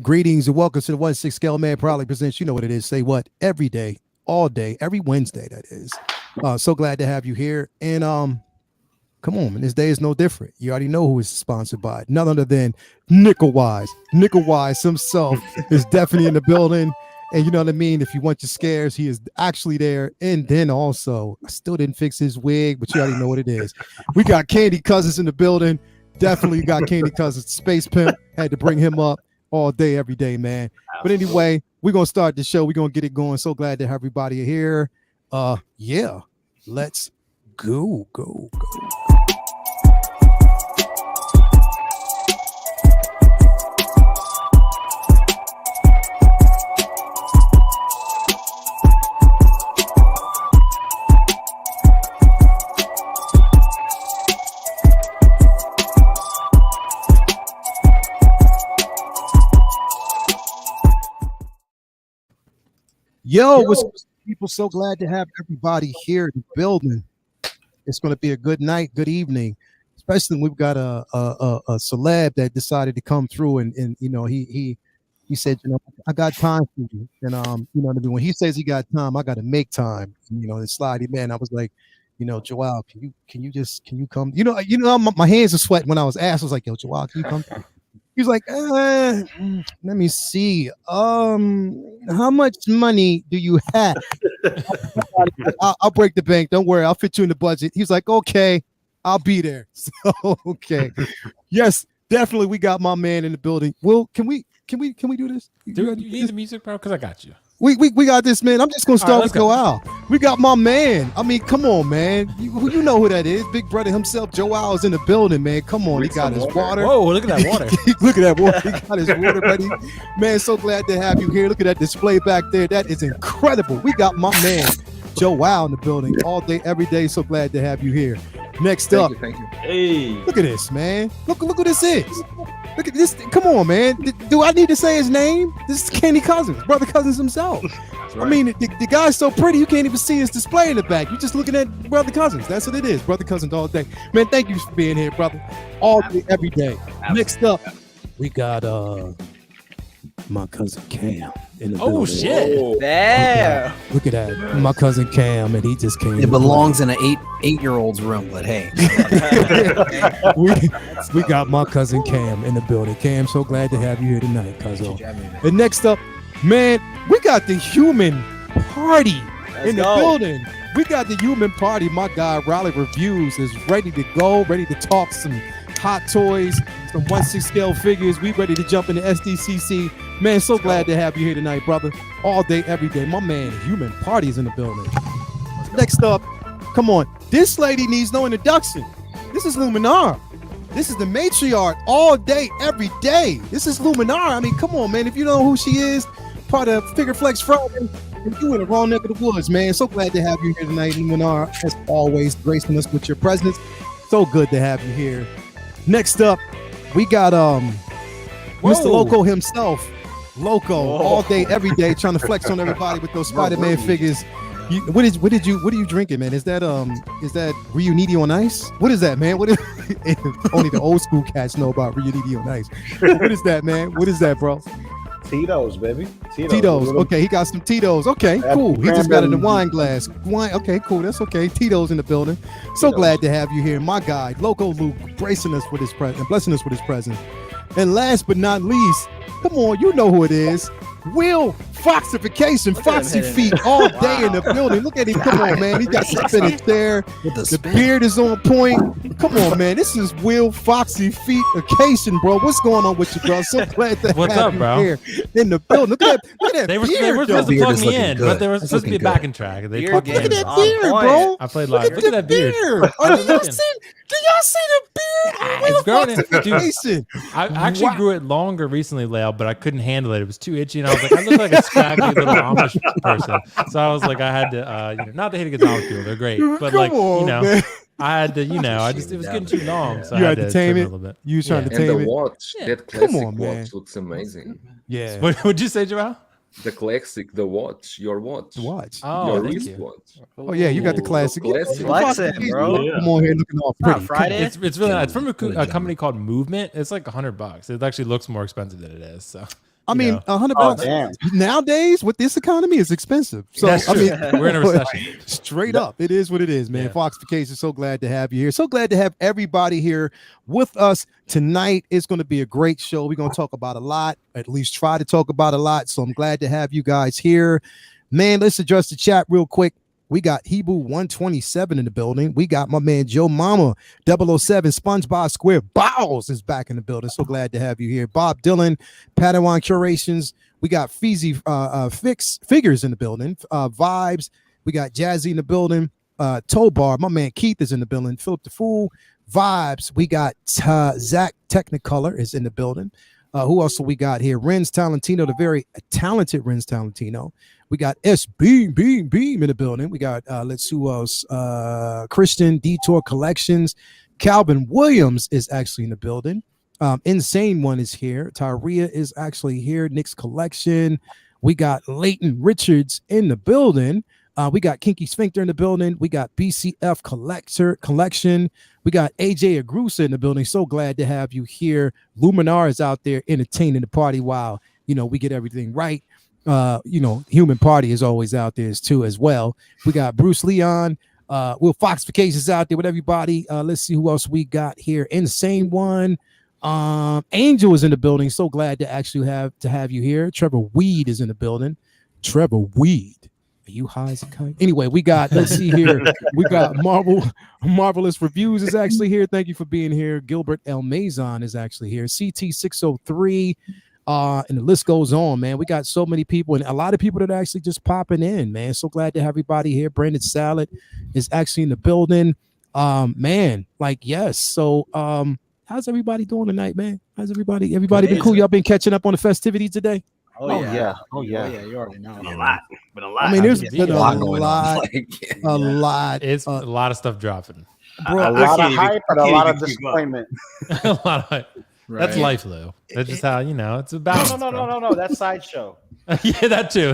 Greetings and welcome to the 1-6 Scale Man proudly presents, you know what it is, say what, every day, all day, every Wednesday, that is. So glad to have you here. And come on, man, this day is no different. You already know who is sponsored by. None other than Nickel Wise. Nickel Wise himself is definitely in the building. And you know what I mean? If you want your scares, he is actually there. And then also, I still didn't fix his wig, but you already know what it is. We got Candy Cousins in the building. Definitely got Candy Cousins. Space Pimp. Had to bring him up all day, every day, man. But anyway, we're going to start the show. We're going to get it going. So glad to have everybody here. Yeah, let's go. Yo, what's people? So glad to have everybody here in the building. It's going to be a good night, good evening, especially when we've got a celeb that decided to come through and you know he said, you know, I got time for you, and you know what I mean. When he says he got time, I got to make time. You know, and slidey man, I was like, you know, Joel, can you come? You know, my hands are sweating when I was asked. I was like, yo, Joel, can you come? He was like, let me see. How much money do you have? I'll break the bank. Don't worry. I'll fit you in the budget. He's like, okay, I'll be there. So, okay. Yes, definitely. We got my man in the building. Will, can we do this? Dude, you need the music, bro? Because I got you. We got this, man. I'm just gonna start with Joel. We got my man. I mean, come on, man. You know who that is? Big brother himself. Joel is in the building, man. Come on, he got his water. Whoa, look at that water. Look at that water. He got his water ready. Man, so glad to have you here. Look at that display back there. That is incredible. We got my man Joel in the building all day, every day. So glad to have you here. Next up, thank you. Hey, look at this, man. Look who this is. Look at this. Come on, man. Do I need to say his name? This is Candy Cousins, brother Cousins himself. Right. I mean, the guy's so pretty, you can't even see his display in the back. You're just looking at brother Cousins. That's what it is, brother Cousins all day. Man, thank you for being here, brother. All day, every day. Next up, we got my cousin Cam in the building. Shit. There. Look at that. My cousin Cam, and he just came. It belongs in an eight-year-old's room, but hey. we got my cousin Cam in the building. Cam, so glad to have you here tonight, cousin. And next up, man, we got the human party in the building. We got the human party. My guy, Raleigh Reviews, is ready to go, ready to talk some hot toys, some 1-6 scale figures. We ready to jump into SDCC. Man, so glad to have you here tonight, brother. All day, every day. My man, human party is in the building. Next up, come on. This lady needs no introduction. This is Luminar. This is the matriarch all day, every day. This is Luminar. I mean, come on, man. If you know who she is, part of Figure Flex Friday, you in the wrong neck of the woods, man. So glad to have you here tonight, Luminar. As always, gracing us with your presence. So good to have you here. Next up, we got Mr. Loco himself. Loco, all day, every day, trying to flex on everybody with those Spider-Man figures. What are you drinking, man? Is that Reuniti on Ice? What is that, man? What is only the old school cats know about Reuniti on Ice. What is that, man? What is that, bro? Tito's, baby. Tito's. Okay, he got some Tito's. Okay, cool. He just got it in a wine glass. Wine. Okay, cool. That's okay. Tito's in the building. So glad to have you here, my guy, Loco Luke, gracing us with his presence and blessing us with his presence. And last but not least, come on, you know who it is. Will Foxification, Foxy Feet all day in the building. Look at him. Come on, man. He got the finish there. The beard is on point. Come on, man. This is Will Foxy Feet-ication, bro. What's going on with you, bro? So glad to have you here in the building. Look at that They were beard, supposed to plug me in, but there was supposed to be a backing track. They look at that beard, bro. I played live. Look at that beard. Do y'all see the beard? It's growing in. I actually grew it longer recently, Lale, but I couldn't handle it. It was too itchy, and I was like, I look like a scraggly little Amish person. So I was like, I had to, not to hate against Amish people, they're great, but like, man. I had to, it was getting too long. So you I had to tame it a little bit. You was trying to tame it. And the watch, that classic watch looks amazing. Yeah. What'd you say, Joel? The classic, the watch, your watch. Watch. Oh, Your thank you. wristwatch. Oh yeah, you got the classic. Classic. Flexing, bro. Yeah. Come on here looking all Not pretty. Friday. It's really it's from a company called Movement. It's like $100. It actually looks more expensive than it is. So I mean, $100 Oh, damn. nowadays with this economy is expensive. So that's I true. mean, We're in a recession. straight up, it is what it is, man. Yeah. Foxification, so glad to have you here. So glad to have everybody here with us tonight. It's going to be a great show. We're going to talk about a lot, at least try to talk about a lot. So I'm glad to have you guys here, man. Let's address the chat real quick. We got Hebrew 127 in the building. We got my man Joe Mama 007 SpongeBob Square Balls is back in the building. So glad to have you here. Bob Dylan, Padawan Curations. We got Feezy Figures in the building. Vibes. We got Jazzy in the building. Toe Bar. My man Keith is in the building. Philip the Fool. Vibes. We got Zach Technicolor is in the building. Who else do we got here? Renz Talentino, the very talented Renz Talentino. We got Beam in the building. We got let's who else? Christian Detour Collections. Calvin Williams is actually in the building. Insane One is here. Tyria is actually here. Nick's Collection. We got Leighton Richards in the building. We got Kinky Sphincter in the building. We got BCF Collection. We got AJ Agrusa in the building. So glad to have you here. Luminar is out there entertaining the party while, we get everything right. Human Party is always out there too as well. We got Bruce Leon. Will Foxification is out there with everybody. Let's see who else we got here. Insane One. Angel is in the building. So glad to actually have you here. Trevor Weed is in the building. Trevor Weed. Are you high as a kite? Anyway, let's see here. We got Marvelous Reviews is actually here. Thank you for being here. Gilbert L. Mazon is actually here. CT603. And the list goes on, man. We got so many people and a lot of people that are actually just popping in, man. So glad to have everybody here. Brandon Salad is actually in the building. Man, yes. So how's everybody doing tonight, man? How's everybody been cool? Y'all been catching up on the festivities today? Oh yeah. You already know. Been a lot. I mean, there's been a lot. It's a lot of stuff dropping. Bro, a lot of hype and a lot of disappointment. A lot of hype. Right. That's life, Lou. That's just how it's about. No. That's Sideshow. Yeah, that too.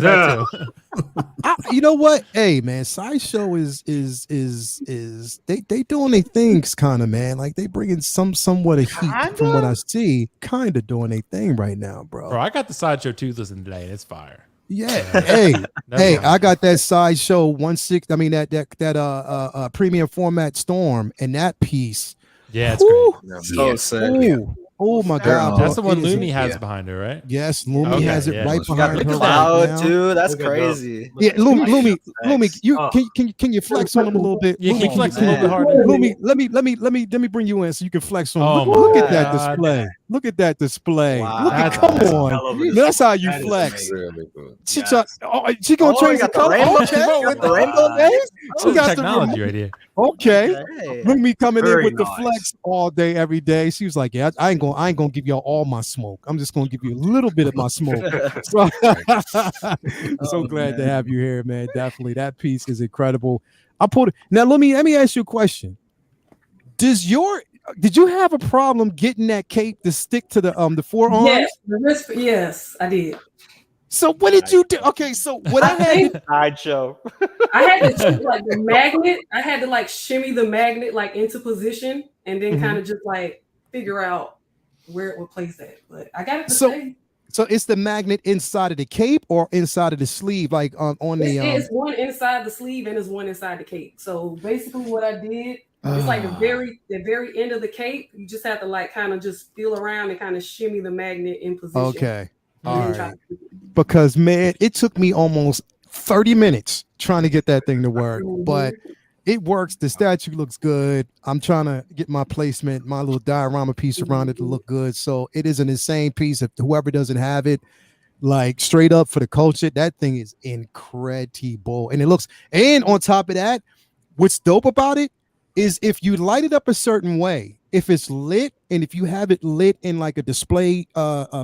You know what? Hey, man, Sideshow is they doing their things, kind of, man. Like they bringing somewhat of heat from what I see. Kind of doing their thing right now, bro. Bro, I got the Sideshow Toothless in today. It's fire. Yeah. Hey, I got that Sideshow 160. I mean that premium format Storm and that piece. Yeah, it's great. So sick. Oh my God, that's the one Lumi has behind her, right? Yes, Lumi has it right behind her. Cloud, right dude, that's crazy. Yeah, Lumi, can you flex on him a little bit? Yeah, can you flex a little bit harder? Lumi, let me bring you in so you can flex on him. Look at that display. Look at that display. Wow. Come on, that's how you flex. Really good. She gonna change the color. The rainbow days. She got technology right here. Okay. Hey. Lumi coming in with the nice. flex all day, every day. She was like, "Yeah, I ain't gonna give y'all all my smoke. I'm just gonna give you a little bit of my smoke." So glad to have you here, man. Definitely, that piece is incredible. Now. Let me ask you a question. Did you have a problem getting that cape to stick to the forearms? Yes, the wrist. Yes, I did. So what did you do? Okay, so what I had Sideshow. I had to take the magnet. I had to shimmy the magnet into position, and then kind of just figure out where it would place that. But I got it to stay. So it's the magnet inside of the cape or inside of the sleeve, on the. It's one inside the sleeve and it's one inside the cape. So basically, what I did. It's the very end of the cape. You just have to kind of just feel around and kind of shimmy the magnet in position. Okay. All right. Because man, it took me almost 30 minutes trying to get that thing to work, but it works. The statue looks good. I'm trying to get my placement, my little diorama piece around it to look good. So it is an insane piece. If whoever doesn't have it, straight up for the culture, that thing is incredible. And it looks, and on top of that, what's dope about it is if you light it up a certain way, if it's lit and if you have it lit in a display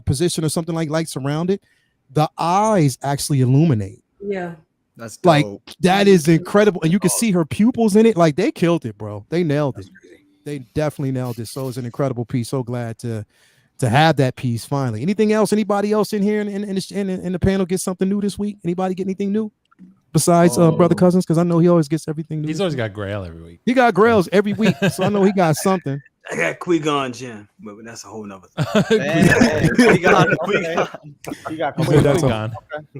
position or something lights around it, the eyes actually illuminate. Yeah. That's dope. That is incredible. And you can see her pupils in it. They killed it, bro. They nailed it. They definitely nailed it. So it's an incredible piece. So glad to to have that piece finally. Anything else? Anybody else in here in the panel get something new this week? Anybody get anything new besides Brother Cousins? Because I know he always gets everything new. He's always got Grail every week. He got Grails every week, so I know he got something. I got Qui-Gon Jinn, but that's a whole nother thing.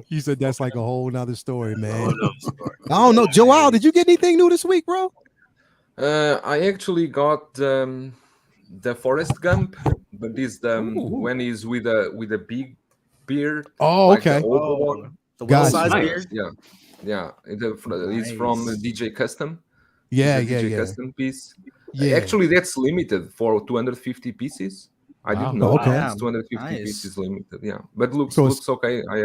You said that's like a whole nother story, man. I don't know. Joel, did you get anything new this week, bro? I actually got the Forrest Gump, but this when he's with a big beard. Oh, like okay. The well-sized beard. Yeah. It's from DJ Custom. Yeah. Custom piece. Yeah. Actually, that's limited for 250 pieces. I didn't know. Okay. It's 250 pieces limited. Yeah, but looks okay. I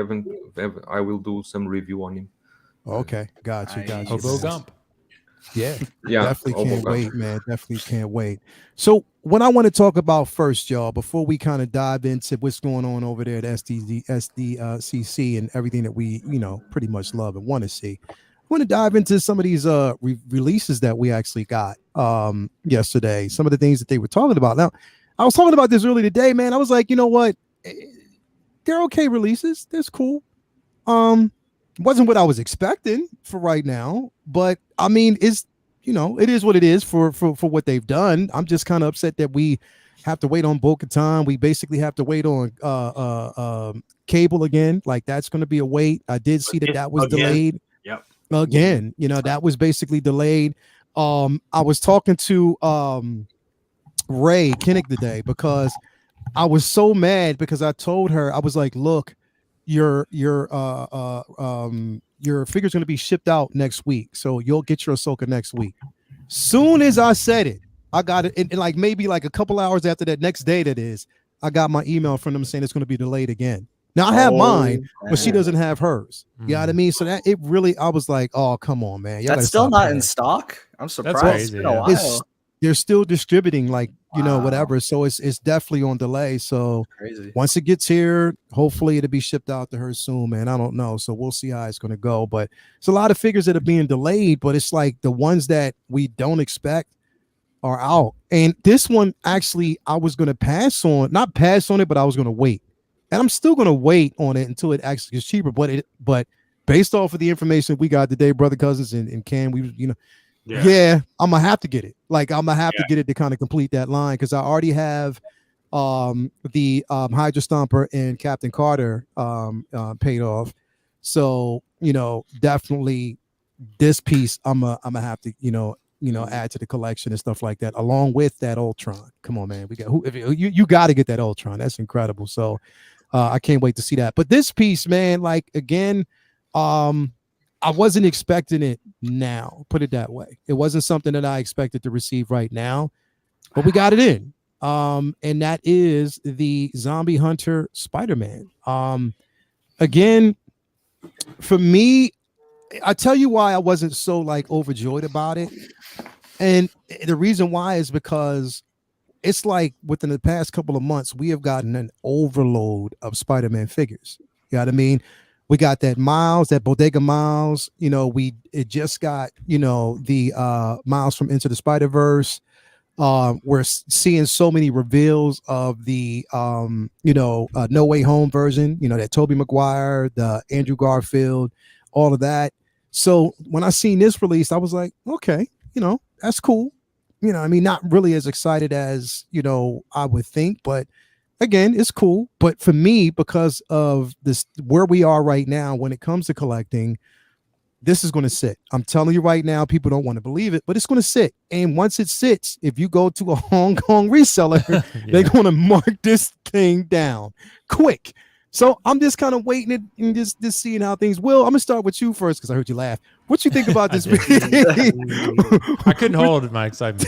will do some review on him. Okay, got you. Hobo Gump. Yeah, definitely can't wait, man. Definitely can't wait. So, what I want to talk about first, y'all, before we kind of dive into what's going on over there at SDCC and everything that we, pretty much love and want to see, I want to dive into some of these releases that we actually got yesterday. Some of the things that they were talking about. Now, I was talking about this earlier today, man. I was like, you know what? They're okay releases. That's cool. Wasn't what I was expecting for right now, but I mean, it is what it is for what they've done. I'm just kind of upset that we have to wait on Bo-Katan. We basically have to wait on Cable again. Like that's going to be a wait. I did see that was delayed. Yep. Again, that was basically delayed. I was talking to Ray Kinnick today because I was so mad because I told her, I was like, look, your figure's going to be shipped out next week, so you'll get your Ahsoka next week. Soon as I said it, I got it, and like maybe like a couple hours after that, next day that is, I got my email from them saying it's going to be delayed again. Now I have mine, but she doesn't have hers. You know what I mean? So that it really, I was like, oh come on, man, that's still not in stock. I'm surprised. That's crazy, it's been a while. They're still distributing, like whatever. So it's definitely on delay. So crazy. Once it gets here, hopefully it'll be shipped out to her soon, man. I don't know. So we'll see how it's going to go. But it's a lot of figures that are being delayed, but it's like the ones that we don't expect are out. And this one, actually, I was going to not pass on it, but I was going to wait. And I'm still going to wait on it until it actually gets cheaper. But based off of the information we got today, Brother Cousins and Cam, yeah, I'm gonna have to get it. Like I'm gonna have to get it to kind of complete that line because I already have the Hydra Stomper and Captain Carter paid off. So definitely this piece I'm gonna have to add to the collection and stuff like that, along with that Ultron. Come on, man, you got to get that Ultron. That's incredible. So I can't wait to see that. But this piece, man, like again, I wasn't expecting it now, put it that way. It wasn't something that I expected to receive right now, but we got it in. And that is the Zombie Hunter Spider-Man. Again, for me, I tell you why I wasn't so like overjoyed about it. And the reason why is because it's like within the past couple of months, we have gotten an overload of Spider-Man figures. You know what I mean? We got that Miles, that Bodega Miles. It just got, the Miles from Into the Spider-Verse. We're seeing so many reveals of the, No Way Home version, that Tobey Maguire, the Andrew Garfield, all of that. So when I seen this release, I was like, okay, that's cool. Not really as excited as, I would think, but again, it's cool. But for me, because of this, where we are right now, when it comes to collecting, this is going to sit. I'm telling you right now, people don't want to believe it, but it's going to sit. And once it sits, if you go to a Hong Kong reseller, they're going to mark this thing down quick. So I'm just kind of waiting and just seeing how things will. I'm going to start with you first because I heard you laugh. What you think about this? I couldn't hold my excitement.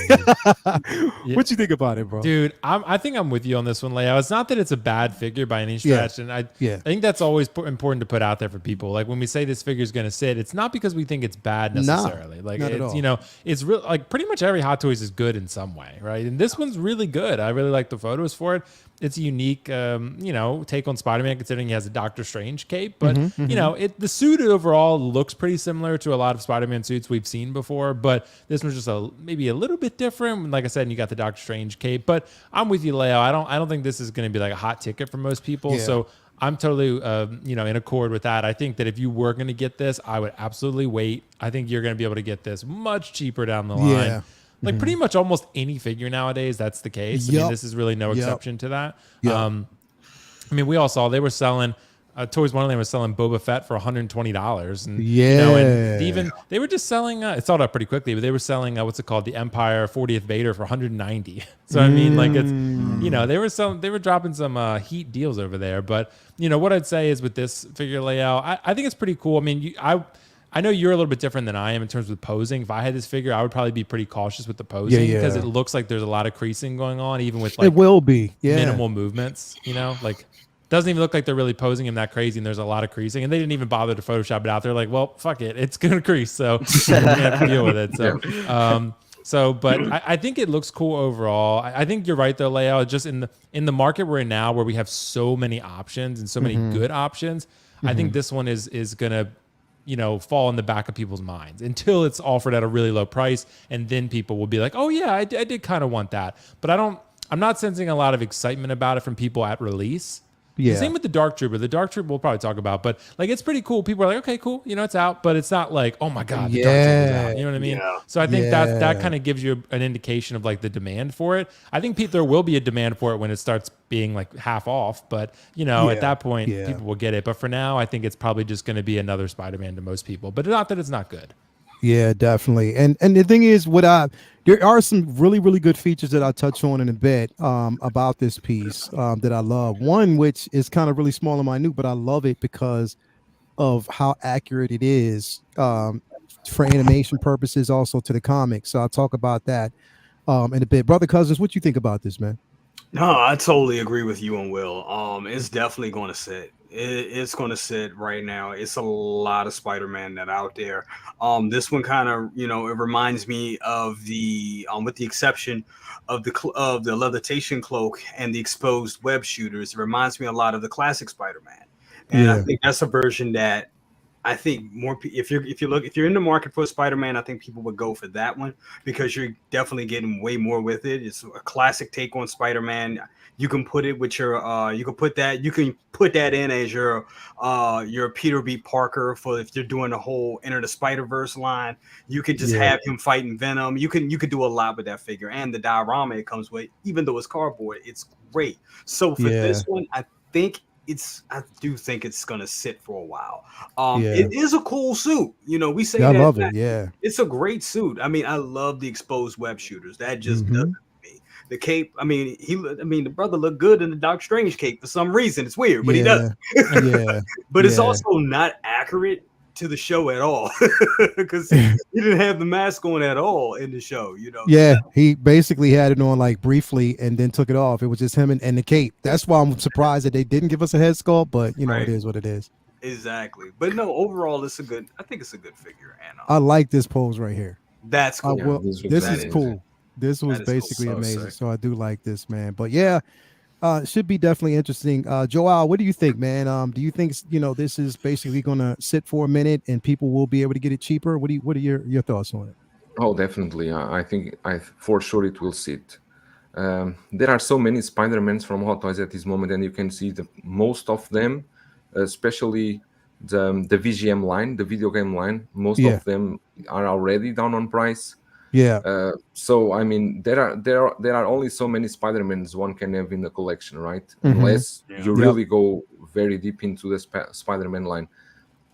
What you think about it, bro? Dude, I think I'm with you on this one, Leo. It's not that it's a bad figure by any stretch. And I think that's always important to put out there for people. Like when we say this figure is going to sit, it's not because we think it's bad necessarily. Like it's, it's real. Like pretty much every Hot Toys is good in some way, right? And this one's really good. I really like the photos for it. It's a unique, take on Spider-Man, considering he has a Doctor Strange cape. But the suit overall looks pretty similar to a lot of Spider-Man suits we've seen before, but this one's just maybe a little bit different. Like I said, you got the Doctor Strange cape, but I'm with you, Leo. I don't think this is going to be like a hot ticket for most people. So I'm totally, in accord with that. I think that if you were going to get this, I would absolutely wait. I think you're going to be able to get this much cheaper down the line. Yeah. Like pretty much almost any figure nowadays, that's the case. I mean, this is really no exception to that. I mean, we all saw they were selling Toys Wonderland was selling Boba Fett for $120, and and even they were just selling. It sold out pretty quickly, but they were selling what's it called, the Empire 40th Vader for $190. So I mean, like it's they were dropping some heat deals over there. But what I'd say is with this figure layout, I think it's pretty cool. I mean, I know you're a little bit different than I am in terms of posing. If I had this figure, I would probably be pretty cautious with the posing because it looks like there's a lot of creasing going on, even with like it will be minimal movements. Like. Doesn't even look like they're really posing him that crazy, and there's a lot of creasing, and they didn't even bother to Photoshop it out. They're like, well, fuck it, it's gonna crease, so we're gonna have to deal with it. So, but I think it looks cool overall. I think you're right though, Leo. Just in the market we're in now, where we have so many options and so many good options, I think this one is gonna fall in the back of people's minds until it's offered at a really low price, and then people will be like, oh yeah, I did kind of want that, but I'm not sensing a lot of excitement about it from people at release. Yeah. Same with the Dark Trooper. The Dark Trooper we'll probably talk about, but like it's pretty cool. People are like, okay, cool, it's out, but it's not like, oh my god, the Dark Trooper's out. You know what I mean? Yeah. So I think that kind of gives you an indication of like the demand for it. I think there will be a demand for it when it starts being like half off, but at that point people will get it. But for now, I think it's probably just going to be another Spider-Man to most people. But not that it's not good. Yeah, definitely. And the thing is, there are some really, really good features that I'll touch on in a bit about this piece that I love. One, which is kind of really small and minute, but I love it because of how accurate it is for animation purposes, also to the comics. So I'll talk about that in a bit. Brother Cousins, what you think about this, man? No, I totally agree with you and Will. It's definitely going to sit. It's going to sit right now. It's a lot of Spider-Man that out there. This one kind of, it reminds me of the, with the exception of the levitation cloak and the exposed web shooters, it reminds me a lot of the classic Spider-Man. And I think that's a version that I think more. If you're in the market for Spider-Man, I think people would go for that one because you're definitely getting way more with it. It's a classic take on Spider-Man. You can put it with your you can put that in as your Peter B. Parker for if you're doing the whole Enter the Spider-Verse line. You could just have him fighting Venom. You can do a lot with that figure, and the diorama it comes with, even though it's cardboard, it's great. So for this one, I do think it's gonna sit for a while. It is a cool suit. We say that. I love it. Yeah, it's a great suit. I mean, I love the exposed web shooters. That just does it for me. The cape. I mean, the brother looked good in the Doctor Strange cape for some reason. It's weird, but he does. But it's also not accurate to the show at all because he didn't have the mask on at all in the show. He basically had it on like briefly and then took it off. It was just him and the cape. That's why I'm surprised that they didn't give us a head sculpt, but it is what it is. Exactly. But no, overall I think it's a good figure, and I like this pose right here. That's cool. This is cool. This was basically amazing. So I do like this, man. But should be definitely interesting. Joel, what do you think, man? Do you think this is basically going to sit for a minute and people will be able to get it cheaper? What are your thoughts on it? Oh, definitely. I think for sure it will sit. There are so many Spider-Mans from Hot Toys at this moment, and you can see most of them, especially the VGM line, the video game line. Most of them are already down on price. So I mean, there are only so many Spider-Mans one can have in the collection, right? Unless you really go very deep into the Spider-Man line.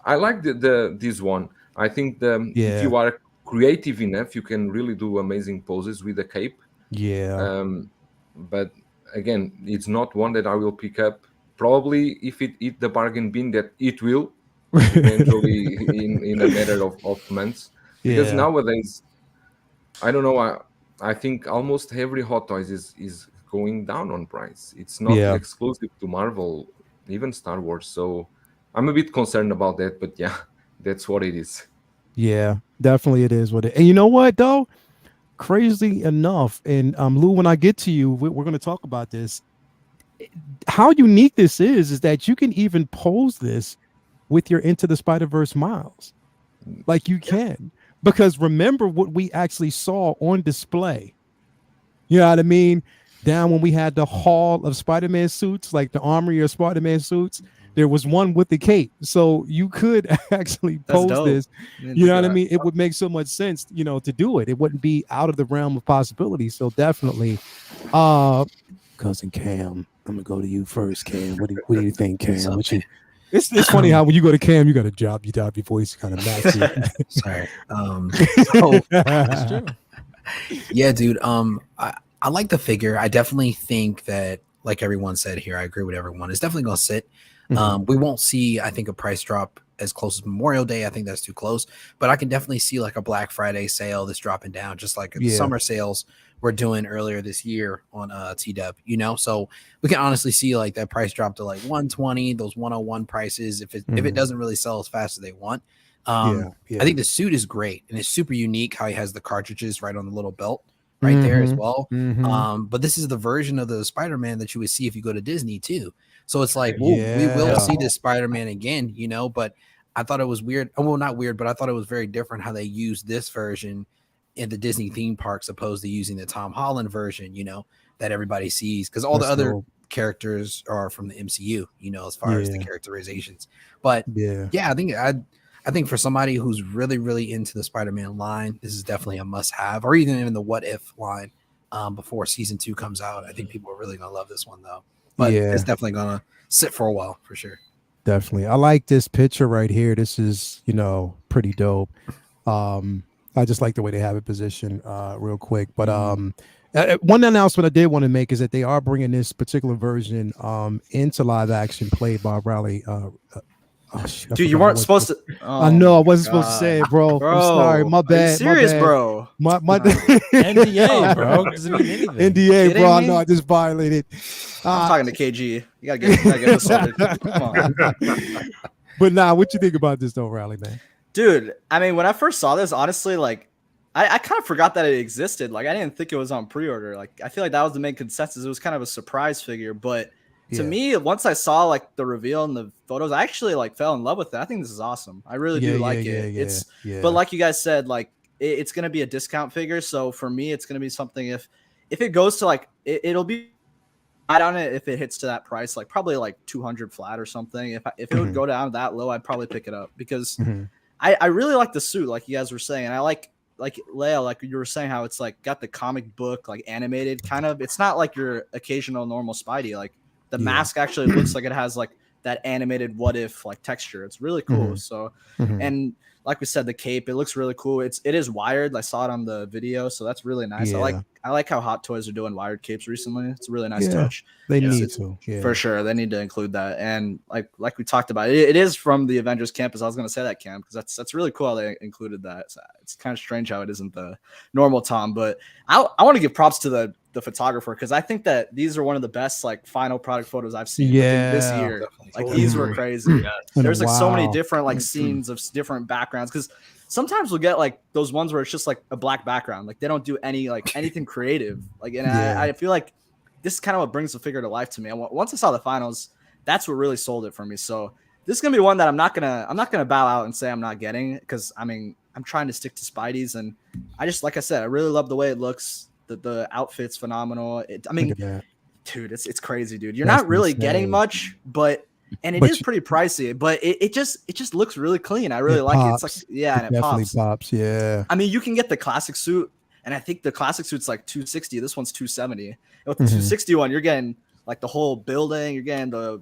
I like this one. I think if you are creative enough, you can really do amazing poses with the cape. But again, it's not one that I will pick up. Probably if it hit the bargain bin, that it will eventually in a matter of months. Because nowadays, I don't know. I think almost every Hot Toys is going down on price. It's not exclusive to Marvel, even Star Wars. So I'm a bit concerned about that. But that's what it is. Yeah, definitely it is what it. And you know what though? Crazy enough, and Lou, when I get to you, we're going to talk about this. How unique this is that you can even pose this with your Into the Spider-Verse Miles. Like you can, because remember what we actually saw on display. You know what I mean? Down when we had the hall of Spider-Man suits, like the armory of Spider-Man suits, there was one with the cape. So you could actually pose this. You know what I mean? It would make so much sense, you know, to do it. It wouldn't be out of the realm of possibility. So definitely, cousin Cam, I'm gonna go to you first, Cam. What do you think, Cam? What you? It's funny how when you go to Cam, you got to drop your voice kind of match. Sorry. That's true. Yeah, dude. I like the figure. I definitely think that, like everyone said here, I agree with everyone. It's definitely gonna sit. We won't see, I think, a price drop as close as Memorial Day. I think that's too close. But I can definitely see like a Black Friday sale that's dropping down, just like the summer sales we're doing earlier this year on TDEP, you know. So we can honestly see like that price drop to like 120, those 101 prices if it doesn't really sell as fast as they want. I think the suit is great and it's super unique how he has the cartridges right on the little belt right there as well. But this is the version of the Spider-Man that you would see if you go to Disney too. So it's like, we will see this Spider-Man again, you know, but I thought it was weird. Well, not weird, but I thought it was very different how they used this version in the Disney theme parks opposed to using the Tom Holland version, you know, that everybody sees, because all the other characters are from the MCU, you know, as far as the characterizations. But I think for somebody who's really, really into the Spider-Man line, this is definitely a must-have, or even the What If line before season 2 comes out. I think people are really gonna love this one though. But it's definitely gonna sit for a while for sure. Definitely. I like this picture right here. This is, you know, pretty dope. I just like the way they have it positioned real quick. But one announcement I did want to make is that they are bringing this particular version into live action played by Riley. Dude, you weren't supposed to. I know I wasn't supposed to say it, bro. I'm sorry. My bad. Are you serious, bro? My NDA, bro. Doesn't mean anything. NDA, bro. I know I just violated. I'm talking to KG. You gotta get this sorted. Come on. But nah, what you think about this though, Riley, man? Dude, I mean, when I first saw this, honestly, like, I kind of forgot that it existed. Like, I didn't think it was on pre-order. Like, I feel like that was the main consensus. It was kind of a surprise figure, but to me, once I saw like the reveal and the photos, I actually like fell in love with it. I think this is awesome. I really do like it. But like you guys said, like it's gonna be a discount figure. So for me, it's gonna be something if it goes to like it'll be right on it if it hits to that price, like probably like 200 flat or something. If it would go down that low, I'd probably pick it up because I really like the suit, like you guys were saying, and I like Leia, like you were saying, how it's like got the comic book like animated kind of. It's not like your occasional normal Spidey. Like the mask actually looks like it has like that animated What If like texture. It's really cool. So and like we said, the cape, it looks really cool. It is wired. I saw it on the video, so that's really nice. I like how Hot Toys are doing wired capes recently. It's a really nice touch. They need to for sure. They need to include that. And like we talked about, it is from the Avengers campus. I was going to say that, Cam, because that's really cool how they included that. It's kind of strange how it isn't the normal Tom, but I want to give props to the photographer, because I think that these are one of the best like final product photos I've seen this year. Like these were crazy. There's like so many different like scenes of different backgrounds, because sometimes we'll get like those ones where it's just like a black background, like they don't do any like anything creative, like, and I feel like this is kind of what brings the figure to life to me. And once I saw the finals, that's what really sold it for me. So this is gonna be one that I'm not gonna bow out and say I'm not getting, because I mean I'm trying to stick to Spidey's, and I just, like I said, I really love the way it looks. The outfit's phenomenal. I mean, dude, it's crazy, dude. You're not really getting much, but it is pretty pricey, but it just looks really clean. I really like it. It's like, and it definitely pops. Yeah. I mean, you can get the classic suit, and I think the classic suit's like $260. This one's $270. And with the 260 one, you're getting like the whole building. You're getting the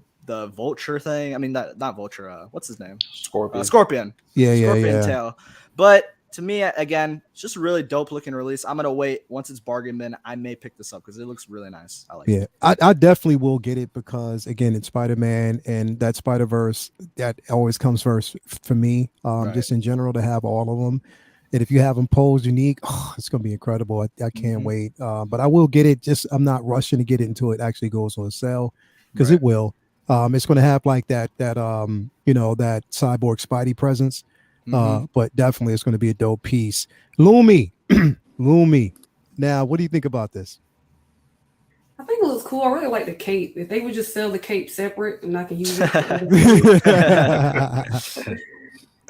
vulture thing. I mean, not vulture. What's his name? Scorpion. Scorpion. Scorpion tail. But to me, again, it's just a really dope looking release. I'm gonna wait. Once it's bargain bin, I may pick this up because it looks really nice. I like it. I definitely will get it, because again, it's Spider-Man, and that Spider-Verse, that always comes first for me. Just in general, to have all of them, and if you have them posed unique, it's gonna be incredible. I can't wait. But I will get it. Just I'm not rushing to get it until it actually goes on sale, because it will. It's gonna have like that that cyborg Spidey presence. But definitely it's going to be a dope piece. Lumi. Now, what do you think about this? I think it looks cool. I really like the cape. If they would just sell the cape separate and I can use it.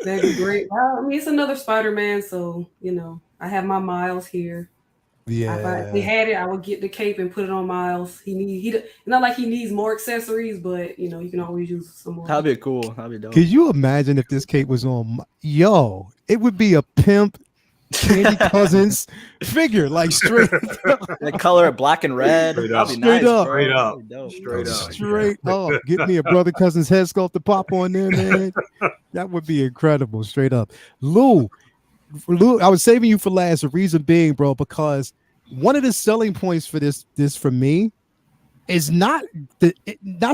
That'd be great. Well, I mean, it's another Spider-Man, so I have my Miles here. If we had it, I would get the cape and put it on Miles. Not like he needs more accessories, but you can always use some more. That'd be cool. That'd be dope. Could you imagine if this cape was on? It would be a pimp Candy Cousins figure, like straight up. They color it black and red. Straight up. Get me a brother cousin's head sculpt to pop on there, man. That would be incredible. Straight up. Lou, I was saving you for last. The reason being, bro, because one of the selling points for this for me is not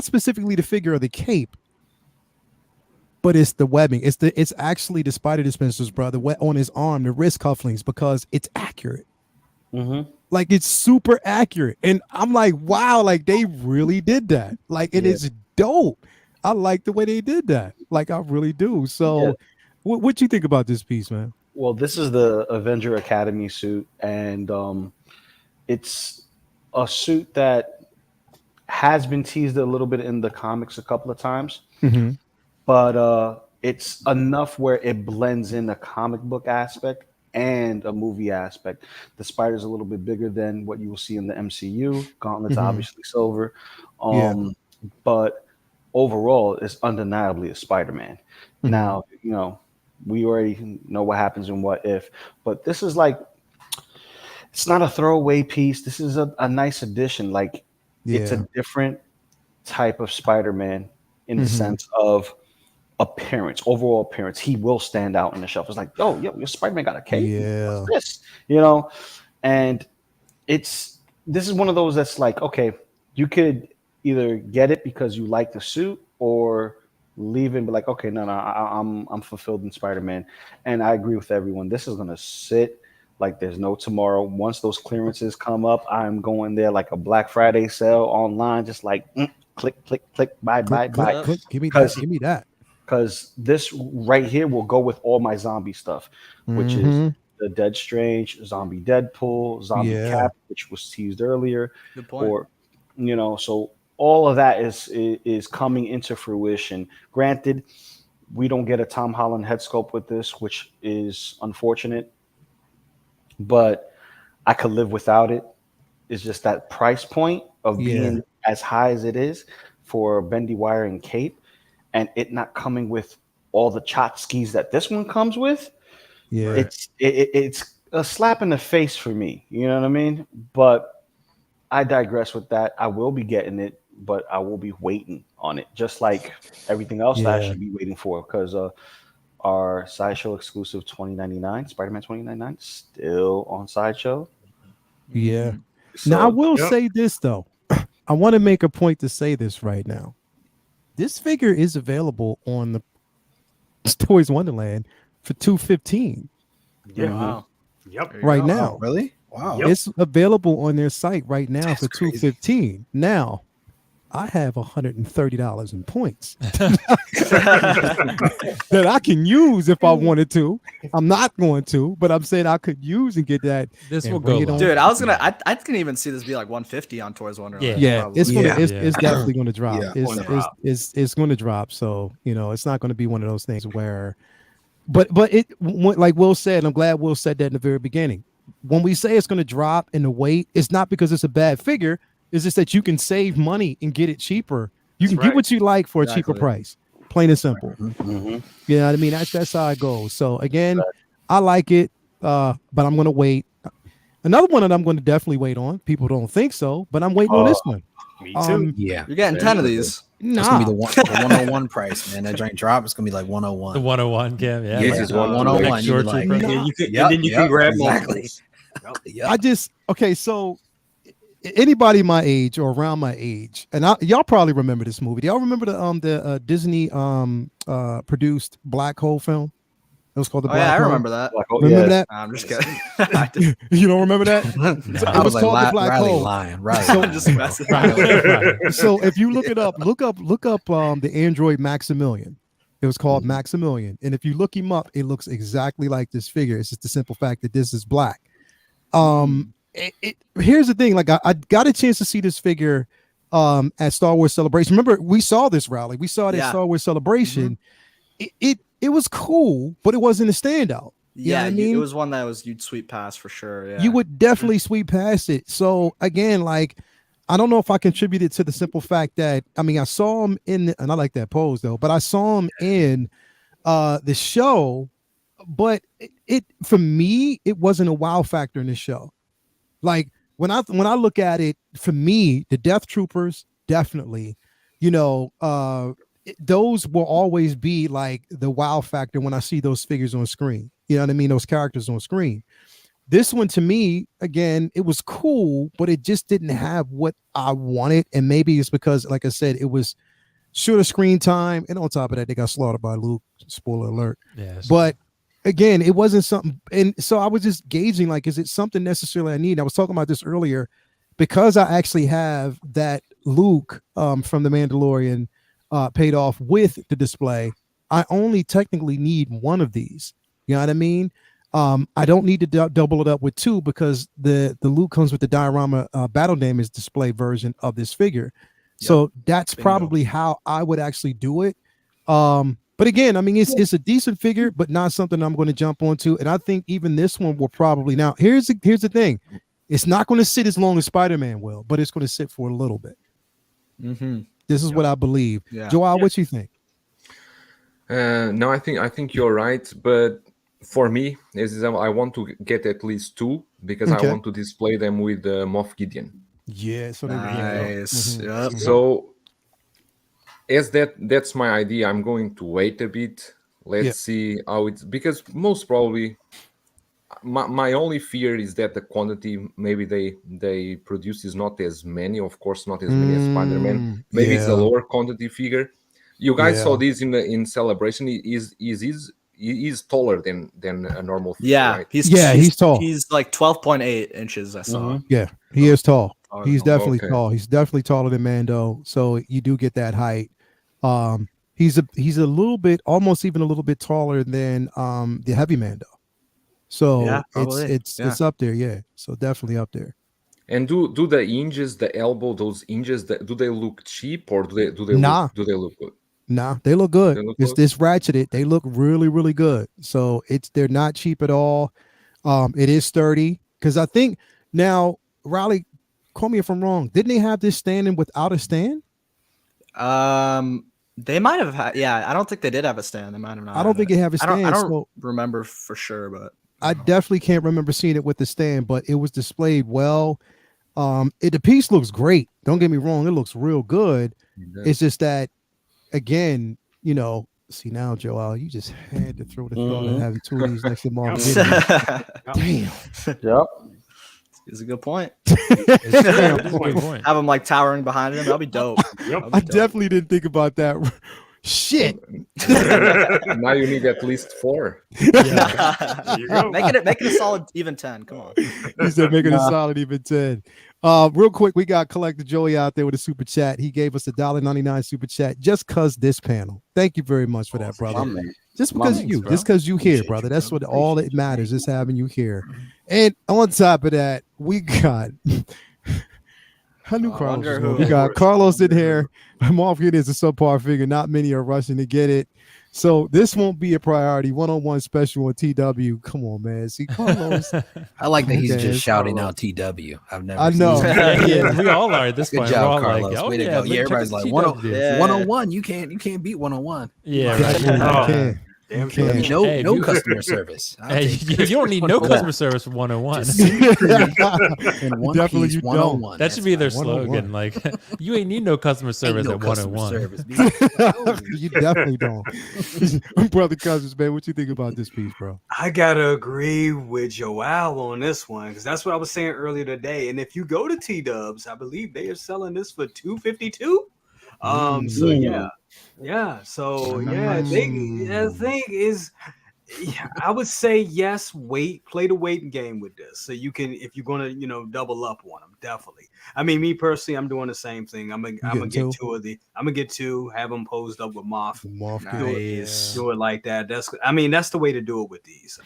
specifically the figure of the cape, but it's the webbing. It's actually the spider dispensers, brother, on his arm, the wrist cufflinks, because it's accurate. Mm-hmm. Like, it's super accurate, and I'm like, wow, like they really did that. Like, it is dope. I like the way they did that. Like, I really do. So, what you think about this piece, man? Well, this is the Avenger Academy suit, and it's a suit that has been teased a little bit in the comics a couple of times, but it's enough where it blends in a comic book aspect and a movie aspect. The spider's a little bit bigger than what you will see in the MCU. Gauntlet's obviously silver, but overall, it's undeniably a Spider-Man. Now, we already know what happens in What If, but this is like, it's not a throwaway piece. This is a nice addition. Like, it's a different type of Spider-Man in the sense of appearance, overall appearance. He will stand out on the shelf. It's like, oh, your Spider-Man got a cape. Yeah. What's this? And this is one of those that's like, okay, you could either get it because you like the suit or leave and be like, okay, no, I'm fulfilled in Spider-Man. And I agree with everyone. This is gonna sit like there's no tomorrow. Once those clearances come up, I'm going there like a Black Friday sale online, just like click, click, click, buy. Click. Give me that. Because this right here will go with all my zombie stuff, which is the Dead Strange, Zombie Deadpool, Zombie Cap, which was teased earlier. Good point. Or, so all of that is coming into fruition. Granted, we don't get a Tom Holland head sculpt with this, which is unfortunate, but I could live without it. It's just that price point of being as high as it is for bendy wire and cape, and it not coming with all the tchotchkes that this one comes with. Yeah, it's a slap in the face for me. You know what I mean? But I digress with that. I will be getting it, but I will be waiting on it, just like everything else that I should be waiting for, because our Sideshow exclusive $20.99, Spider-Man $20.99, still on Sideshow. Yeah. So, now, I will say this, though. I want to make a point to say this right now. This figure is available on the Toys Wonderland for $215. Yeah. Wow. Yep. Right now. Oh, really? Wow. Yep. It's available on their site right now for $215. Now, I have $130 in points that I can use if I wanted to. I'm not going to, but I'm saying I could use and get that. This will go, dude. I can even see this be like 150 on Toys Wonderland. Yeah, it's definitely going to drop. It's going to drop. So it's not going to be one of those things where, but it, like Will said, and I'm glad Will said that in the very beginning. When we say it's going to drop in the weight, it's not because it's a bad figure. It's just that you can save money and get it cheaper. You can get what you like for a cheaper price. Plain and simple. You know what I mean? That's how it goes. So again, I like it, but I'm gonna wait. Another one that I'm going to definitely wait on. People don't think so, but I'm waiting on this one. Me too. Yeah, you're getting 10 of these. Nah. It's gonna be the 101 price, man. That giant drop is gonna be like 101. The 101, Cam. Yeah, it's 101. And then you can grab exactly. So anybody my age or around my age, and y'all probably remember this movie. Do y'all remember the Disney produced Black Hole film? It was called the Black Hole. I remember that. Remember that? I'm just kidding. You don't remember that? It was called the Black Hole. Lying. Right. So if you look it up, look up the android Maximilian. It was called Maximilian, and if you look him up, it looks exactly like this figure. It's just the simple fact that this is black. Here's the thing, like I got a chance to see this figure at Star Wars Celebration. Remember, we saw this rally. We saw it at Star Wars Celebration. it was cool, but it wasn't a standout. You know what I mean? It was one that you'd sweep past for sure. Yeah, you would definitely sweep past it. So again, like, I don't know if I contributed to the simple fact that, I mean, I saw him and I like that pose though, but I saw him in the show, but it for me, it wasn't a wow factor in the show. Like when I look at it, for me, the Death Troopers definitely, you know, those will always be like the wow factor when I see those figures on screen. You know what I mean? Those characters on screen. This one, to me, again, it was cool, but it just didn't have what I wanted. And maybe it's because, like I said, it was shorter screen time. And on top of that, they got slaughtered by Luke. Spoiler alert. Yes. But again, it wasn't something. And so I was just gauging, like, is it something necessarily I need? I was talking about this earlier because I actually have that Luke from The Mandalorian paid off with the display. I only technically need one of these. You know what I mean? I don't need to double it up with two because the Luke comes with the diorama battle damage display version of this figure. Yep. So that's probably how I would actually do it. But again, I mean, it's a decent figure, but not something I'm going to jump onto. And I think even this one will probably, now here's the thing. It's not going to sit as long as Spider-Man will, but it's going to sit for a little bit. Mm-hmm. This is what I believe. Yeah. Joel, what you think? No, I think you're right, but for me, I want to get at least two because I want to display them with Moff Gideon. Yeah, so nice. Mm-hmm. Yep. So as that's my idea, I'm going to wait a bit. Let's see how it's, because most probably my only fear is that the quantity maybe they produce is not as many, of course, not as many as Spider-Man. Maybe it's a lower quantity figure. You guys saw this in Celebration. He is taller than a normal figure. Yeah, right? He's tall. He's like 12.8 inches. I saw. Yeah, he is tall. He's definitely tall. He's definitely taller than Mando. So you do get that height. He's a little bit, almost even a little bit taller than the heavy Mando. So it's up there. Yeah. So definitely up there. And do the hinges, the elbow, those hinges, do they look cheap or do they look good? Nah, they look good. It's this ratcheted. They look really, really good. So they're not cheap at all. It is sturdy because I think now, Riley, call me if I'm wrong. Didn't they have this standing without a stand? They might have had. Yeah, I don't think they did have a stand. They might have not. I don't think they have a stand. I don't remember for sure, but I definitely can't remember seeing it with the stand. But it was displayed well. The piece looks great. Don't get me wrong. It looks real good. It's just that, again, you know, see now, Joel, you just had to throw the thought of having two of these next to Marvel. Damn. Yep. It's a good point. It's a good point. Have him like towering behind him. That'd be dope. I definitely didn't think about that. Shit. Now you need at least 4. Yeah. You go. Make it a solid even 10. Come on. He said make it a solid even 10. Real quick, we got Collector Joey out there with a super chat. He gave us a $1.99 super chat just cause this panel. Thank you very much for that, brother. Just because just because you here, brother. That's what all that matters is having you here. And on top of that, we got I knew Carlos. We got Carlos in here. Moff Gideon is a subpar figure. Not many are rushing to get it. So this won't be a priority. 1-on-1 special on TW. Come on, man. See, Carlos. I like that he's just shouting out TW. I've never. I know. Yeah, we all are at this point. Good job, we're all Carlos. like, way to go. Yeah, everybody's like 101. You can't beat 101. Yeah, right. Damn no customer service. You don't need no customer service for 101. In one Definitely piece, you 101. That should be their slogan. Like, you ain't need no customer service at 101. You definitely don't. Brother Cousins, man, what you think about this piece, bro? I gotta agree with Joel on this one because that's what I was saying earlier today. And if you go to T-Dubs, I believe they are selling this for $252. So yeah. So yeah, the thing is, I would say yes. Play the wait game with this, so you can, if you're gonna, double up on them, definitely. I mean, me personally, I'm doing the same thing. I'm gonna get two of the. I'm gonna get two, have them posed up with Moff. Nice. Do it like that. That's the way to do it with these.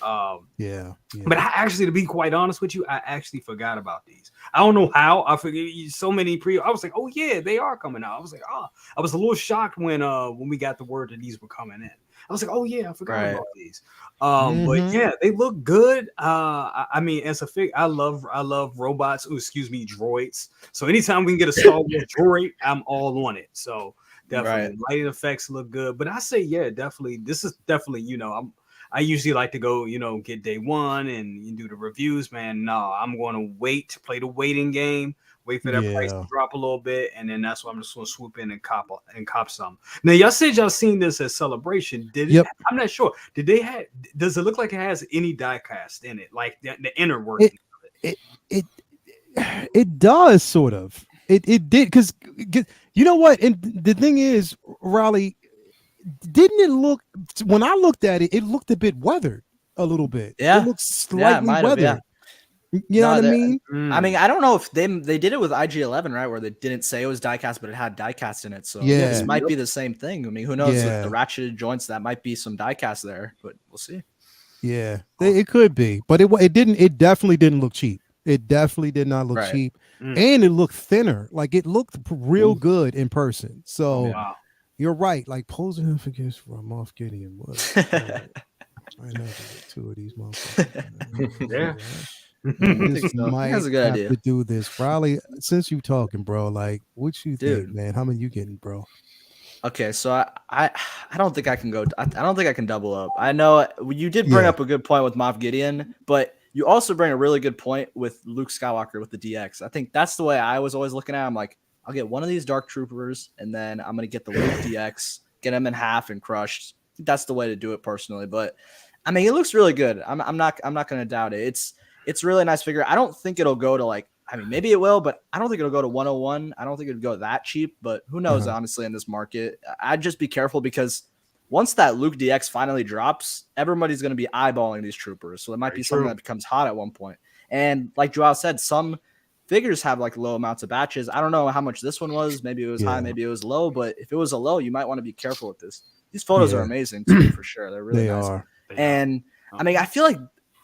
Yeah. But to be quite honest with you, I actually forgot about these. I don't know how. I forget so many I was like, oh yeah, they are coming out. I was like, I was a little shocked when we got the word that these were coming in. I was like, oh yeah, I forgot Right. about these. But yeah, they look good. I mean, as a fig, I love robots. Droids. So anytime we can get a Star Wars droid, I'm all on it. So definitely, lighting effects look good. But I say, yeah, definitely. This is definitely, I usually like to go, get day one and you do the reviews, man. No, I'm going to wait, play the waiting game, wait for that price to drop a little bit, and then that's why I'm just going to swoop in and cop some. Now, y'all said y'all seen this at Celebration. Did it? I'm not sure. Did they have? Does it look like it has any die cast in it, like the inner working? It does sort of. It did because you know what? And the thing is, Raleigh, didn't it look when I looked at it? It looked a bit weathered, a little bit. Yeah, it looks slightly weathered. Yeah. You know what I mean? I mean, I don't know if they did it with IG-11, right? Where they didn't say it was diecast, but it had diecast in it. So this might be the same thing. I mean, who knows? With the ratcheted joints, that might be some diecast there, but we'll see. Yeah, it could be, but it didn't. It definitely didn't look cheap. It definitely did not look cheap, and it looked thinner. Like it looked real good in person. So you're right. Like posing figures for Moff Gideon was. I know two of these motherfuckers. Yeah. This might That's a good idea to do this, Riley. Since you talking, bro, like what you think, man? How many you getting, bro? Okay, so I don't think I can go. I don't think I can double up. I know you did bring up a good point with Moff Gideon, but you also bring a really good point with Luke Skywalker with the DX. I think that's the way I was always looking at it. I'm like, I'll get one of these Dark Troopers, and then I'm gonna get the Luke DX, get him in half and crushed. I think that's the way to do it personally. But I mean, it looks really good. I'm not gonna doubt it. It's really nice figure. I don't think it'll go to like, I mean, maybe it will, but I don't think it'll go to 101. I don't think it'll go that cheap, but who knows, honestly, in this market. I'd just be careful because once that Luke DX finally drops, everybody's going to be eyeballing these troopers. So it might be something that becomes hot at one point. And like Joao said, some figures have like low amounts of batches. I don't know how much this one was. Maybe it was high, maybe it was low, but if it was a low, you might want to be careful with this. These photos are amazing too, for sure. They're really nice. And I mean, I feel like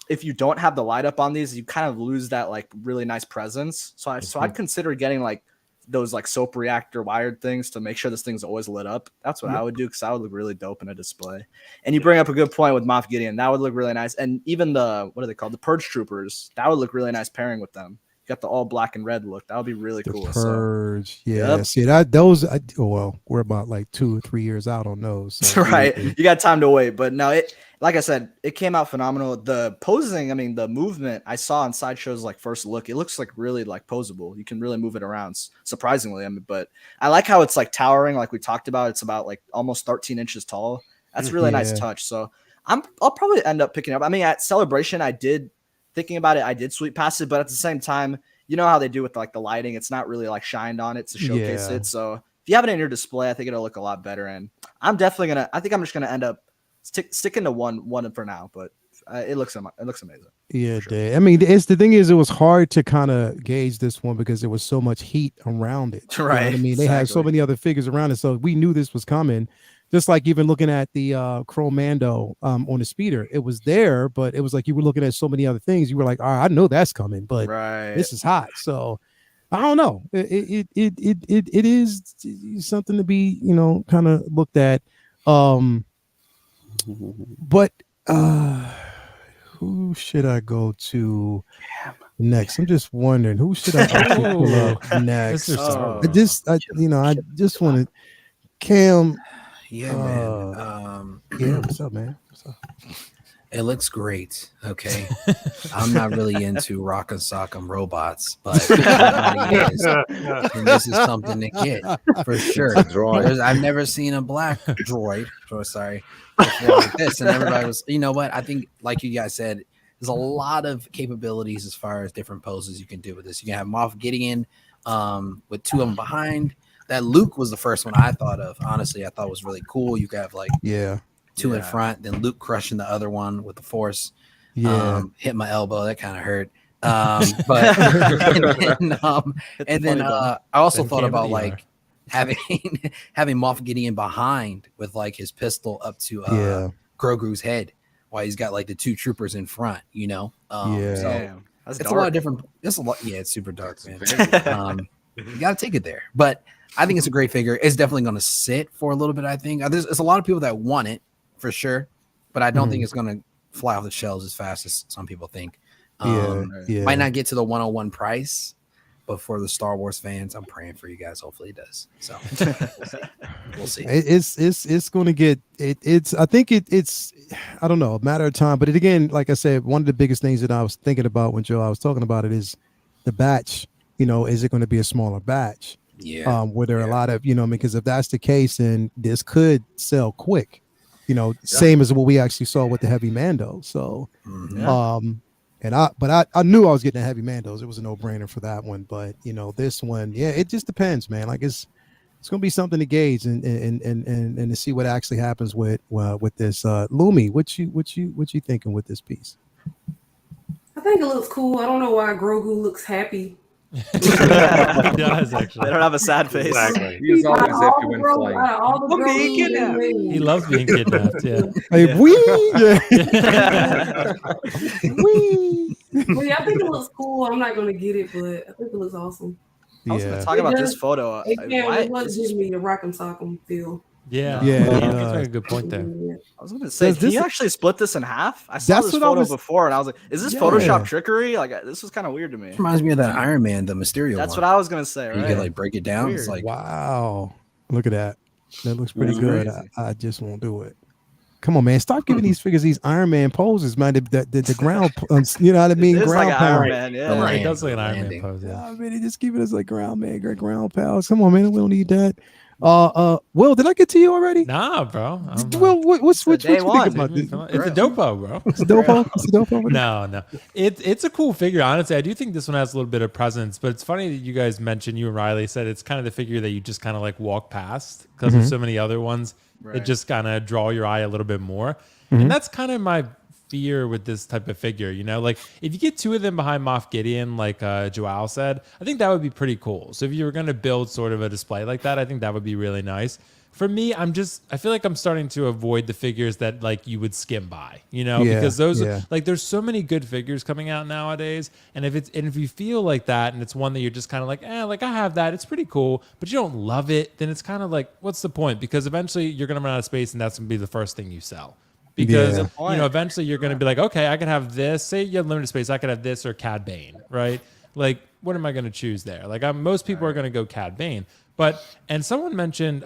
if you don't have the light up on these, you kind of lose that like really nice presence. So I'd consider getting like those like soap reactor wired things to make sure this thing's always lit up. That's what I would do because I would look really dope in a display. And you bring up a good point with Moff Gideon. That would look really nice. And even the, what are they called? The Purge Troopers. That would look really nice pairing with them. You got the all black and red look. That would be really cool. Purge. So, see that those. Well, we're about like 2 or 3 years out on those. So right. You got time to wait. But no, like I said, it came out phenomenal. The posing, I mean, the movement I saw on Sideshow's like first look, it looks like really like posable. You can really move it around, surprisingly. I mean, but I like how it's like towering, like we talked about. It's about like almost 13 inches tall. That's a really nice touch. So I'll probably end up picking up. I mean, at Celebration, thinking about it, I did sweep past it, but at the same time, you know how they do with like the lighting, it's not really like shined on it to showcase it. So if you have it in your display, I think it'll look a lot better. And I'm just gonna end up sticking to one for now, but it looks amazing. Yeah, sure. I mean, the thing is, it was hard to kind of gauge this one because there was so much heat around it. Right. You know what I mean, they had so many other figures around it, so we knew this was coming. Just like even looking at the Chrome Mando on the speeder, it was there, but it was like you were looking at so many other things. You were like, all right, I know that's coming, but this is hot. So I don't know. It is something to be, kind of looked at. But who should I go to next? I'm just wondering who should I pull up next. I just want to Cam. Yeah, man. Yeah, what's up, man? What's up? It looks great. Okay. I'm not really into rock and sock'em robots, but everybody is. And this is something to get for sure. I've never seen a black droid. Before like this. And everybody was, you know what? I think, like you guys said, there's a lot of capabilities as far as different poses you can do with this. You can have Moff Gideon with 2 of them behind. That Luke was the first one I thought of. Honestly, I thought was really cool. You could have like 2 in front, then Luke crushing the other one with the Force. Hit my elbow. That kind of hurt. But and then I also thought about like having Moff Gideon behind with like his pistol up to Grogu's head while he's got like the 2 troopers in front. So it's dark. A lot of different. It's a lot. Yeah, it's super dark, man. You got to take it there, but I think it's a great figure. It's definitely going to sit for a little bit. I think there's a lot of people that want it. for sure, but I don't think it's going to fly off the shelves as fast as some people think. Yeah. Might not get to the 101 price, but for the Star Wars fans, I'm praying for you guys. Hopefully it does. So we'll see. It's going to get it. I think it's I don't know, a matter of time. But again, like I said, one of the biggest things that I was thinking about when I was talking about it is the batch. Is it going to be a smaller batch? Yeah. Where there are a lot of because if that's the case, then this could sell quick. Same as what we actually saw with the Heavy Mando. So, and I knew I was getting a Heavy Mandos. It was a no-brainer for that one. But this one, it just depends, man. Like it's gonna be something to gauge and to see what actually happens with this. Lumi, what you thinking with this piece? I think it looks cool. I don't know why Grogu looks happy. He does, actually. They don't have a sad face. Exactly. He's always happy when flying. He loves being kidnapped. Yeah. Hey, wee. Well, yeah, I think it looks cool. I'm not gonna get it, but I think it looks awesome. I was gonna talk about this photo. It was giving me a Rock'em Sock'em feel. Yeah, that's a good point there. I was gonna say, can you actually split this in half? I saw this photo before, and I was like, "Is this Photoshop trickery?" Like, this was kind of weird to me. It reminds me of that Iron Man, the Mysterio. That's what I was gonna say. Right? You can break it down. Weird. It's like, wow, look at that. That looks pretty good. I just won't do it. Come on, man! Stop giving these figures these Iron Man poses, man. The ground, you know what I mean? It's ground like pound. Iron Man, yeah. It does like an Iron Man pose. Yeah, I mean, just keep it as like ground pounds. Come on, man. We don't need that. Will, did I get to you already? Nah, bro. Well, what you think about this? It's a dopo, bro. It's a dopo. No. It's a cool figure. Honestly, I do think this one has a little bit of presence, but it's funny that you guys mentioned, you and Riley said it's kind of the figure that you just kind of walk past because there's so many other ones that just kind of draw your eye a little bit more. And that's kind of my fear with this type of figure, if you get two of them behind Moff Gideon, like Joao said, I think that would be pretty cool. So if you were going to build sort of a display like that, I think that would be really nice. For me, I feel like I'm starting to avoid the figures that you would skim by, because those there's so many good figures coming out nowadays. And if you feel like that and it's one that you're just kind of I have that, it's pretty cool, but you don't love it, then it's kind of what's the point? Because eventually you're going to run out of space and that's going to be the first thing you sell. Because eventually you're going to be like, okay, I could have this. Say you have limited space, I could have this or Cad Bane, right? What am I going to choose there? Most people are going to go Cad Bane, and someone mentioned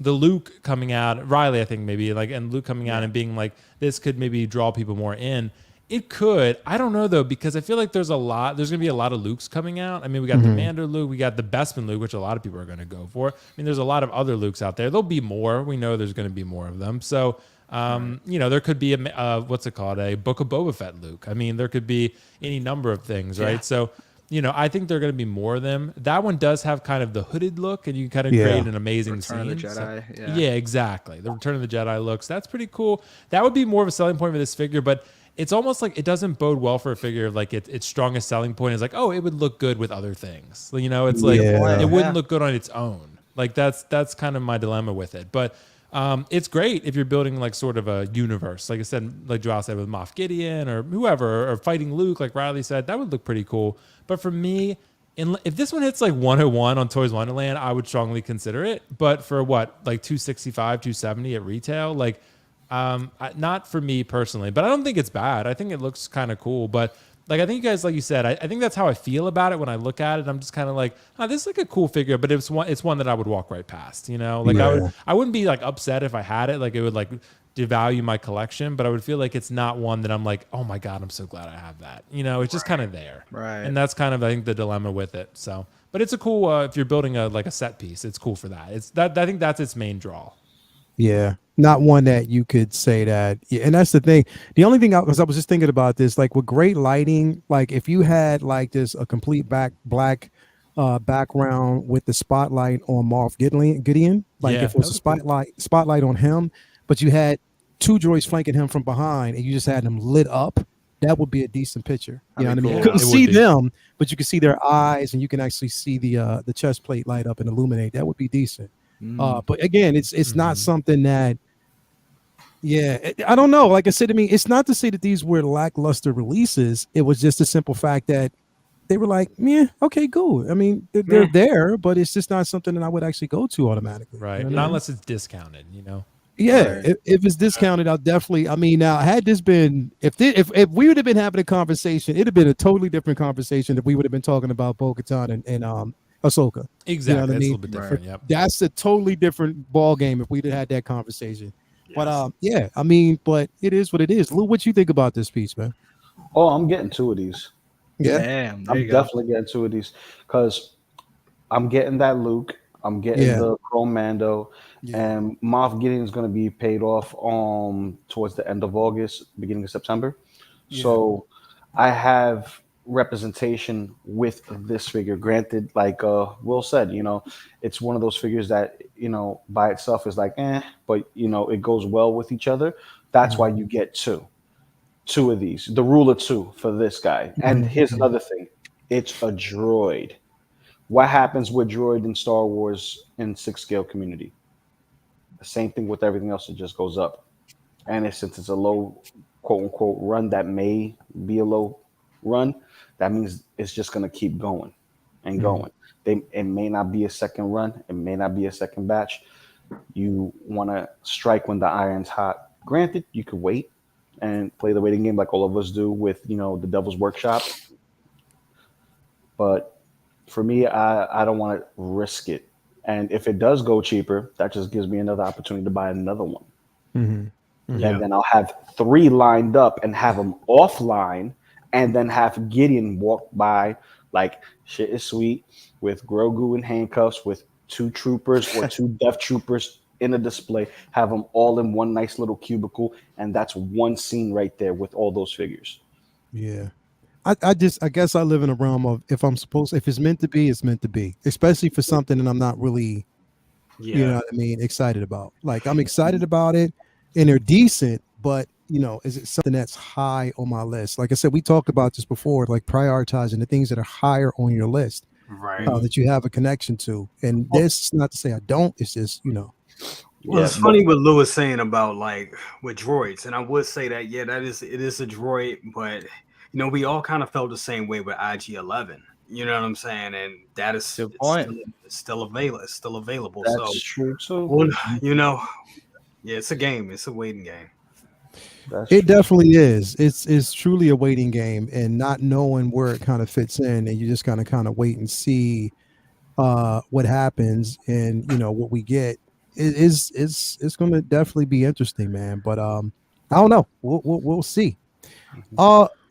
the Luke coming out, Riley, I think maybe and Luke coming out and being this could maybe draw people more in. It could. I don't know though, because I feel like there's going to be a lot of Lukes coming out. I mean, we got the Mando Luke, we got the Bespin Luke, which a lot of people are going to go for. I mean, there's a lot of other Lukes out there. There'll be more. We know there's going to be more of them. So, there could be a what's it called? A Book of Boba Fett Luke. I mean, there could be any number of things, right? Yeah. So, I think there are going to be more of them. That one does have kind of the hooded look, and you kind of create an amazing Return scene. of the Jedi. So, yeah, exactly. The Return of the Jedi looks. That's pretty cool. That would be more of a selling point for this figure, but it's almost it doesn't bode well for a figure. Its strongest selling point is it would look good with other things. It's it wouldn't look good on its own. That's kind of my dilemma with it, but. It's great if you're building sort of a universe, like I said, like Joao said with Moff Gideon or whoever, or fighting Luke, like Riley said, that would look pretty cool. But for me, if this one hits 101 on Toys Wonderland, I would strongly consider it. But for what, 265, 270 at retail, not for me personally. But I don't think it's bad. I think it looks kind of cool. But I think you guys, like you said, I think that's how I feel about it when I look at it. I'm just kind of this is a cool figure, but it's one that I would walk right past, I wouldn't be upset if I had it. It would devalue my collection, but I would feel it's not one that I'm oh my God, I'm so glad I have that. It's just kind of there. Right. And that's kind of, I think, the dilemma with it. So, but it's a cool, if you're building a set piece, it's cool for that. I think that's its main draw. Yeah. Not one that you could say that. Yeah, and that's the thing. The only thing I was just thinking about this, with great lighting, if you had this a complete black background with the spotlight on Moff Gideon, if it was a spotlight on him, but you had two droids flanking him from behind and you just had them lit up, that would be a decent picture. You know what I mean? You couldn't see them, but you could see their eyes and you can actually see the chest plate light up and illuminate. That would be decent. But again, it's not something that, I don't know. Like I said, it's not to say that these were lackluster releases. It was just a simple fact that they were okay, cool. I mean, they're there, but it's just not something that I would actually go to automatically. Right. Not unless it's discounted, Yeah, if it's discounted, I'll definitely. I mean, now had this been if we would have been having a conversation, it'd have been a totally different conversation if we would have been talking about Bo-Katan and Ahsoka. Exactly, you know what I mean? It's a little bit different. Yep. That's a totally different ball game if we'd have had that conversation. Yes. But yeah, I mean, but it is what it is. Lou, what you think about this piece, man? Oh, I'm getting 2 of these. Yeah, damn, I'm definitely getting 2 of these because I'm getting that Luke. I'm getting the Chrome Mando, and Moff Gideon is going to be paid off towards the end of August, beginning of September. Yeah. So I have representation with this figure. Granted, like Will said, it's one of those figures that by itself is like but it goes well with each other. That's why you get 2 of these. The rule of 2 for this guy. And here's another thing: it's a droid. What happens with droid in Star Wars in 6 scale community? The same thing with everything else. It just goes up. And since it's a low, quote unquote, run that may be a low run, that means it's just going to keep going and going. It may not be a second run. It may not be a second batch. You want to strike when the iron's hot. Granted, you could wait and play the waiting game like all of us do with, the Devil's Workshop. But for me, I don't want to risk it. And if it does go cheaper, that just gives me another opportunity to buy another one. And then I'll have 3 lined up and have them offline, and then have Gideon walk by like shit is sweet with Grogu in handcuffs with 2 troopers or 2 Death Troopers in a display, have them all in one nice little cubicle, and that's one scene right there with all those figures. Yeah. I guess I live in a realm of if it's meant to be, it's meant to be, especially for something that I'm not really, you know what I mean, excited about. Like I'm excited about it and they're decent, but is it something that's high on my list? Like I said, we talked about this before, like prioritizing the things that are higher on your list, right? That you have a connection to. And this is not to say I don't, it's just, Well, it's funny what Lou is saying about like with droids. And I would say that, it is a droid, but we all kind of felt the same way with IG-11. You know what I'm saying? And that is still available. That's true too. Well, it's a game. It's a waiting game. It definitely is. It's truly a waiting game, and not knowing where it kind of fits in, and you just kind of wait and see what happens, and what we get. It's going to definitely be interesting, man. But I don't know. We'll see.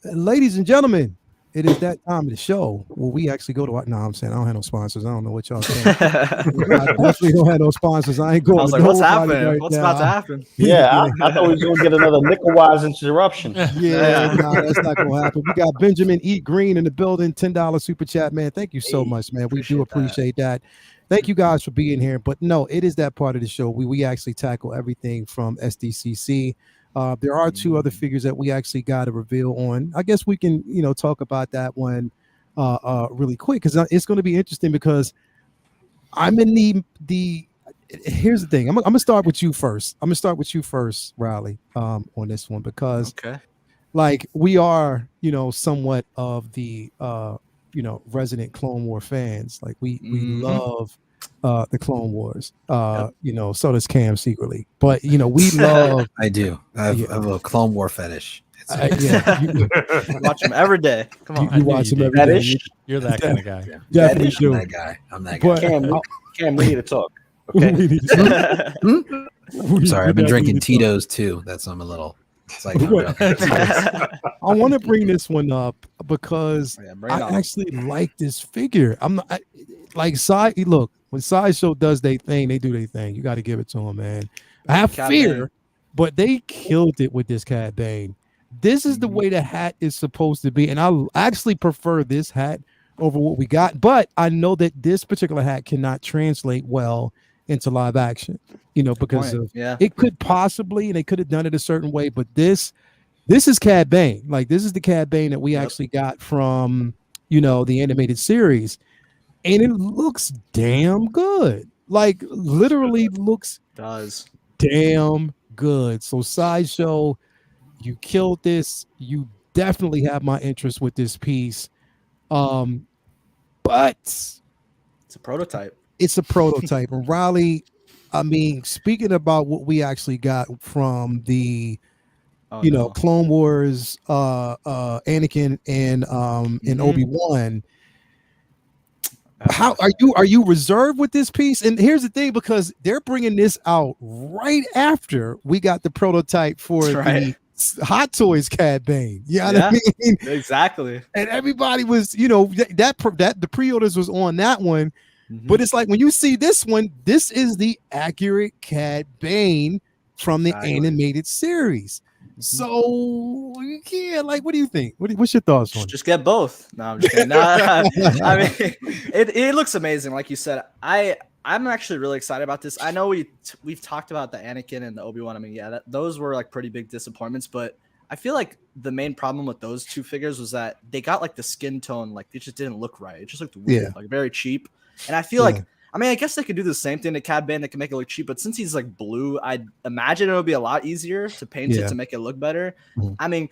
Ladies and gentlemen, it is that time of the show where we actually go to. I'm saying I don't have no sponsors. I don't know what y'all saying. I definitely don't have no sponsors. I ain't going. I was like, what's happening? Right what's about to happen? Yeah, I thought we was going to get another nickel-wise interruption. Yeah, no, that's not going to happen. We got Benjamin E. Green in the building, $10 super chat, man. Thank you so much, man. We do appreciate that. Thank you guys for being here. But no, it is that part of the show. We actually tackle everything from SDCC. There are 2 other figures that we actually got to reveal on. I guess we can, talk about that one really quick because it's going to be interesting because I'm in the. Here's the thing. I'm gonna start with you first. Riley, on this one because, like, we are, somewhat of the, resident Clone War fans. Like we love. The Clone Wars, so does Cam secretly, but we love. I do. I have a Clone War fetish. You watch them every day. Come on, you watch them every day. You're that kind of guy. Definitely do. I'm that guy. Cam, we need to talk. Okay. Sorry, I've been drinking Tito's too. I'm a little. It's like I want to bring this one up because I actually like this figure. I'm not like look. When Sideshow does their thing, they do their thing. You got to give it to them, man. I have fear, but they killed it with this Cad Bane. This is the way the hat is supposed to be, and I actually prefer this hat over what we got. But I know that this particular hat cannot translate well into live action, because of it could possibly, and they could have done it a certain way. But this is Cad Bane. Like this is the Cad Bane that we actually got from the animated series. And it looks damn good. Like literally does damn good. So Sideshow, you killed this. You definitely have my interest with this piece. But it's a prototype. And Riley, I mean, speaking about what we actually got from the Clone Wars, Anakin and Obi-Wan. How are you reserved with this piece? And here's the thing, because they're bringing this out right after we got the prototype for the Hot Toys Cad Bane. You know what I mean? Exactly. And everybody was, that the pre-orders was on that one. But it's like when you see this one, this is the accurate Cad Bane from the animated series. So yeah, like, what do you think? What's your thoughts on it? Just get both. No, I'm just kidding. Nah, I mean, it looks amazing, like you said. I'm actually really excited about this. I know we've talked about the Anakin and the Obi-Wan. I mean, yeah, those were like pretty big disappointments, but I feel like the main problem with those two figures was that they got like the skin tone, like it just didn't look right. It just looked weird, like very cheap. And I feel like, I mean, I guess they could do the same thing to Cad Bane. They can make it look cheap, but since he's like blue, I'd imagine it would be a lot easier to paint it to make it look better. I mean,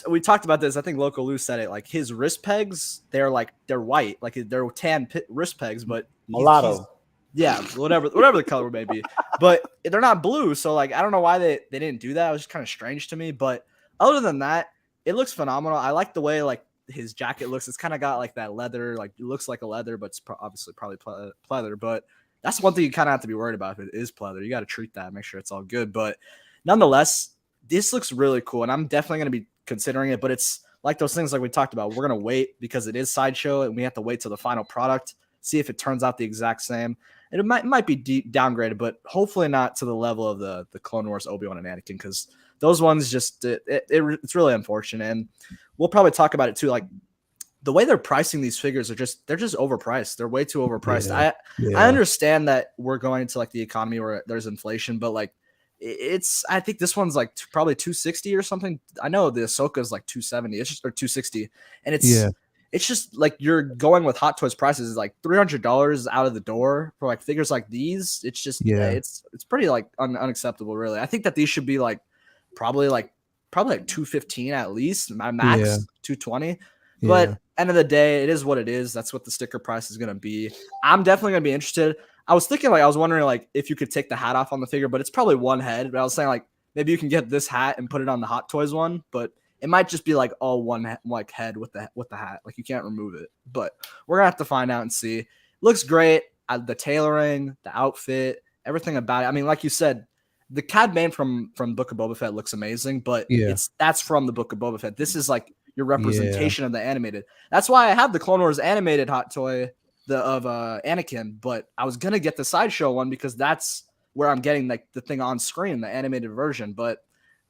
we talked about this. I think Local Lou said it. Like his wrist pegs, they're white, like they're tan wrist pegs, but whatever the color may be, but they're not blue. So like, I don't know why they didn't do that. It was just kind of strange to me. But other than that, it looks phenomenal. I like the way like his jacket looks. It's kind of got like that leather, like it looks like a leather, but it's obviously probably pleather. But that's one thing you kind of have to be worried about. If it is pleather, you got to treat that, make sure it's all good. But nonetheless, this looks really cool, and I'm definitely going to be considering it. But it's like those things like we talked about. We're going to wait because it is Sideshow, and we have to wait till the final product, see if it turns out the exact same. And it might be downgraded, but hopefully not to the level of the Clone Wars Obi-Wan and Anakin, because those ones just it's really unfortunate. And we'll probably talk about it too. Like the way they're pricing these figures they're just overpriced. They're way too overpriced. I understand that we're going into like the economy where there's inflation, but like I think this one's like probably 260 or something. I know the Ahsoka's like 270. It's just or 260, and it's just like you're going with Hot Toys prices is like $300 out of the door for like figures like these. It's just it's pretty like unacceptable, really. I think that these should be like probably like 215 at least, my max 220. But end of the day, it is what it is. That's what the sticker price is going to be. I'm definitely going to be interested. I was wondering like if you could take the hat off on the figure, but it's probably one head. But I was saying like maybe you can get this hat and put it on the Hot Toys one, but it might just be like all one like head with the hat. Like you can't remove it. But we're gonna have to find out and see. Looks great. The tailoring, the outfit, everything about it. I mean, like you said, the Cad Bane from Book of Boba Fett looks amazing, but that's from the Book of Boba Fett. This is like your representation of the animated. That's why I have the Clone Wars animated hot toy of Anakin, but I was gonna get the Sideshow one because that's where I'm getting like the thing on screen, the animated version. But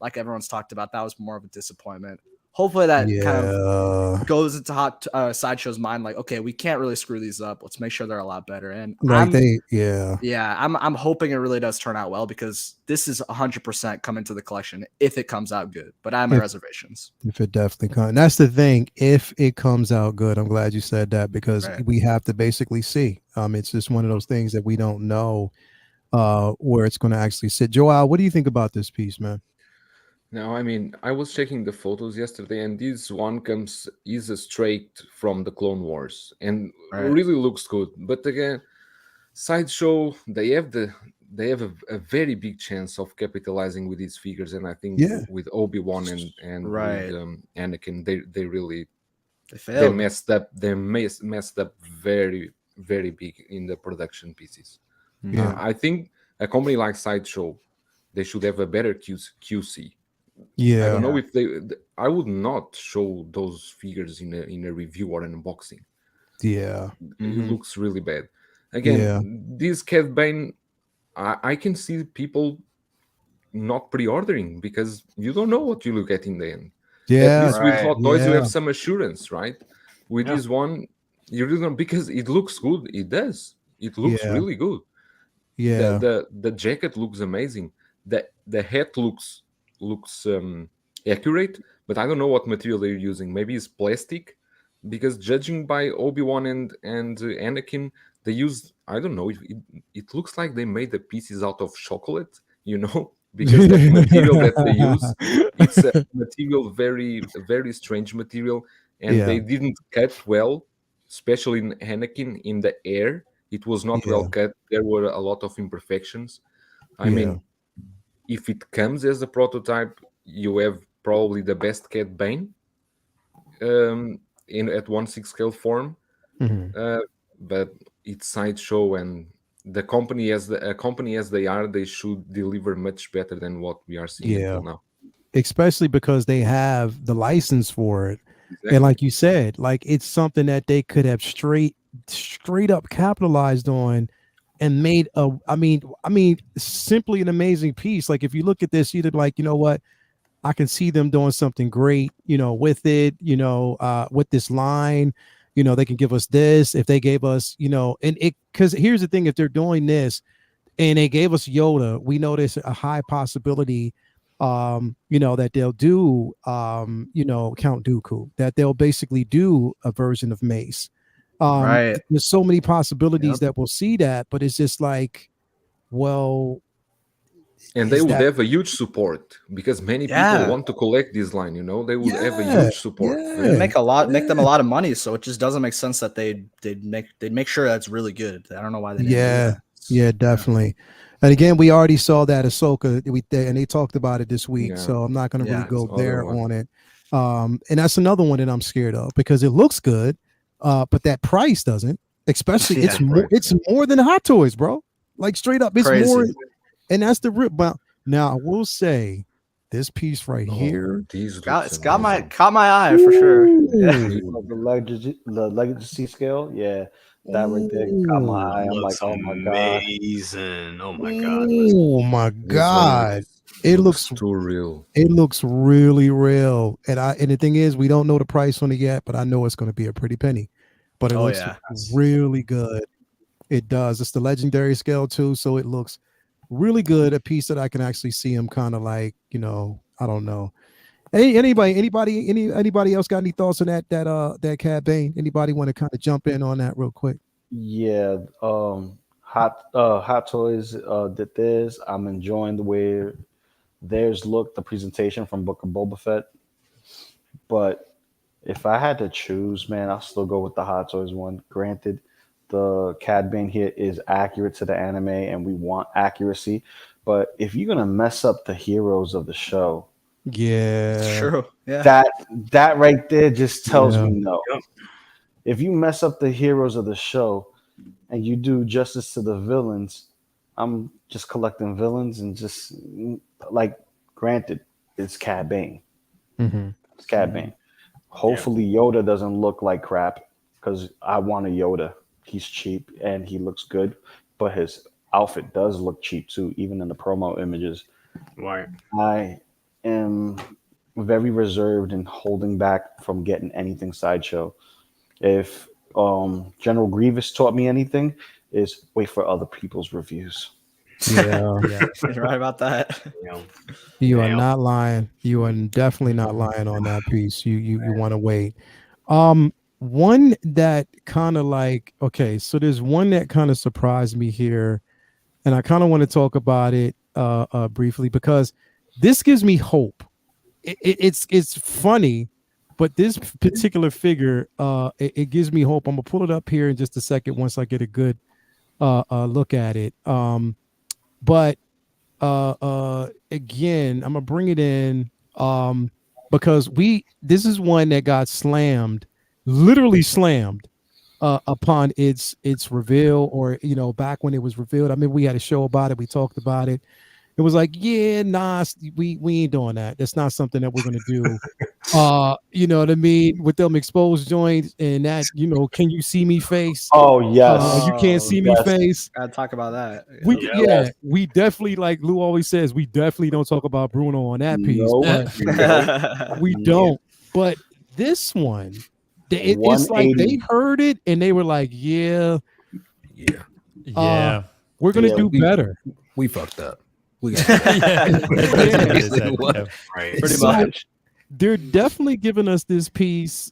like everyone's talked about, that was more of a disappointment. Hopefully that kind of goes into Sideshow's mind. Like, okay, we can't really screw these up. Let's make sure they're a lot better. And like I'm hoping it really does turn out well, because this is 100% coming to the collection if it comes out good. But I have my reservations. If it definitely comes, and that's the thing. If it comes out good, I'm glad you said that, because we have to basically see. It's just one of those things that we don't know where it's going to actually sit. Joel, what do you think about this piece, man? Now, I mean, I was checking the photos yesterday, and this one is straight from the Clone Wars, and really looks good. But again, Sideshow, they have a very big chance of capitalizing with these figures, and I think with Obi-Wan and with, Anakin, they really they messed up. They messed up very, very big in the production pieces. I think a company like Sideshow, they should have a better QC. I don't know if I would not show those figures in a review or an unboxing. It looks really bad. Again, this Cad Bane, I can see people not pre-ordering because you don't know what you look at in the end. At least with Hot Toys, you have some assurance, right? With this one, you really don't, because it looks good. It does. It looks really good. The jacket looks amazing. The hat looks accurate, but I don't know what material they're using. Maybe it's plastic, because judging by Obi-Wan and Anakin, they used, I don't know, it looks like they made the pieces out of chocolate, because the material that they use, it's a material, very, very strange material, and they didn't cut well, especially in Anakin, in the air. It was not well cut. There were a lot of imperfections. I mean, if it comes as a prototype, you have probably the best Cad Bane at 1/6 scale form. But it's Sideshow, and the company as a company as they are, they should deliver much better than what we are seeing until now. Especially because they have the license for it. Exactly. And like you said, like it's something that they could have straight up capitalized on and made I mean simply an amazing piece. Like if you look at this, you'd like, you know what, I can see them doing something great, you know, with it, you know, with this line, you know, they can give us this if they gave us, you know, and it, because here's the thing, if they're doing this and they gave us Yoda, we know there's a high possibility you know, that they'll do you know, Count Dooku, that they'll basically do a version of Mace. Right. There's so many possibilities that we'll see that, but it's just like, well, and they would have a huge support because many people want to collect this line, you know, they would have a huge support. Make them a lot of money, so it just doesn't make sense that they'd make sure that's really good. I don't know why they didn't do that. Yeah, definitely. And again, we already saw that Ahsoka, and they talked about it this week, so I'm not going to really go there on it. And that's another one that I'm scared of because it looks good, but that price doesn't. Especially, it's more than Hot Toys, bro. Like straight up, it's more. And that's the rip. But now I will say, this piece right here, it's caught my eye for sure. The legacy scale, that right there caught my eye. I'm like, oh my god, amazing! Oh my god! Oh my god! It looks too real. It looks really real. And the thing is, we don't know the price on it yet, but I know it's going to be a pretty penny. But it looks really good. It does. It's the legendary scale too, so it looks really good. A piece that I can actually see him kind of like, you know, I don't know. Anybody else got any thoughts on that Cad Bane? Anybody want to kind of jump in on that real quick? Yeah, Hot Toys did this. I'm enjoying the way theirs look, the presentation from Book of Boba Fett. But if I had to choose, man, I'll still go with the Hot Toys one. Granted, the Cad Bane here is accurate to the anime, and we want accuracy. But if you're gonna mess up the heroes of the show, true. That right there just tells me no. If you mess up the heroes of the show and you do justice to the villains, I'm just collecting villains and just like, granted, it's Cad Bane. It's Cad Bane. Hopefully Yoda doesn't look like crap because I want a Yoda. He's cheap and he looks good, but his outfit does look cheap too, even in the promo images. Right. I am very reserved in holding back from getting anything Sideshow. If General Grievous taught me anything, is wait for other people's reviews. Yeah. You're right about that. You are not lying. You are definitely not lying on that piece. You want to wait. One that kind of like, okay, so there's one that kind of surprised me here, and I kind of want to talk about it briefly because this gives me hope. It's funny, but this particular figure, it gives me hope. I'm gonna pull it up here in just a second once I get a good look at it. But again, I'm gonna bring it in because this is one that got slammed, literally slammed upon its reveal, or you know, back when it was revealed. I mean, we had a show about it, we talked about it. It was like, yeah, nah, we ain't doing that. That's not something that we're gonna do. You know what I mean? With them exposed joints and that, you know, can you see me face? Oh yes, you can't see me face. Gotta talk about that. We definitely, like Lou always says, we definitely don't talk about Bruno on that piece. We don't. But this one, it's like they heard it and they were like, yeah, we're gonna do better. We fucked up. We got pretty much. They're definitely giving us this piece.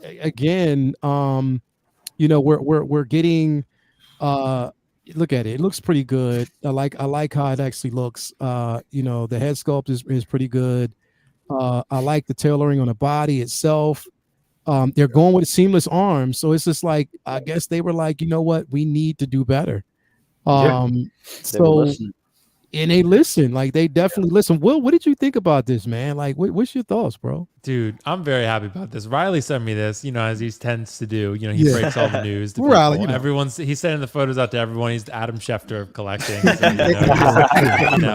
Again, you know, we're getting. Look at it; it looks pretty good. I like how it actually looks. You know, the head sculpt is pretty good. I like the tailoring on the body itself. They're going with seamless arms, so it's just like I guess they were like, you know what, we need to do better. So and they listen, like they definitely listen. Will, what did you think about this, man? Like, what's your thoughts, bro? Dude, I'm very happy about this. Riley sent me this, as he tends to do. He breaks all the news to people. Riley, he's sending the photos out to everyone. He's the Adam Schefter of collecting. So,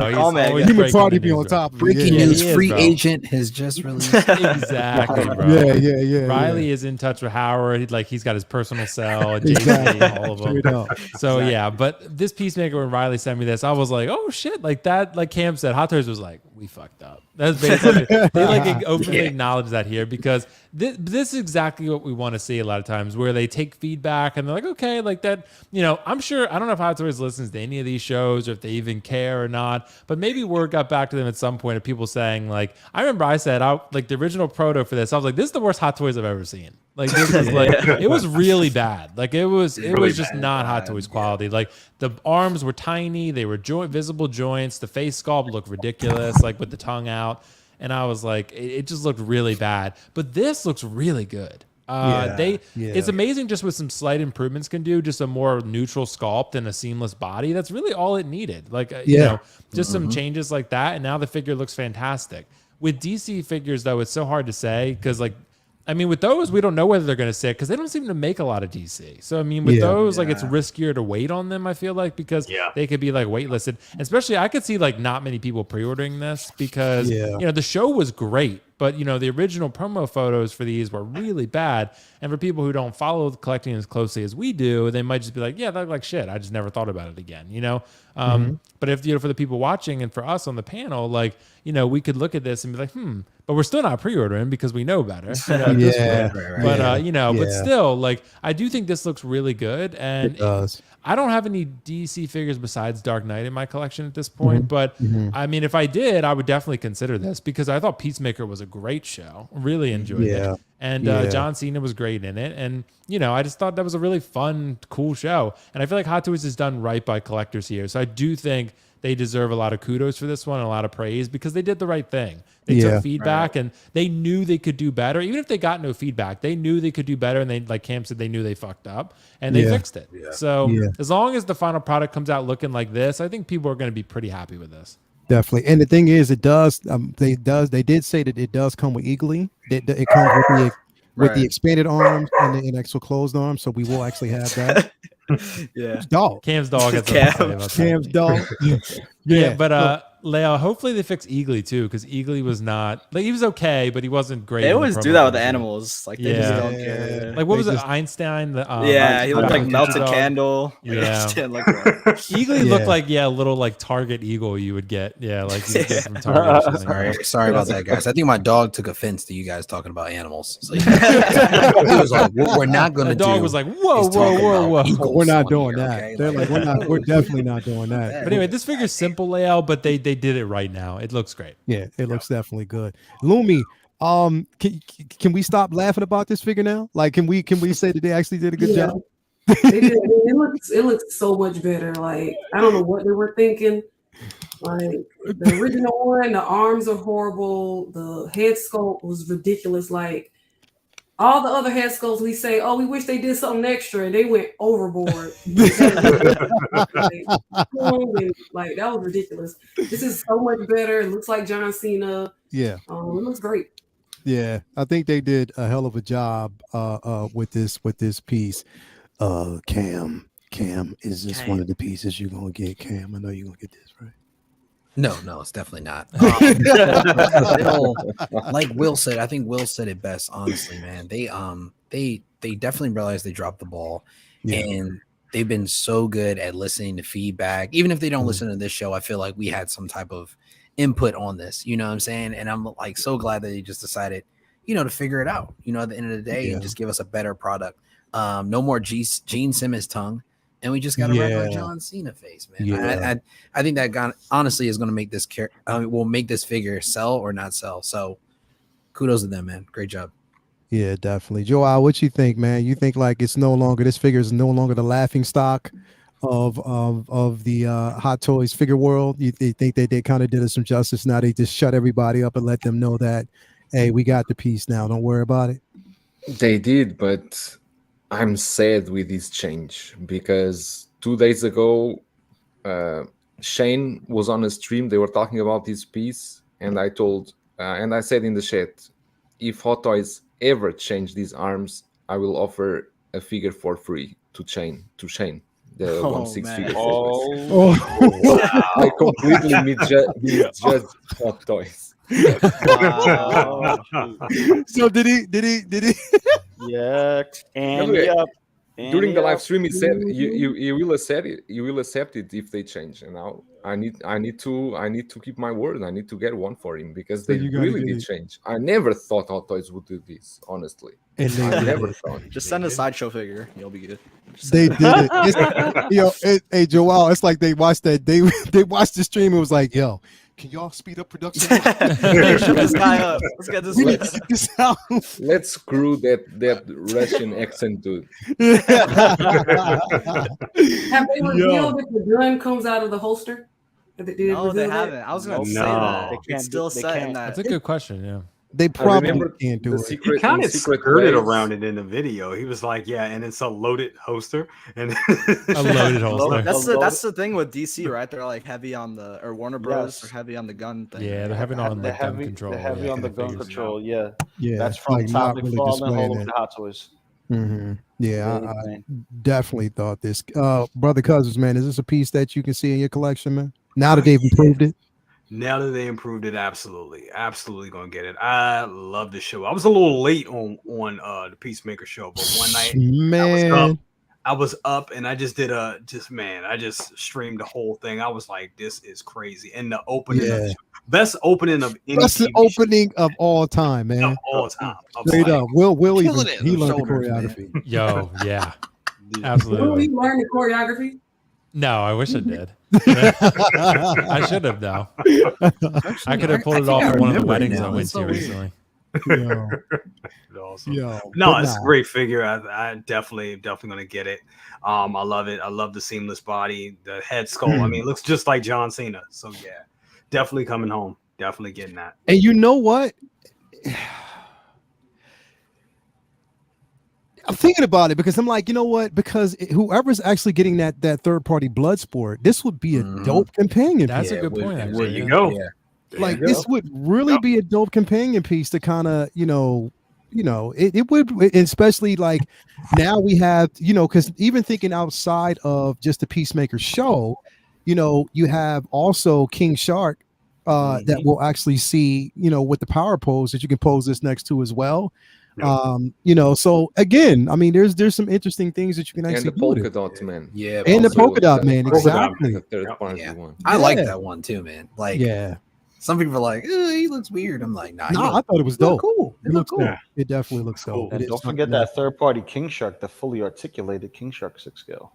he's always human party be on top. Breaking news: free agent has just released. Exactly, bro. Yeah. Riley is in touch with Howard. He's got his personal cell, JC, all of them. So but this Peacemaker, when Riley sent me this, I was like, oh shit, like that. Like Cam said, Hot Toys was like, we fucked up. That's basically they openly acknowledge that here, because this is exactly what we want to see a lot of times, where they take feedback and they're like, okay, like that, I'm sure, I don't know if Hot Toys listens to any of these shows or if they even care or not, but maybe word got back to them at some point of people saying, like, I remember I said, like the original proto for this, I was like, this is the worst Hot Toys I've ever seen. Like this was it was really bad. Like it was just not Hot Toys quality. Like the arms were tiny, they were visible joints, the face sculpt looked ridiculous, like with the tongue out. And I was like, it just looked really bad. But this looks really good. It's amazing just with some slight improvements can do, just a more neutral sculpt and a seamless body. That's really all it needed. Like, just some changes like that. And now the figure looks fantastic. With DC figures, though, it's so hard to say because, like, I mean, with those, we don't know whether they're going to sit because they don't seem to make a lot of DC. So, I mean, with those, like, it's riskier to wait on them, I feel like, because they could be, like, waitlisted. Especially, I could see, like, not many people pre-ordering this because, the show was great. But, the original promo photos for these were really bad. And for people who don't follow the collecting as closely as we do, they might just be like, yeah, that looked like shit. I just never thought about it again, But if, for the people watching and for us on the panel, like, we could look at this and be like, but we're still not pre-ordering because we know better. But still, like, I do think this looks really good. And it does. I don't have any DC figures besides Dark Knight in my collection at this point. But I mean, if I did, I would definitely consider this because I thought Peacemaker was a great show. Really enjoyed it. And John Cena was great in it. And, I just thought that was a really fun, cool show. And I feel like Hot Toys is done right by collectors here. So I do think they deserve a lot of kudos for this one and a lot of praise because they did the right thing. They took feedback and they knew they could do better. Even if they got no feedback, they knew they could do better. And they, like Cam said, they knew they fucked up and they fixed it. So as long as the final product comes out looking like this, I think people are going to be pretty happy with this. Definitely. And the thing is, it does, they did say that it does come with eagly. It comes with the expanded arms and the actual closed arms. So we will actually have that. Dog. Cam's dog. Cam's dog. But Leo, hopefully they fix Eagly too, because Eagly was not like he was okay, but he wasn't great. They always do that with the animals. Like they just don't care. Like what was it? Einstein? He looked like melted candle. Eagly looked like a little like Target eagle you would get. Like you would get from Target. Sorry about that, guys. I think my dog took offense to you guys talking about animals. So, he was like, "We're not going to." The dog was like, "Whoa. We're not doing that." Okay? They're like, "We're definitely not doing that." But anyway, this figure's simple layout, but they did it right now. It looks great. Yeah, it looks definitely good. Lumi, can we stop laughing about this figure now? Like, can we say that they actually did a good job? They did. It looks so much better. Like, I don't know what they were thinking. Like the original one, the arms are horrible. The head sculpt was ridiculous. Like all the other head sculpts, we say, "Oh, we wish they did something extra," and they went overboard. Like that was ridiculous. This is so much better. It looks like John Cena. Yeah, it looks great. Yeah, I think they did a hell of a job with this piece. Cam, is this one of the pieces you're gonna get? Cam, I know you're gonna get this, right? No, it's definitely not. Like Will said, I think Will said it best. Honestly, man, they definitely realized they dropped the ball, and they've been so good at listening to feedback. Even if they don't listen to this show, I feel like we had some type of input on this. You know what I'm saying? And I'm like so glad that they just decided, to figure it out. At the end of the day, and just give us a better product. No more Gene Simmons tongue. And we just got a regular John Cena face, man. I think that honestly is going to make this will make this figure sell or not sell. So kudos to them, man. Great job. Yeah, definitely. Joel, what you think, man? You think like this figure is no longer the laughing stock of the Hot Toys figure world? You think they kind of did us some justice? Now they just shut everybody up and let them know that, hey, we got the piece now. Don't worry about it. They did, but I'm sad with this change because 2 days ago, Shane was on a stream. They were talking about this piece, and I said in the chat, if Hot Toys ever change these arms, I will offer a figure for free to Shane, the 1/6 figure for free. Oh, I completely misjudged Hot Toys. Wow. so did he? Yeah, and Okay. yep. During the live stream, he said you will accept it. You will accept it if they change. And now I need to keep my word. I need to get one for him because So they you gotta really get did it. change. I never thought Hot Toys would do this, honestly. And they I did never it. thought. Just send a sideshow figure. You'll be good. They did it. Hey Joel, it's like they watched they watched the stream and was like, yo, can y'all speed up production? Shut this guy up. Let's get this. We need to get this out. Let's screw that Russian accent dude. Have they revealed if the gun comes out of the holster? No, they haven't. I was gonna say that. They can't It's still they set in can't. that. That's a good question. Yeah. They probably remember can't do the it. He secret. kind in of secret skirted ways. around it in the video. He was like, "Yeah," and it's a loaded holster, and A loaded holster. That's the thing with DC, right? They're like heavy on the Warner Bros. Yes. Are heavy on the gun thing. Yeah, they're heavy on like gun control. They're heavy yeah, on the kinda gun figures it control. out. Yeah, Yeah, that's from like not Topic really Fall and displaying Hall of it. the Hot Toys. Yeah, Really I plain. definitely thought this. Brother Cousins, man, is this a piece that you can see in your collection, man? Now that they've improved it. now that they improved it, absolutely gonna get it. I love the show. I was a little late on the Peacemaker show, but one night Man, I was up and I just did I just streamed the whole thing. I was like, this is crazy. And the opening of the show, best opening of any that's the TV show opening of all time, man. of all time. I was Straight like, up. Will even Killing it in he the learned the shoulders, man. choreography. Yo, yeah, Will we absolutely. learn the choreography? No, I wish I did. I should have though. I could have pulled it off at one of the weddings I went to recently. Yo, awesome. yo, No, but it's nah. a great figure. I definitely gonna get it. I love it. I love the seamless body, the head sculpt. I mean, it looks just like John Cena. So yeah, definitely coming home. Definitely getting that. And you know what? I'm thinking about it because I'm like, you know what? Because whoever's actually getting that third party blood sport, this would be a dope companion That's piece. a good point. There Actually. you yeah. go. Yeah. Like this would really be a dope companion piece to kind of, it would, especially like now we have, because even thinking outside of just the Peacemaker show, you have also King Shark that will actually see, with the power pose that you can pose this next to as well. So again, I mean, there's some interesting things that you can And actually the do with polka it. dot man. Yeah. And the also- polka dot man, Polka dot exactly. The third party Yeah. one. I like Yeah. that one too, man. Like, Yeah. some people are like, he looks weird. I'm like, nah, No, I thought it was look dope. cool. It looks cool. cool. It definitely looks Cool. dope. And It don't is forget something that third party King Shark, the fully articulated King Shark 6 scale.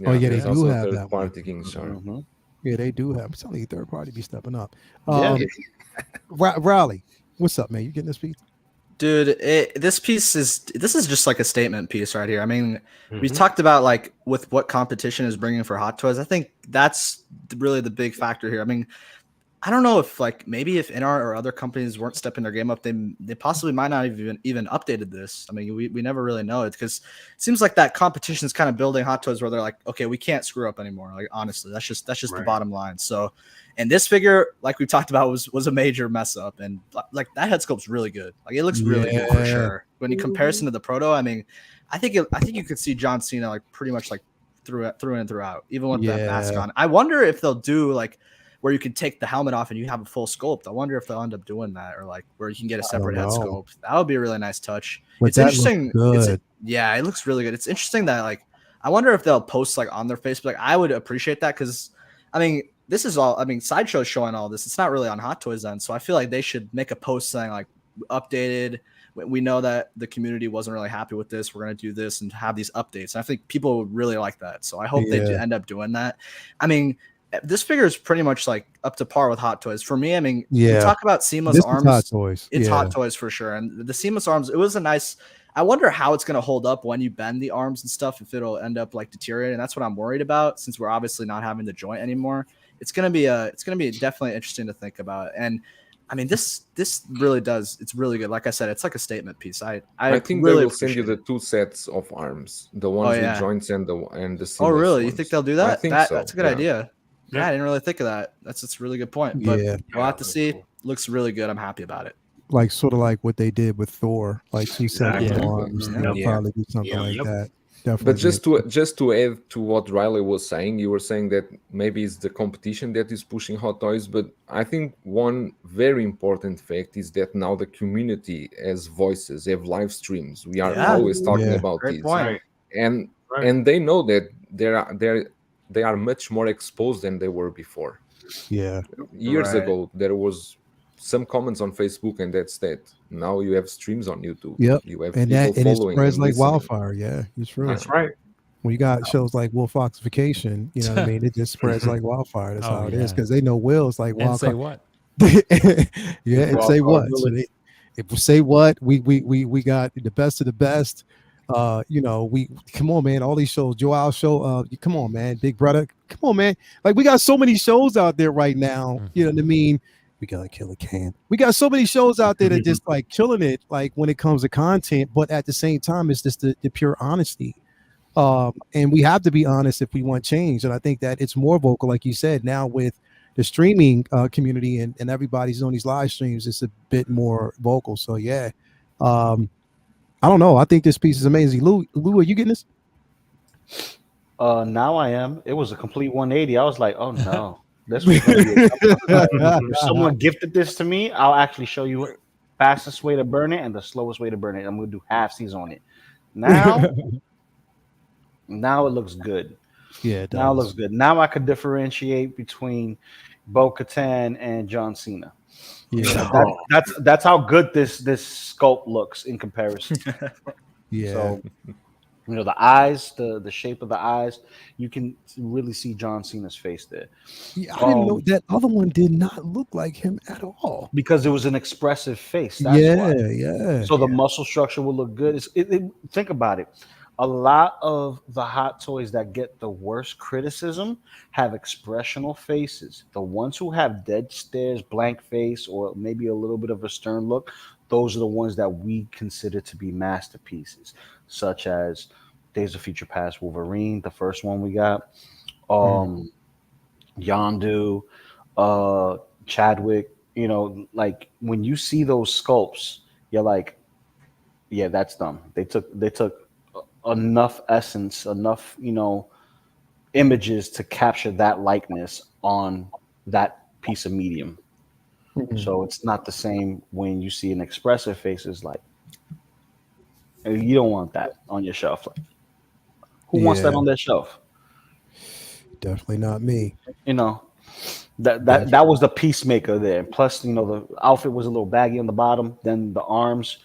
Oh, yeah, they there's do also have third that one. party King Shark. Mhm. Yeah, they do have. It's only third party be stepping up. Yeah. Raleigh, what's up, man? You getting this piece? Dude, this is just like a statement piece right here. I mean, we Mhm. talked about like with what competition is bringing for Hot Toys. I think that's really the big factor here. I mean, I don't know if like maybe if NR or other companies weren't stepping their game up, they possibly might not even updated this. I mean, we never really know it because it seems like that competition is kind of building Hot Toys where they're like, okay, we can't screw up anymore. Like honestly, that's just the Right. bottom line. So, and this figure, like we talked about, was a major mess up, and like that head sculpt's really good. Like it looks really good for Yeah. sure. When you comparison to the proto, I mean, I think you could see John Cena like pretty much like through in and throughout, even with that mask Yeah. on. I wonder if they'll do like where you can take the helmet off and you have a full sculpt. I wonder if they'll end up doing that, or like where you can get a separate head know. sculpt. That would be a really nice touch. But It's that looks interesting. good. Yeah, it looks really good. It's interesting that like I wonder if they'll post like on their Facebook. Like I would appreciate that because I mean this is all. I mean Sideshow's showing all this. It's not really on Hot Toys then, so I feel like they should make a post saying like updated. We know that the community wasn't really happy with this. We're going to do this and have these updates. And I think people would really like that. So I hope they do end up doing that. I mean, this figure is pretty much like up to par with Hot Toys for me. I mean, we talk about seamless This is arms. Hot Toys. It's Yeah. Hot Toys for sure. And the seamless arms, it was a nice. I wonder how it's going to hold up when you bend the arms and stuff. If it'll end up like deteriorating. That's what I'm worried about. Since we're obviously not having the joint anymore, it's going to be definitely interesting to think about. And I mean, this really does. It's really good. Like I said, it's like a statement piece. I think really they will send you the appreciate it. 2 sets of arms, the ones with joints and the seamless Oh, really? You ones. think they'll do that? I think so. That's a good idea. Yeah, I didn't really think of that. That's a really good point. But we'll have to see. Cool. Looks really good. I'm happy about it. Like sort of like what they did with Thor, like 2 sets of arms. They'll probably do something like that. Definitely. But just to add to what Riley was saying, you were saying that maybe it's the competition that is pushing Hot Toys, but I think one very important fact is that now the community has voices, have live streams. We are always talking about this, and they know that they are much more exposed than they were before. Yeah, years ago there was some comments on Facebook, and that's that. Now you have streams on YouTube. Yep. You have and people that and following. it spreads and like listening. wildfire. Yeah, it's true. That's right. When you got shows like Will Foxification, you know what I mean? It just spreads like wildfire. That's how it is, because they know Will's like and say what? Yeah, and say what? So say what? We got the best of the best. You know, we come on, man. All these shows, Joel show, come on, man. Big Brother, come on, man. Like we got so many shows out there right now. You know what I mean? We got Killer Can. We got so many shows out there that just like killing it, like when it comes to content, but at the same time, it's just the pure honesty. And we have to be honest if we want change. And I think that it's more vocal, like you said, now with the streaming community and everybody's on these live streams, it's a bit more vocal. So yeah. I don't know. I think this piece is amazing. Lou, are you getting this? Now I am. It was a complete 180. I was like, oh no. This was gonna be if someone gifted this to me, I'll actually show you the fastest way to burn it and the slowest way to burn it. I'm gonna do halfsies on it. Now it looks good. Yeah, it does. Now it looks good. Now I could differentiate between Bo-Katan and John Cena. Yeah, that's how good this sculpt looks in comparison. Yeah. So, you know, the eyes, the shape of the eyes, you can really see John Cena's face there. Yeah, I didn't know that other one did not look like him at all. Because it was an expressive face. That's why. So the muscle structure will look good. Think about it. A lot of the hot toys that get the worst criticism have expressional faces. The ones who have dead stares, blank face, or maybe a little bit of a stern look, those are the ones that we consider to be masterpieces, such as Days of Future Past Wolverine, the first one we got, Yondu, Chadwick. You know, like when you see those sculpts, you're like, yeah, that's them. They took enough essence, enough, you know, images to capture that likeness on that piece of medium. So it's not the same when you see an expressive face. Is like, you don't want that on your shelf. Like, who wants that on their shelf? Definitely not me. You know, that was the Peacemaker there. Plus, you know, the outfit was a little baggy on the bottom. Then the arms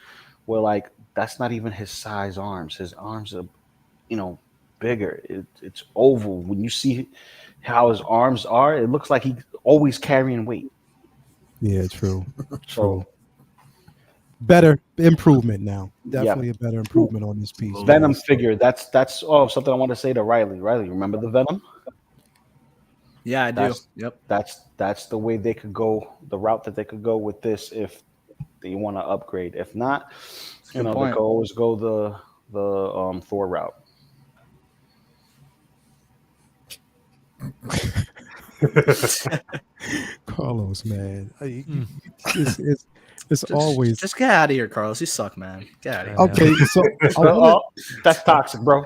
were like, that's not even his size arms. His arms are, you know, bigger. It's oval. When you see how his arms are, it looks like he's always carrying weight. Yeah, true. So better improvement now. Definitely a better improvement on this piece. Venom figure. That's something I want to say to Riley. Riley, remember the Venom? Yeah, I do. Yep. That's the way they could go, the route that they could go with this if they want to upgrade. If not, you know, they could always go the Thor route. Carlos, man, it's always just get out of here, Carlos. You suck, man. Get out of here. Okay, so that's toxic, bro.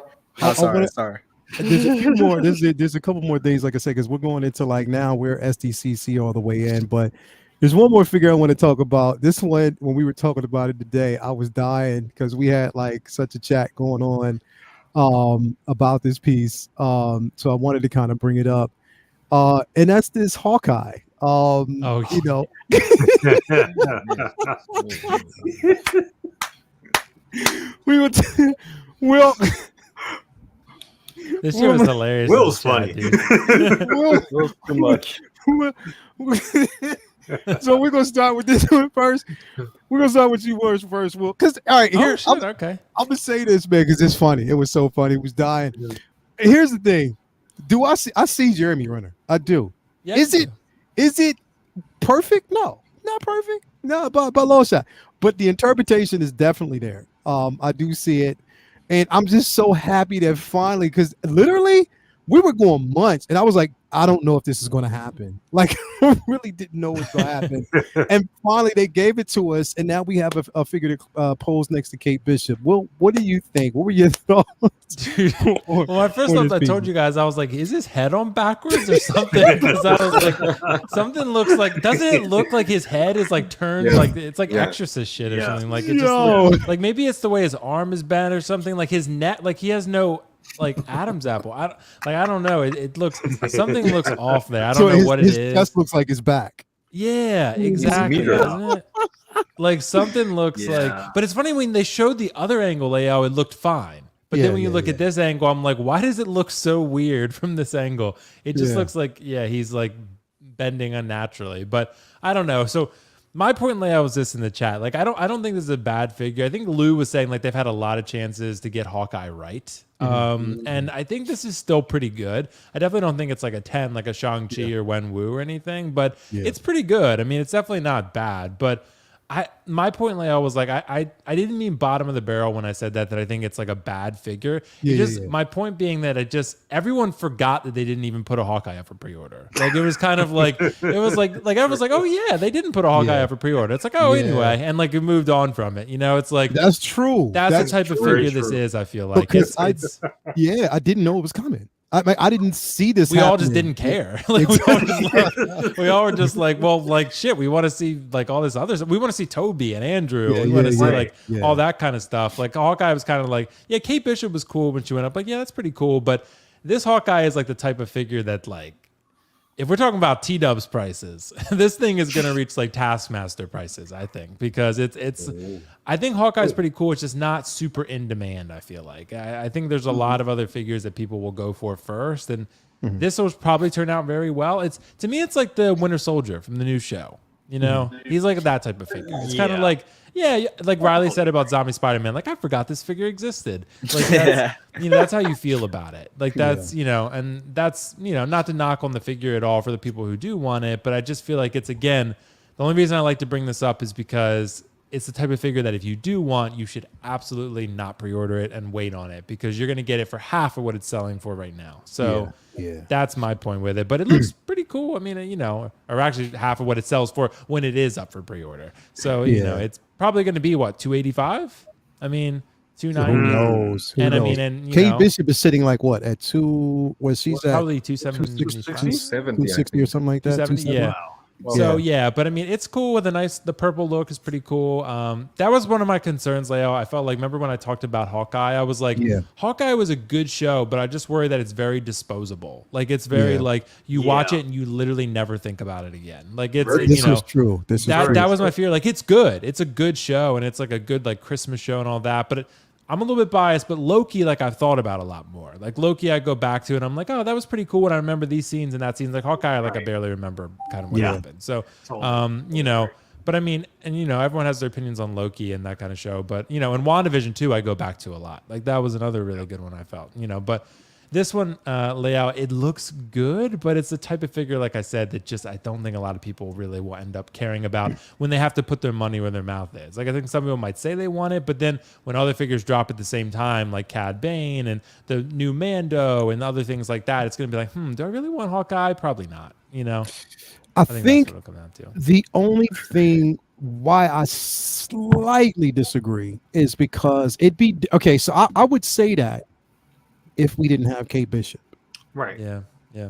Sorry. There's a few more. There's a couple more things, like I said, because we're going into like now we're SDCC all the way in, but there's one more figure I want to talk about. This one, when we were talking about it today, I was dying because we had like such a chat going on about this piece. So I wanted to kind of bring it up. And that's this Hawkeye. You know. Well, this shit was hilarious. Will's funny. Will's too much. So we're gonna start with this one first. We're gonna start with you first, Will. Because all right, here I'm gonna say this, man, because it's funny. It was so funny. It was dying. And here's the thing: I see Jeremy Renner? I do. Yes, is it perfect? No, not perfect. No, but long shot. But the interpretation is definitely there. I do see it. And I'm just so happy that finally, because literally we were going months and I was like, I don't know if this is going to happen. Like, I really didn't know what's going to happen. And finally they gave it to us. And now we have a figure to pose next to Kate Bishop. Well, what do you think? What were your thoughts? Dude, well, at first I told you guys, I was like, is his head on backwards or something? Because I was like, something looks like, doesn't it look like his head is like turned like it's like Exorcist shit or something? Like it just looks, like maybe it's the way his arm is bent or something. Like his neck, like he has no like Adam's apple. I don't know. It looks, something looks off there. I don't know what it is. His chest looks like his back. Yeah, exactly. Doesn't it? Like something looks like, but it's funny when they showed the other angle layout, it looked fine. But then when you look at this angle, I'm like, why does it look so weird from this angle? It just looks like, he's like bending unnaturally. But I don't know. So my point layout was this in the chat. Like, I don't think this is a bad figure. I think Lou was saying like they've had a lot of chances to get Hawkeye right. And I think this is still pretty good. I definitely don't think it's like a 10, like a Shang-Chi or Wenwu or anything, but it's pretty good. I mean, it's definitely not bad, but my point layout was like, I didn't mean bottom of the barrel when I said that I think it's like a bad figure. My point being that everyone forgot that they didn't even put a Hawkeye up for pre-order. Like it was kind of like, it was like everyone's like, oh yeah, they didn't put a Hawkeye up for pre-order. It's like, oh, anyway. And like it moved on from it. You know, it's like, that's true. That's the type of figure this is, I feel like. I didn't know it was coming. I didn't see this. We all just didn't care. Like, we all were just like, well, like shit. We want to see like all this other stuff. We want to see Toby and Andrew. We want to see like all that kind of stuff. Like Hawkeye was kind of like, Kate Bishop was cool when she went up. Like, that's pretty cool. But this Hawkeye is like the type of figure that like, if we're talking about T-Dubs prices, this thing is going to reach like Taskmaster prices, I think, because it's. I think Hawkeye's pretty cool. It's just not super in demand. I feel like I think there's a lot of other figures that people will go for first, and this will probably turn out very well. To me, it's like the Winter Soldier from the new show. You know, he's like that type of figure. It's kind of like. Yeah, like Riley said about Zombie Spider-Man, like I forgot this figure existed. Like that's, that's how you feel about it. Like that's, and that's, not to knock on the figure at all for the people who do want it, but I just feel like it's, again, the only reason I like to bring this up is because it's the type of figure that if you do want, you should absolutely not pre-order it and wait on it because you're going to get it for half of what it's selling for right now. So that's my point with it. But it looks pretty cool. I mean, or actually half of what it sells for when it is up for pre-order. So, it's probably going to be what, $285? I mean, $290. Who knows? I mean, Kate Bishop is sitting like what at she's probably at 260 or something like that. 270, yeah. So but I mean, it's cool with the purple look is pretty cool. That was one of my concerns, Leo. I felt like, remember when I talked about Hawkeye? I was like, Hawkeye was a good show, but I just worry that it's very disposable. Like it's very like you watch it and you literally never think about it again. Like it's this is true. That was my fear. Like it's good. It's a good show and it's like a good like Christmas show and all that. But I'm a little bit biased, but Loki, like I've thought about a lot more. Like Loki, I go back to and I'm like, oh, that was pretty cool. And I remember these scenes and that scenes. Like Hawkeye, like I barely remember kind of what happened. So, but I mean, and everyone has their opinions on Loki and that kind of show. But in WandaVision too, I go back to a lot. Like that was another really good one I felt. But this one layout, it looks good, but it's the type of figure, like I said, that just I don't think a lot of people really will end up caring about when they have to put their money where their mouth is. Like I think some people might say they want it, but then when other figures drop at the same time, like Cad Bane and the new Mando and other things like that, it's going to be like, do I really want Hawkeye? Probably not. I think that's what it'll come down to. The only thing why I slightly disagree is because it'd be okay. So I would say that. If we didn't have Kate Bishop. Right. Yeah.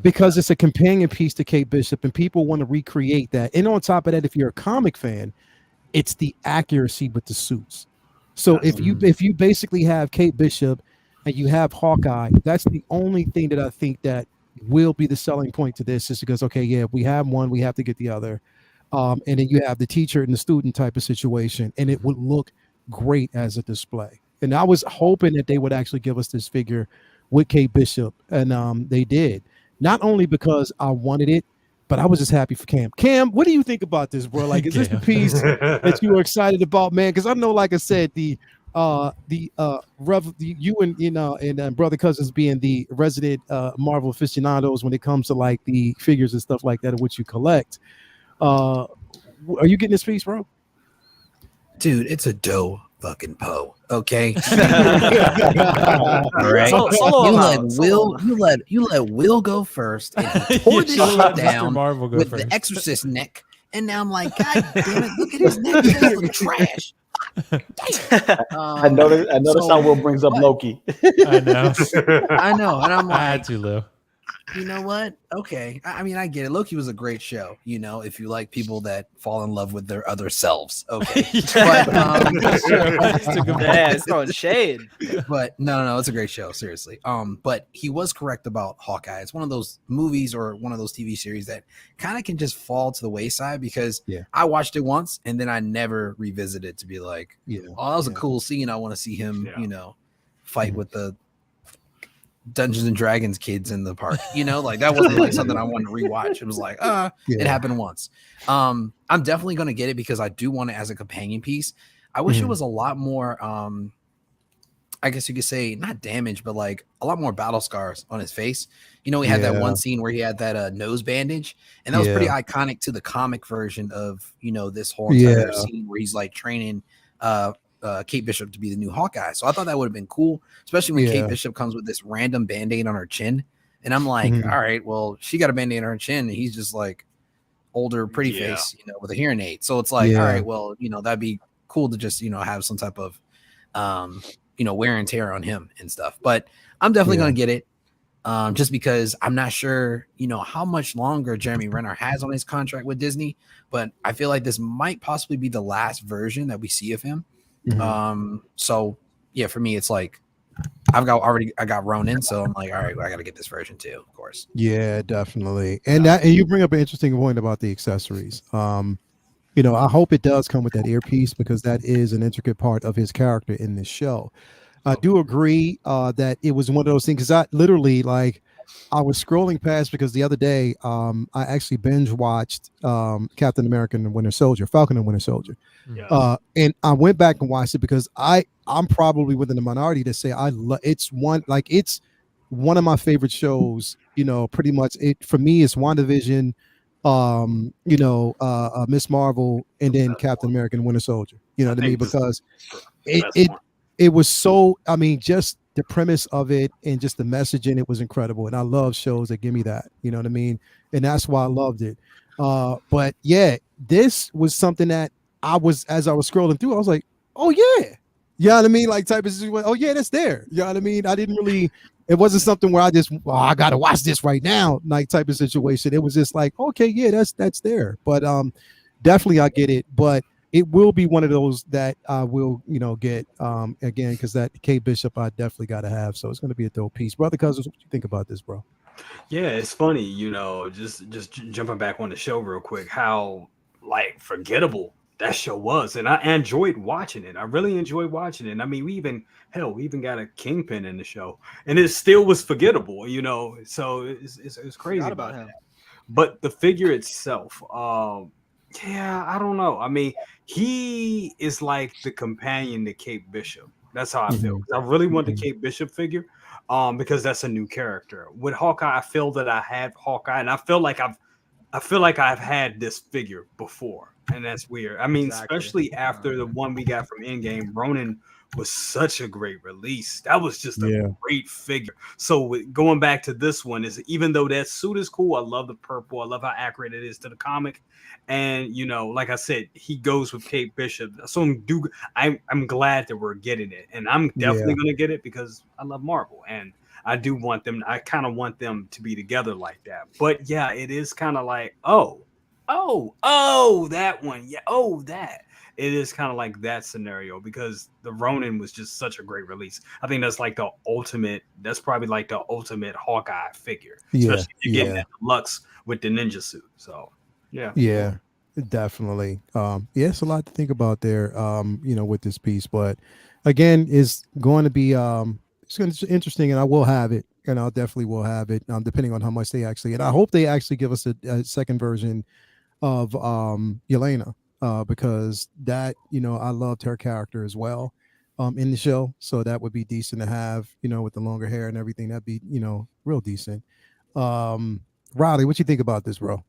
Because it's a companion piece to Kate Bishop and people want to recreate that. And on top of that, if you're a comic fan, it's the accuracy with the suits. So if you basically have Kate Bishop and you have Hawkeye, that's the only thing that I think that will be the selling point to this is because, if we have one, we have to get the other. And then you have the teacher and the student type of situation, and it would look great as a display. And I was hoping that they would actually give us this figure with Kate Bishop, and they did. Not only because I wanted it, but I was just happy for Cam. Cam, what do you think about this, bro? Like, is this the piece that you were excited about, man? Because I know, like I said, you and brother cousins being the resident Marvel aficionados when it comes to like the figures and stuff like that, of which you collect. are you getting this piece, bro? Dude, it's a dough fucking Poe. Okay. All right. You let Will go first, and he tore this shit down with the Exorcist neck. And now I'm like, God damn it! Look at his neck. It's like trash. I noticed how Will brings up Loki. I know, and I'm like, I had to, Lou. You know what? Okay. I mean, I get it. Loki was a great show, you know, if you like people that fall in love with their other selves. Okay. But it's throwing shade. But no, it's a great show, seriously. But he was correct about Hawkeye. It's one of those movies or one of those TV series that kind of can just fall to the wayside because I watched it once and then I never revisited to be like, oh, that was a cool scene. I want to see him, you know, fight with the Dungeons and Dragons kids in the park, you know, like that wasn't like something I wanted to rewatch. It was like, it happened once. I'm definitely going to get it because I do want it as a companion piece. I wish it was a lot more, I guess you could say not damage, but like a lot more battle scars on his face. You know, he had that one scene where he had that nose bandage, and that was pretty iconic to the comic version of, you know, this whole entire scene where he's like training, Kate Bishop to be the new Hawkeye. So I thought that would have been cool, especially when Kate Bishop comes with this random band-aid on her chin. And I'm like, all right, well, she got a band-aid on her chin and he's just like older, pretty face, you know, with a hearing aid. So it's like, all right, well, you know, that'd be cool to just, you know, have some type of, you know, wear and tear on him and stuff. But I'm definitely going to get it just because I'm not sure, you know, how much longer Jeremy Renner has on his contract with Disney. But I feel like this might possibly be the last version that we see of him. So yeah, for me, it's like I got Ronin, so I'm like, all right, well, I got to get this version too, of course. Yeah, definitely. And you bring up an interesting point about the accessories. You know, I hope it does come with that earpiece because that is an intricate part of his character in this show. I do agree that it was one of those things because I literally like I was scrolling past because the other day I actually binge watched Captain America and the Winter Soldier, Falcon and Winter Soldier. And I went back and watched it because I'm probably within the minority to say it's one of my favorite shows, you know, pretty much for me it's WandaVision, you know, Miss Marvel and then Captain America and Winter Soldier, you know what I mean? Because it was so, I mean, just the premise of it and just the message in it was incredible. And I love shows that give me that, you know what I mean? And that's why I loved it. But yeah, this was something that as I was scrolling through, I was like, oh yeah. You know what I mean? Like type of situation, oh yeah, that's there. You know what I mean? I didn't really, it wasn't something where I just, I got to watch this right now, like type of situation. It was just like, okay, yeah, that's there. But definitely I get it. But it will be one of those that I will, you know, get again, because that Kate Bishop I definitely got to have. So it's going to be a dope piece. Brother Cousins, what you think about this, bro? Yeah, it's funny, you know, just jumping back on the show real quick, how like forgettable that show was. And I enjoyed watching it. I really enjoyed watching it. And I mean, we even got a Kingpin in the show and it still was forgettable, you know, so it's crazy about him. But the figure itself, yeah, I don't know. I mean, he is like the companion to Kate Bishop. That's how I feel. I really want the Kate Bishop figure because that's a new character. With Hawkeye, I feel that I have Hawkeye, and I feel like I've had this figure before, and that's weird. I mean, especially after the one we got from Endgame, Ronin was such a great release. That was just a great figure. So going back to this one, is even though that suit is cool, I love the purple. I love how accurate it is to the comic. And you know, like I said, he goes with Kate Bishop. So I'm glad that we're getting it, and I'm definitely gonna get it because I love Marvel, and I do want them. I kind of want them to be together like that. But yeah, it is kind of like oh, that one, yeah, that. It is kind of like that scenario because the Ronin was just such a great release. I think that's like the ultimate. That's probably like the ultimate Hawkeye figure, especially if you're getting that deluxe with the ninja suit. So. Yeah, definitely. It's a lot to think about there, you know, with this piece. But again, it's going to be it's going to be interesting, and I will have it, and I definitely will have it, depending on how much they actually. And I hope they actually give us a second version of Yelena, because that, you know, I loved her character as well, in the show. So that would be decent to have, you know, with the longer hair and everything. That'd be, you know, real decent. Riley, what you think about this, bro?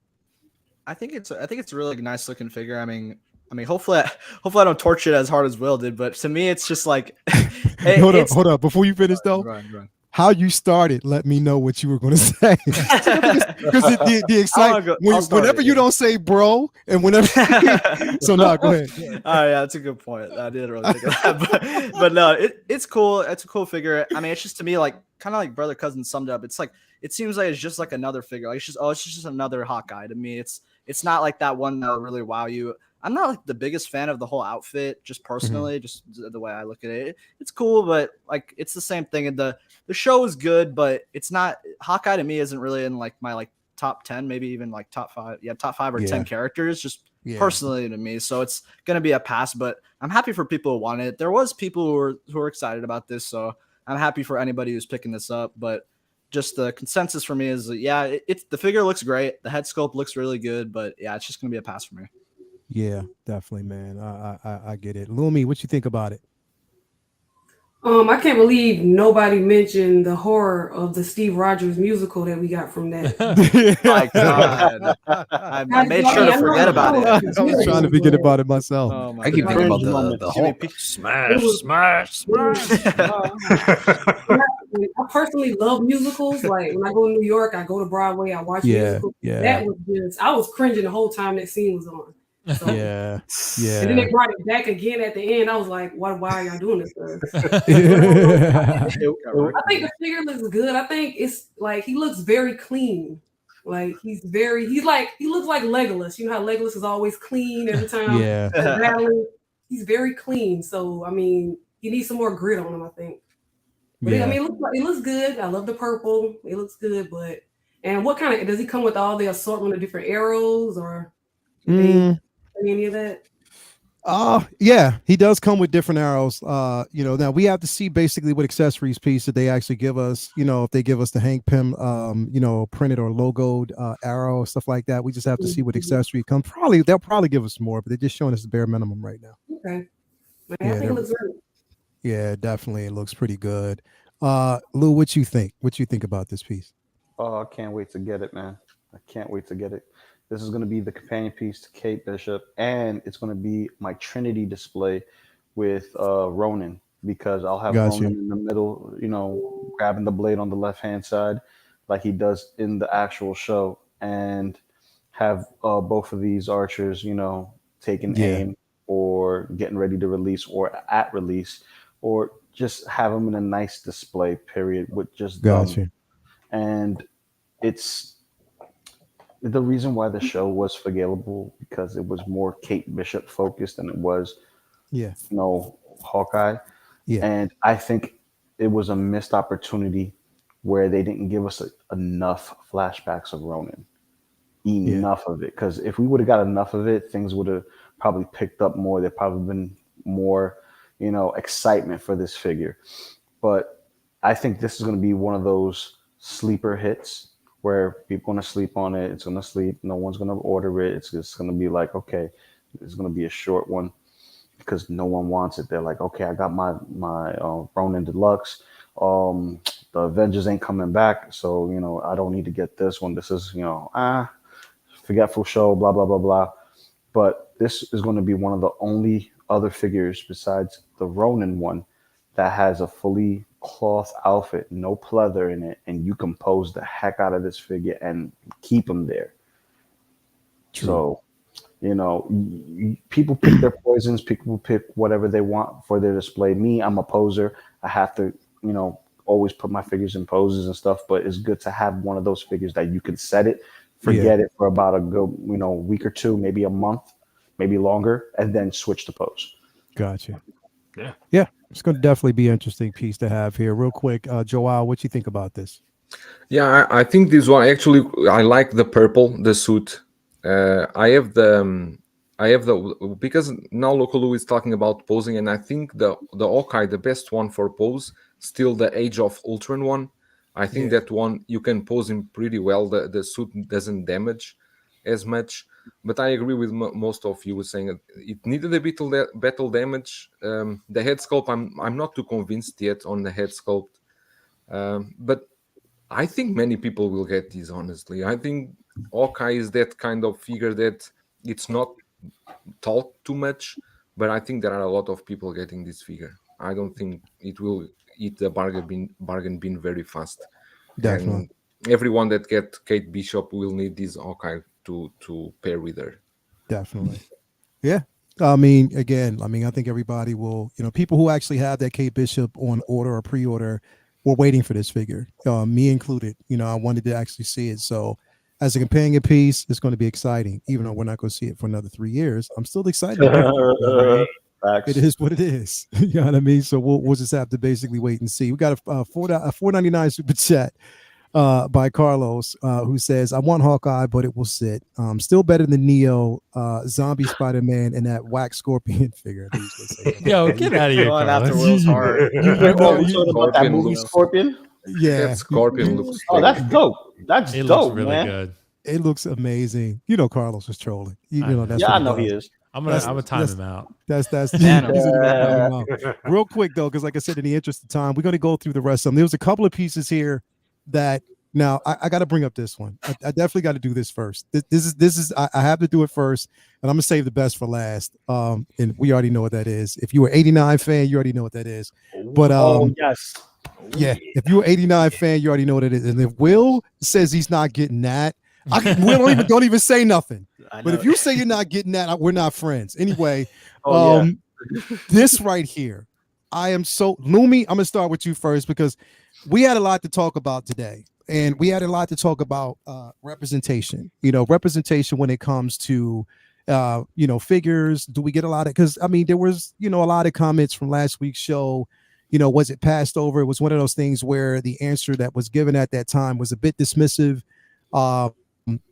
I think it's a really nice looking figure. I mean, hopefully I don't torture it as hard as Will did, but to me, it's just like. Hold up. Before you finish though, go ahead. How you started, let me know what you were going to say. Because the excitement, whenever you don't say bro, and whenever. So, no, go ahead. Oh, yeah, that's a good point. I didn't really think of that. But no, it's cool. It's a cool figure. I mean, it's just to me, like, kind of like Brother Cousin summed up. It's like, it seems like it's just like another figure. Like, it's just another Hawkeye to me. It's not like that one that will really wow you. I'm not like the biggest fan of the whole outfit, just personally, just the way I look at it. It's cool, but like it's the same thing. And the show is good, but it's not. Hawkeye to me isn't really in like my like top 10, maybe even like top 5. Yeah, top 5 or 10 characters, just personally to me. So it's gonna be a pass. But I'm happy for people who want it. There was people who were excited about this, so I'm happy for anybody who's picking this up. But just the consensus for me is it's the figure looks great. The head sculpt looks really good, but yeah, it's just gonna be a pass for me. Yeah, definitely, man. I get it. Lumi, what you think about it? I can't believe nobody mentioned the horror of the Steve Rogers musical that we got from that. My God, I made sure to forget about it. I was trying to forget about it myself. I keep thinking about the whole smash. I personally love musicals. Like when I go to New York, I go to Broadway, I watch musicals. Yeah. That was just, I was cringing the whole time that scene was on. So, yeah. And then they brought it back again at the end. I was like, why are y'all doing this? I think the figure looks good. I think it's like he looks very clean. Like he looks like Legolas. You know how Legolas is always clean every time. Yeah. He's very clean. So I mean, he needs some more grit on him, I think. But I mean, it looks good. I love the purple. It looks good, but what kind of does he come with all the assortment of different arrows or any of that? Yeah, he does come with different arrows. Now we have to see basically what accessories piece that they actually give us. If they give us the Hank Pym, printed or logoed arrow, stuff like that. We just have to see what accessory comes. They'll probably give us more, but they're just showing us the bare minimum right now. Okay. I think it looks great. Yeah, definitely, it looks pretty good. Lou, what you think? What you think about this piece? Oh, I can't wait to get it, man. I can't wait to get it. This is going to be the companion piece to Kate Bishop, and it's going to be my Trinity display with Ronin, because I'll have Ronin in the middle, grabbing the blade on the left-hand side like he does in the actual show, and have both of these archers, taking aim or getting ready to release or at release, or just have them in a nice display, period, with just them. And it's the reason why the show was forgettable, because it was more Kate Bishop focused than it was, Hawkeye. Yeah. And I think it was a missed opportunity where they didn't give us enough flashbacks of Ronin, enough of it. Because if we would have got enough of it, things would have probably picked up more. There'd probably been more, excitement for this figure. But I think this is going to be one of those sleeper hits where people are going to sleep on it. It's going to sleep. No one's going to order it. It's just going to be like, okay, it's going to be a short one because no one wants it. They're like, okay, I got my Ronin Deluxe. The Avengers ain't coming back, so, I don't need to get this one. This is, forgetful show, blah, blah, blah, blah. But this is going to be one of the only other figures besides the Ronin one that has a fully cloth outfit, no pleather in it, and you can pose the heck out of this figure and keep them there. True. So, people pick their poisons, people pick whatever they want for their display. Me, I'm a poser. I have to, always put my figures in poses and stuff, but it's good to have one of those figures that you can set it, forget it for about a good, week or two, maybe a month, maybe longer, and then switch to pose. Gotcha. Yeah. It's going to definitely be an interesting piece to have here. Real quick, Joao, what you think about this? Yeah, I think this one actually, I like the purple, the suit. I have the because now Local Lou is talking about posing, and I think the Hawkeye, the best one for pose, still the Age of Ultron one. I think that one you can pose him pretty well. The suit doesn't damage as much. But I agree with most of you saying it needed a bit of battle damage. The head sculpt, I'm not too convinced yet on the head sculpt. But I think many people will get these, honestly. I think Hawkeye is that kind of figure that it's not talked too much, but I think there are a lot of people getting this figure. I don't think it will eat the bargain bin very fast. Definitely. And everyone that get Kate Bishop will need this Hawkeye to pair with her. Definitely. Yeah. I mean, again, I think everybody will, people who actually have that Kate Bishop on order or pre-order were waiting for this figure, me included. I wanted to actually see it. So as a companion piece, it's going to be exciting, even though we're not going to see it for another 3 years. I'm still excited. It is what it is. You know what I mean? So we'll just have to basically wait and see. We got a $4.99 super chat by Carlos, who says, I want Hawkeye, but it will sit. Still better than Neo, Zombie Spider-Man, and that Whack Scorpion figure. Yo, get out of here, after Carlos. Will's heart. That movie Scorpion? Yeah. That Scorpion looks Oh, that's dope. That's It dope, looks really man. good. It looks amazing. Carlos is trolling. I know. That's Yeah, what I know does. he is. I'm gonna time him out. That's Damn. he's gonna time him out. Real quick though, because like I said, in the interest of time, we're gonna go through the rest of them. There was a couple of pieces here that now I got to bring up this one. I definitely got to do this first. This is I have to do it first, and I'm gonna save the best for last. And we already know what that is. If you were 89 fan, you already know what that is. But yes. yeah, if you're 89 fan, you already know what it is. And if Will says he's not getting that, Will don't even say nothing. But if you say you're not getting that, we're not friends. Anyway, this right here, I am so Lumi. I'm gonna start with you first because we had a lot to talk about today, and we had a lot to talk about representation. Representation when it comes to figures. Do we get a lot of? Because there was a lot of comments from last week's show. Was it passed over? It was one of those things where the answer that was given at that time was a bit dismissive.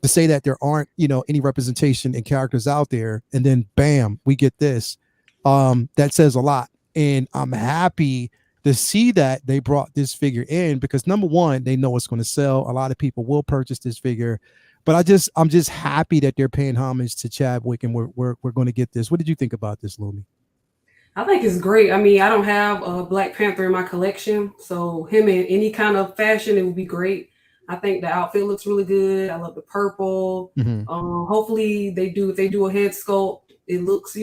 To say that there aren't, any representation in characters out there, and then bam, we get this. That says a lot, and I'm happy to see that they brought this figure in because number one, they know it's going to sell. A lot of people will purchase this figure, but I'm just happy that they're paying homage to Chadwick, and we're going to get this. What did you think about this, Lumi? I think it's great. I don't have a Black Panther in my collection, so him in any kind of fashion, it would be great. I think the outfit looks really good. I love the purple. Mm-hmm. Hopefully if they do a head sculpt, it looks,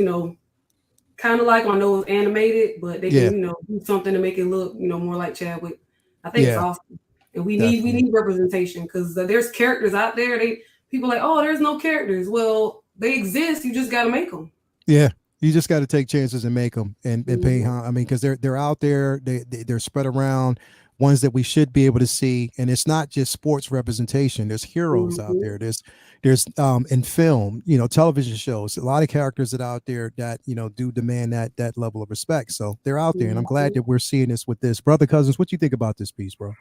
kind of like I know it's animated, but they can, do something to make it look, more like Chadwick. I think it's awesome. And we need representation because there's characters out there. People are like, oh, there's no characters. Well, they exist. You just got to make them. Yeah. You just got to take chances and make them and pay. Because they're out there. They're spread around. Ones that we should be able to see, and it's not just sports representation. There's heroes out there. There's in film, television shows. A lot of characters that are out there that do demand that level of respect. So they're out there, and I'm glad that we're seeing this with this. Brother Cousins, what you think about this piece, bro?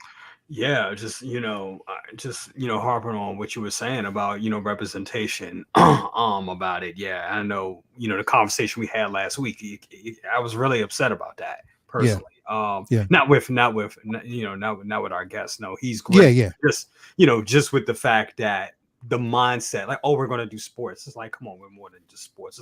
Yeah, just harping on what you were saying about representation about it. Yeah, I know the conversation we had last week. I was really upset about that personally. Not with our guests. No, he's great. Just with the fact that the mindset, like, oh, we're going to do sports. It's like, come on, we're more than just sports.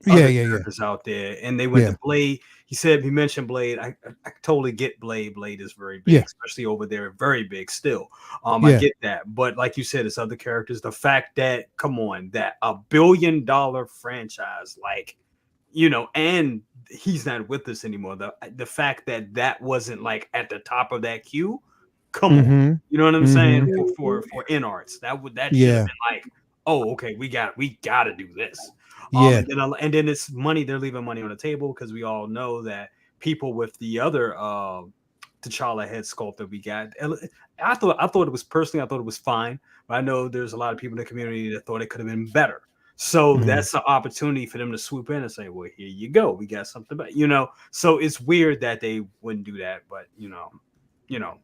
There's other characters out there, and they went to Blade. He mentioned Blade. I totally get Blade. Blade is very big, especially over there, very big still. I get that, but like you said, it's other characters. The fact that, come on, that $1 billion franchise, and he's not with us anymore. The fact that wasn't like at the top of that queue. Come on, you know what I'm saying? For in arts, that should have been like, oh, okay, we got to do this. And then it's money. They're leaving money on the table because we all know that people with the other T'Challa head sculpt that we got. I thought it was fine, but I know there's a lot of people in the community that thought it could have been better. So that's an opportunity for them to swoop in and say, well, here you go. We got something better, So it's weird that they wouldn't do that, but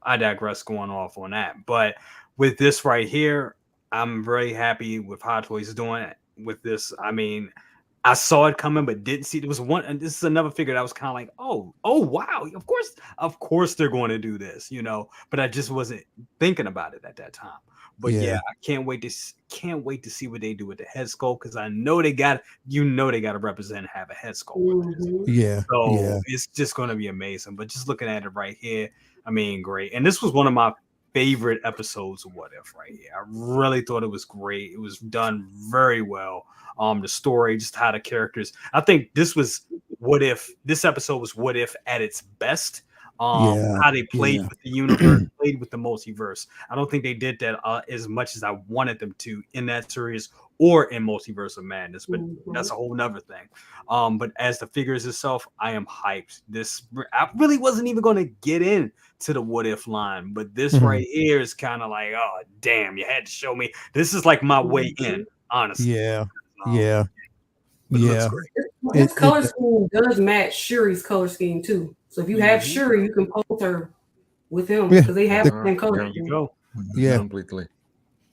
I digress going off on that. But with this right here, I'm very happy with Hot Toys doing it with this. I saw it coming, but didn't see. There was one, and this is another figure that was kind of like, oh, wow, of course they're going to do this, But I just wasn't thinking about it at that time. But I can't wait to see what they do with the head sculpt because I know they got to represent and have a head sculpt with this. It's just going to be amazing. But just looking at it right here, great. And this was one of my favorite episodes of What If right here. I really thought it was great. It was done very well. The story, just how the characters. I think this episode was What If at its best. How they played with the universe, played with the multiverse. I don't think they did that as much as I wanted them to in that series or in Multiverse of Madness, but that's a whole nother thing. But as the figures itself, I am hyped. I really wasn't even going to get in to the What If line, but this right here is kind of like, oh damn, you had to show me. This is like my way in, honestly. His color scheme does match Shuri's color scheme too. So if you have Shuri, you can post her with him because they have the same color. There you go. Completely.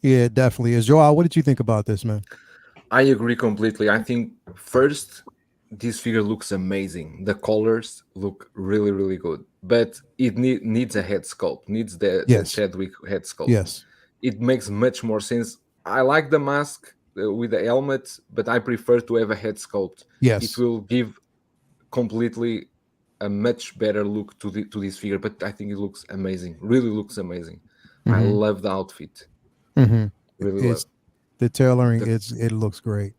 Yeah, it definitely is. Joel, what did you think about this, man? I agree completely. I think first, this figure looks amazing. The colors look really, really good, but it needs a head sculpt. Needs the Chadwick head sculpt. Yes, it makes much more sense. I like the mask with the helmet, but I prefer to have a head sculpt. Yes, it will give completely a much better look to this figure. But I think it looks amazing. Really looks amazing. I love the outfit. Really love the tailoring. It looks great.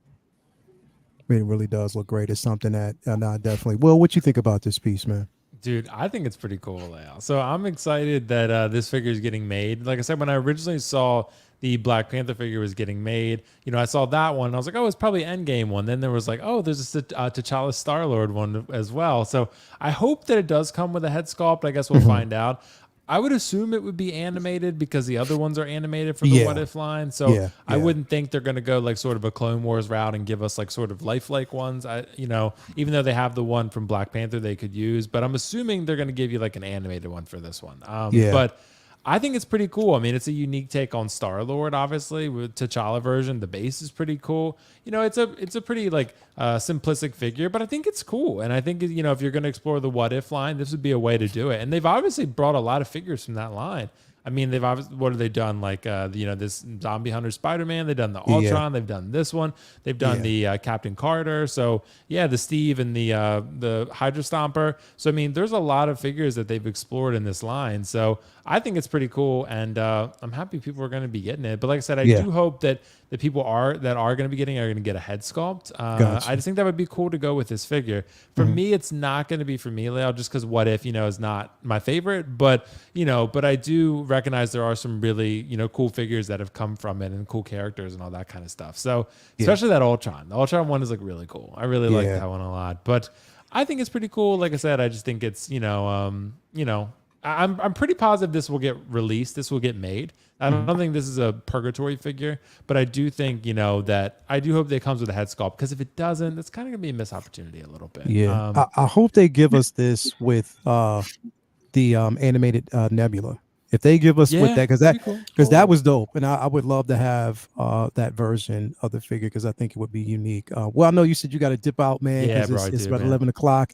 It really does look great. It's something that I definitely. Well, what you think about this piece, man? Dude, I think it's pretty cool layout. So I'm excited that this figure is getting made. Like I said, when I originally saw the Black Panther figure was getting made, I saw that one. And I was like, oh, it's probably Endgame one. Then there was like, oh, there's a T'Challa Star-Lord one as well. So I hope that it does come with a head sculpt. I guess we'll find out. I would assume it would be animated because the other ones are animated for the What If line. So I wouldn't think they're going to go like sort of a Clone Wars route and give us like sort of lifelike ones. Even though they have the one from Black Panther they could use, but I'm assuming they're going to give you like an animated one for this one. But I think it's pretty cool. I mean, it's a unique take on Star-Lord, obviously, with T'Challa version. The base is pretty cool. It's a pretty like simplistic figure, but I think it's cool. And I think, if you're going to explore the What If line, this would be a way to do it. And they've obviously brought a lot of figures from that line. I mean, what have they done? Like, this Zombie Hunter Spider-Man. They've done the Ultron. They've done this one. They've done the Captain Carter. So, the Steve and the Hydra Stomper. So, I mean, there's a lot of figures that they've explored in this line. So, I think it's pretty cool. And I'm happy people are going to be getting it. But like I said, I do hope that the people that are going to be getting are going to get a head sculpt. I just think that would be cool to go with this figure. For me, it's not going to be for me, Leo, just because What If, is not my favorite. But I do recognize there are some really, cool figures that have come from it and cool characters and all that kind of stuff. So especially that Ultron. The Ultron one is like really cool. I really like that one a lot. But I think it's pretty cool. Like I said, I just think it's, I'm pretty positive this will get released. This will get made. I don't think this is a purgatory figure, but I do think, that I do hope that it comes with a head sculpt, because if it doesn't, it's kind of gonna be a missed opportunity a little bit. Yeah. I hope they give us this with the animated Nebula. If they give us with that, because that was dope, and I would love to have that version of the figure, because I think it would be unique. Well, I know you said you got to dip out, man. Yeah, bro, it's about 11 o'clock.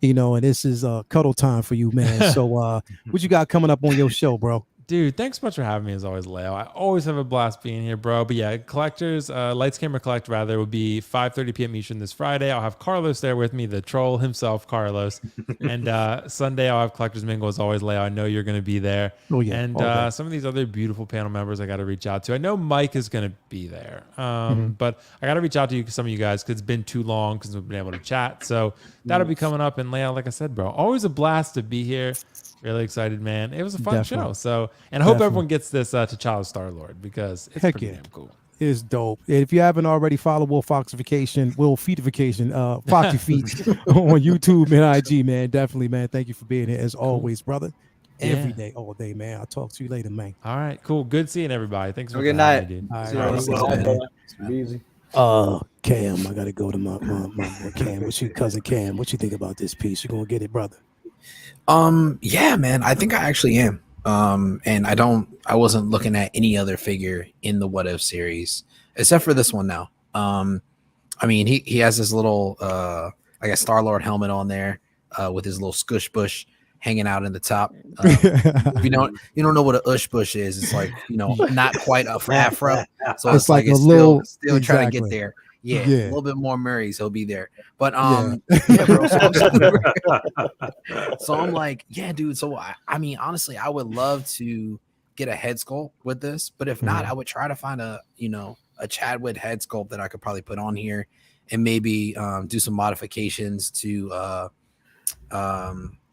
And this is cuddle time for you, man. So what you got coming up on your show, bro? Dude, thanks so much for having me as always, Leo. I always have a blast being here, bro. But yeah, Collectors, Lights Camera Collect, rather, will be 5:30 p.m. Eastern this Friday. I'll have Carlos there with me, the troll himself, Carlos. And Sunday, I'll have Collectors Mingle as always, Leo. I know you're going to be there. Oh, yeah. And some of these other beautiful panel members I got to reach out to. I know Mike is going to be there. But I got to reach out to some of you guys, because it's been too long since we've been able to chat. So that'll be coming up. And Leo, like I said, bro, always a blast to be here. Really excited, man. It was a fun show. So, and I hope everyone gets this T'Challa Star-Lord, because it's pretty damn cool. It's dope. And if you haven't already, follow Foxy Feetification, Foxy Feet on YouTube and IG, man. Definitely, man. Thank you for being here as always, brother. Every day, all day, man. I'll talk to you later, man. All right, cool. Good seeing everybody. Thanks for good night. Me, dude. Easy. Cam, I gotta go to my Cam. Cousin Cam? What you think about this piece? You gonna get it, brother? Yeah, man, I think I actually am. And I wasn't looking at any other figure in the What If series except for this one now. I mean, he has this little like a Star-Lord helmet on there with his little scush bush hanging out in the top. If you don't know what a ush bush is, it's like, not quite a afro. So it's like it's still trying to get there. Yeah, a little bit more Murray's, he'll be there. But yeah, bro. So I'm like, yeah, dude. So I mean, honestly, I would love to get a head sculpt with this, but if not, I would try to find a Chadwick head sculpt that I could probably put on here and maybe do some modifications to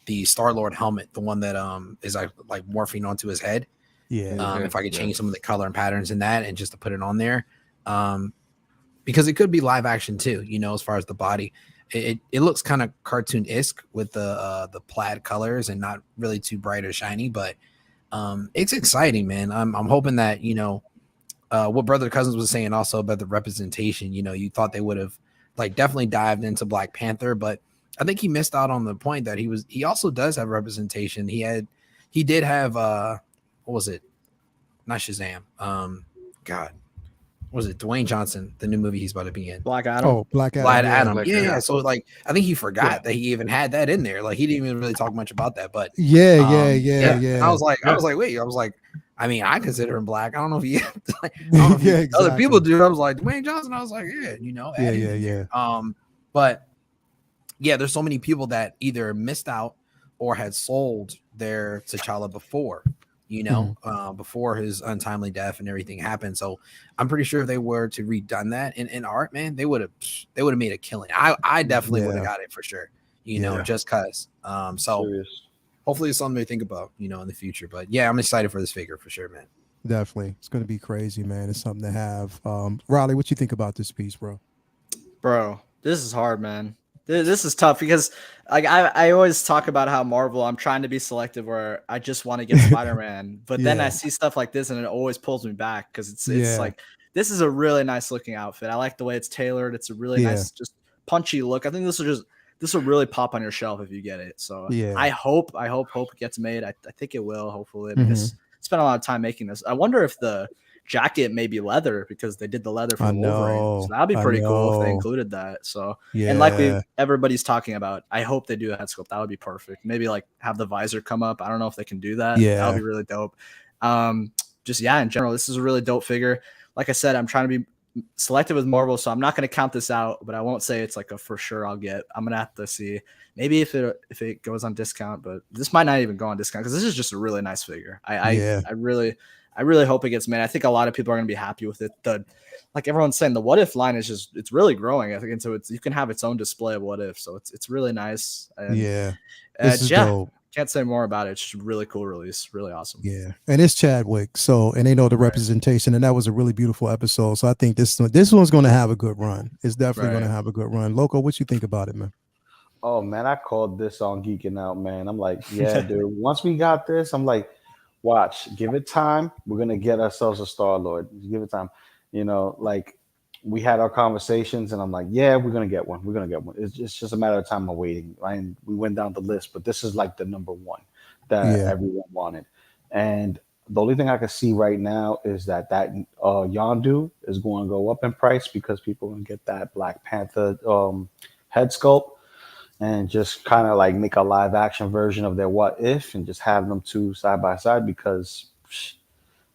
the Star-Lord helmet, the one that is like morphing onto his head. If I could change some of the color and patterns in that and just to put it on there. Because it could be live action too, as far as the body. It looks kind of cartoon-esque with the plaid colors and not really too bright or shiny, but it's exciting, man. I'm hoping that, what Brother Cousins was saying also about the representation, you thought they would have like definitely dived into Black Panther, but I think he missed out on the point that he also does have representation. He did have what was it? Not Shazam. God. What was it? Dwayne Johnson, the new movie he's about to be in. Black Adam. Oh, Black Adam. Yeah. So like I think he forgot that he even had that in there. Like he didn't even really talk much about that. But yeah. I was like, I mean, I consider him black. I don't know if he exactly. Other people do. I was like, Dwayne Johnson. I was like, But yeah, there's so many people that either missed out or had sold their T'Challa before, before his untimely death and everything happened. So I'm pretty sure if they were to redone that in art, man, they would have made a killing. I definitely would have got it for sure, just cause. So serious. Hopefully it's something to think about, in the future. But yeah, I'm excited for this figure for sure, man. Definitely. It's going to be crazy, man. It's something to have. Riley, what you think about this piece, bro? Bro, this is hard, man. This is tough because like I always talk about how Marvel, I'm trying to be selective where I just want to get Spider-Man, but then I see stuff like this and it always pulls me back because it's like this is a really nice looking outfit. I like the way it's tailored. It's a really nice, just punchy look. I think this will really pop on your shelf if you get it. So I hope it gets made. I think it will, hopefully, because I spent a lot of time making this. I wonder if the jacket may be leather because they did the leather for Wolverine. So that'd be pretty cool if they included that. So and like everybody's talking about, I hope they do a head sculpt. That would be perfect. Maybe like have the visor come up. I don't know if they can do that. That would be really dope. In general, this is a really dope figure. Like I said, I'm trying to be selective with Marvel, so I'm not going to count this out, but I won't say it's like a for sure I'll get. I'm gonna have to see maybe if it goes on discount, but this might not even go on discount because this is just a really nice figure. I really hope it gets made. I think a lot of people are gonna be happy with it. Like everyone's saying, the What If line is it's really growing. I think, and so you can have its own display of What If. So it's really nice. And, this is dope. Can't say more about it. It's just a really cool release. Really awesome. Yeah. And it's Chadwick. So, and they know the representation, and that was a really beautiful episode. So I think this one's going to have a good run. It's definitely going to have a good run. Loco, what you think about it, man? Oh man, I called this on Geeking Out, man. I'm like, yeah, dude. Once we got this, I'm like, watch, give it time. We're going to get ourselves a Star-Lord. Give it time. Like we had our conversations and I'm like, yeah, we're going to get one. We're going to get one. It's just a matter of time of waiting. And we went down the list, but this is like the number one that everyone wanted. And the only thing I can see right now is that Yondu is going to go up in price because people are going to get that Black Panther head sculpt and just kind of like make a live action version of their What If and just have them two side by side because,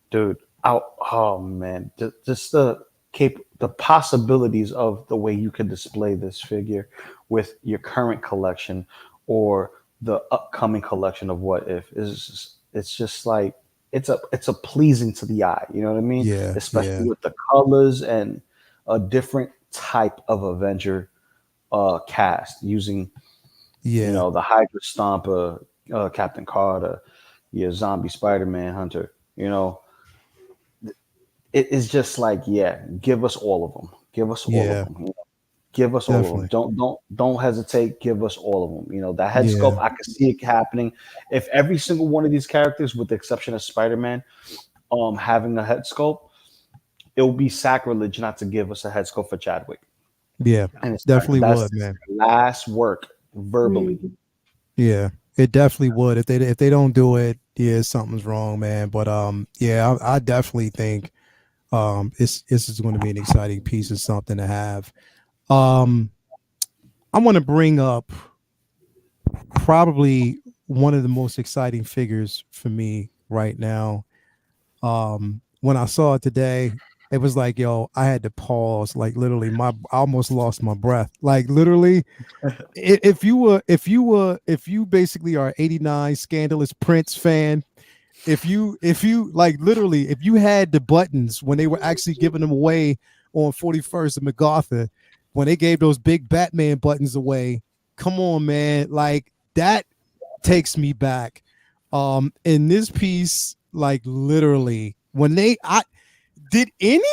dude, oh man, just the possibilities of the way you could display this figure with your current collection or the upcoming collection of What If it's just like it's a pleasing to the eye, you know what I mean? Especially with the colors and a different type of Avenger cast using the Hydra Stomper, Captain Carter, your zombie Spider-Man Hunter, it is just like, give us all of them. Give us all of them. Give us all of them. Don't hesitate. Give us all of them. That head sculpt, I can see it happening. If every single one of these characters, with the exception of Spider-Man, having a head sculpt, it will be sacrilege not to give us a head sculpt for Chadwick. Yeah, and it's definitely would, man. Last work verbally. Yeah, it definitely would. If they don't do it, something's wrong, man. But I definitely think this is going to be an exciting piece of something to have. I want to bring up probably one of the most exciting figures for me right now. When I saw it today, it was like, yo, I had to pause. Like literally, I almost lost my breath. Like literally, if you basically are 89 Scandalous Prince fan, if you like literally, if you had the buttons when they were actually giving them away on 41st and MacArthur, when they gave those big Batman buttons away, come on, man, like that takes me back. In this piece, like literally, when did anybody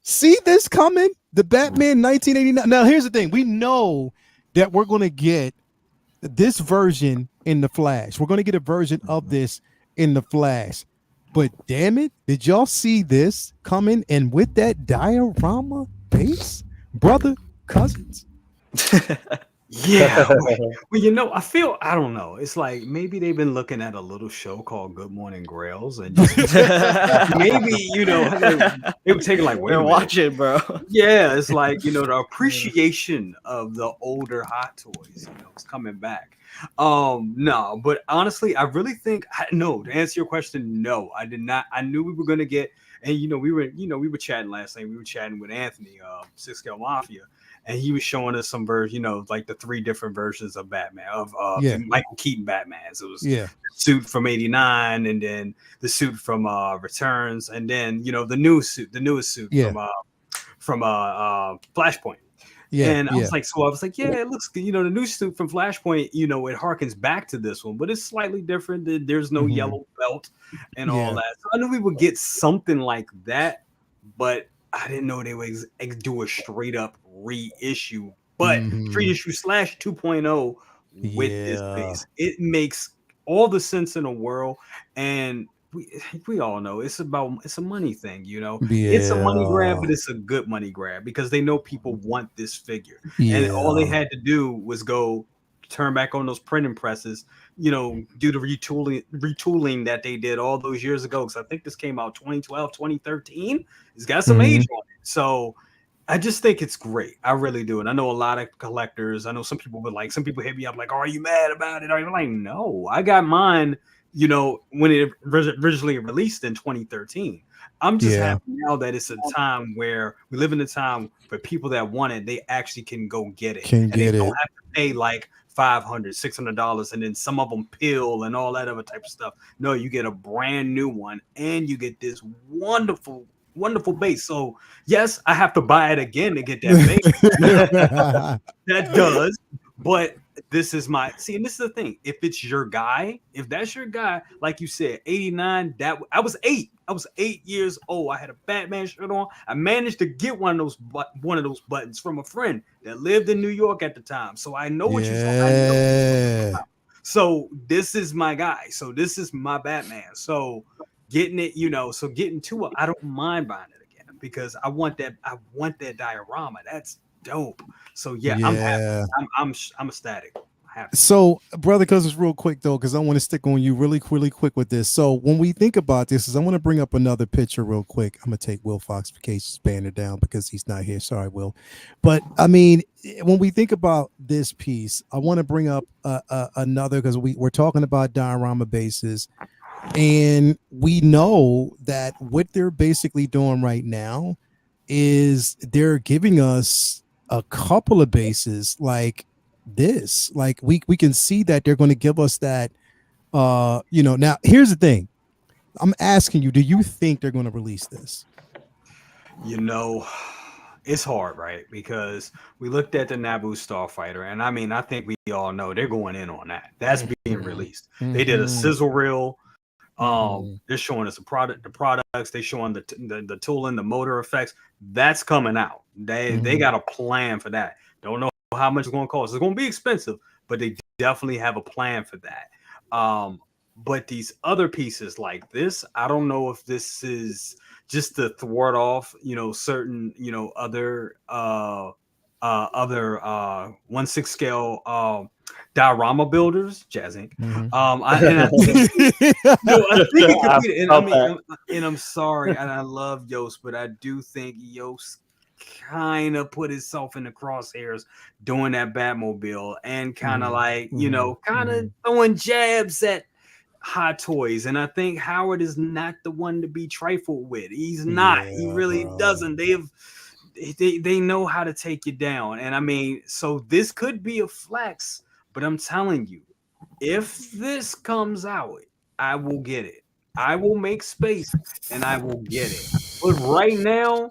see this coming? The Batman 1989. Now, here's the thing: we know that we're going to get this version in the Flash. We're going to get a version of this in the Flash. But damn it, did y'all see this coming? And with that diorama base, brother, cousins. Yeah. Well, you know, I don't know. It's like maybe they've been looking at a little show called Good Morning Grails, and just, maybe, you know, they were taking like, wait a minute. Watch it, bro. Yeah, it's like, you know, the appreciation of the older Hot Toys, you know, it's coming back. No, but honestly, I really think no. To answer your question, no, I did not. I knew we were gonna get, and we were chatting last night. We were chatting with Anthony, Six Scale Mafia. And he was showing us some version, you know, like the 3 different versions of Batman, of Michael Keaton Batmans. It was the suit from '89, and then the suit from Returns, and then, you know, the newest suit from Flashpoint. And I was like, yeah, it looks good. You know, the new suit from Flashpoint, you know, it harkens back to this one, but it's slightly different. There's no yellow belt and all that. So I knew we would get something like that, but I didn't know they would do a straight up reissue, but street issue /2.0 with this piece. It makes all the sense in the world, and we all know it's a money thing, you know. It's a money grab, but it's a good money grab because they know people want this figure, and all they had to do was go turn back on those printing presses, you know, do the retooling that they did all those years ago, because I think this came out 2012, 2013. It's got some age on it, so I just think it's great. I really do. And I know a lot of collectors. I know some people hit me up like, oh, are you mad about it? Are you like, no, I got mine, you know, when it originally released in 2013. I'm just happy now that it's a time where we live in a time where people that want it, they actually can go get it. Don't have to pay like $500, $600, and then some of them peel and all that other type of stuff. No, you get a brand new one, and you get this wonderful base. So yes, I have to buy it again to get that base. That does, but this is and this is the thing. If it's your guy, if that's your guy, like you said, 89, I was 8 years old. I had a Batman shirt on. I managed to get one of those buttons from a friend that lived in New York at the time. So I know what you're talking. So this is my guy. So this is my Batman. So getting it, you know, getting to it, I don't mind buying it again because I want that diorama. That's dope. So I'm happy. I'm ecstatic. So, brother, cousins, real quick though, because I want to stick on you really quick with this. So when we think about this, I want to bring up another picture real quick. I'm gonna take Will Foxification's banner down because he's not here. Sorry, Will. But I mean, when we think about this piece, I want to bring up another, because we're talking about diorama bases. And we know that what they're basically doing right now is they're giving us a couple of bases like this. Like we can see that they're going to give us that. You know, now here's the thing. I'm asking you, do you think they're going to release this? You know, it's hard, right? Because we looked at the Naboo Starfighter, and I mean, I think we all know they're going in on that. That's being released. They did a sizzle reel. They're showing us the products. They're showing the tooling, the motor effects. That's coming out. They got a plan for that. Don't know how much it's going to cost. It's going to be expensive, but they definitely have a plan for that. But these other pieces like this, I don't know if this is just to thwart off, you know, certain, you know, other 1/6 scale diorama builders, Jazz Inc. I think it could be, and I'm sorry, and I love Yost, but I do think Yost kind of put himself in the crosshairs doing that Batmobile and kind of like, you know, kind of throwing jabs at Hot Toys. And I think Howard is not the one to be trifled with. He's not. He really doesn't. They know how to take you down. And I mean, so this could be a flex, but I'm telling you, if this comes out, I will get it. I will make space and I will get it. But right now,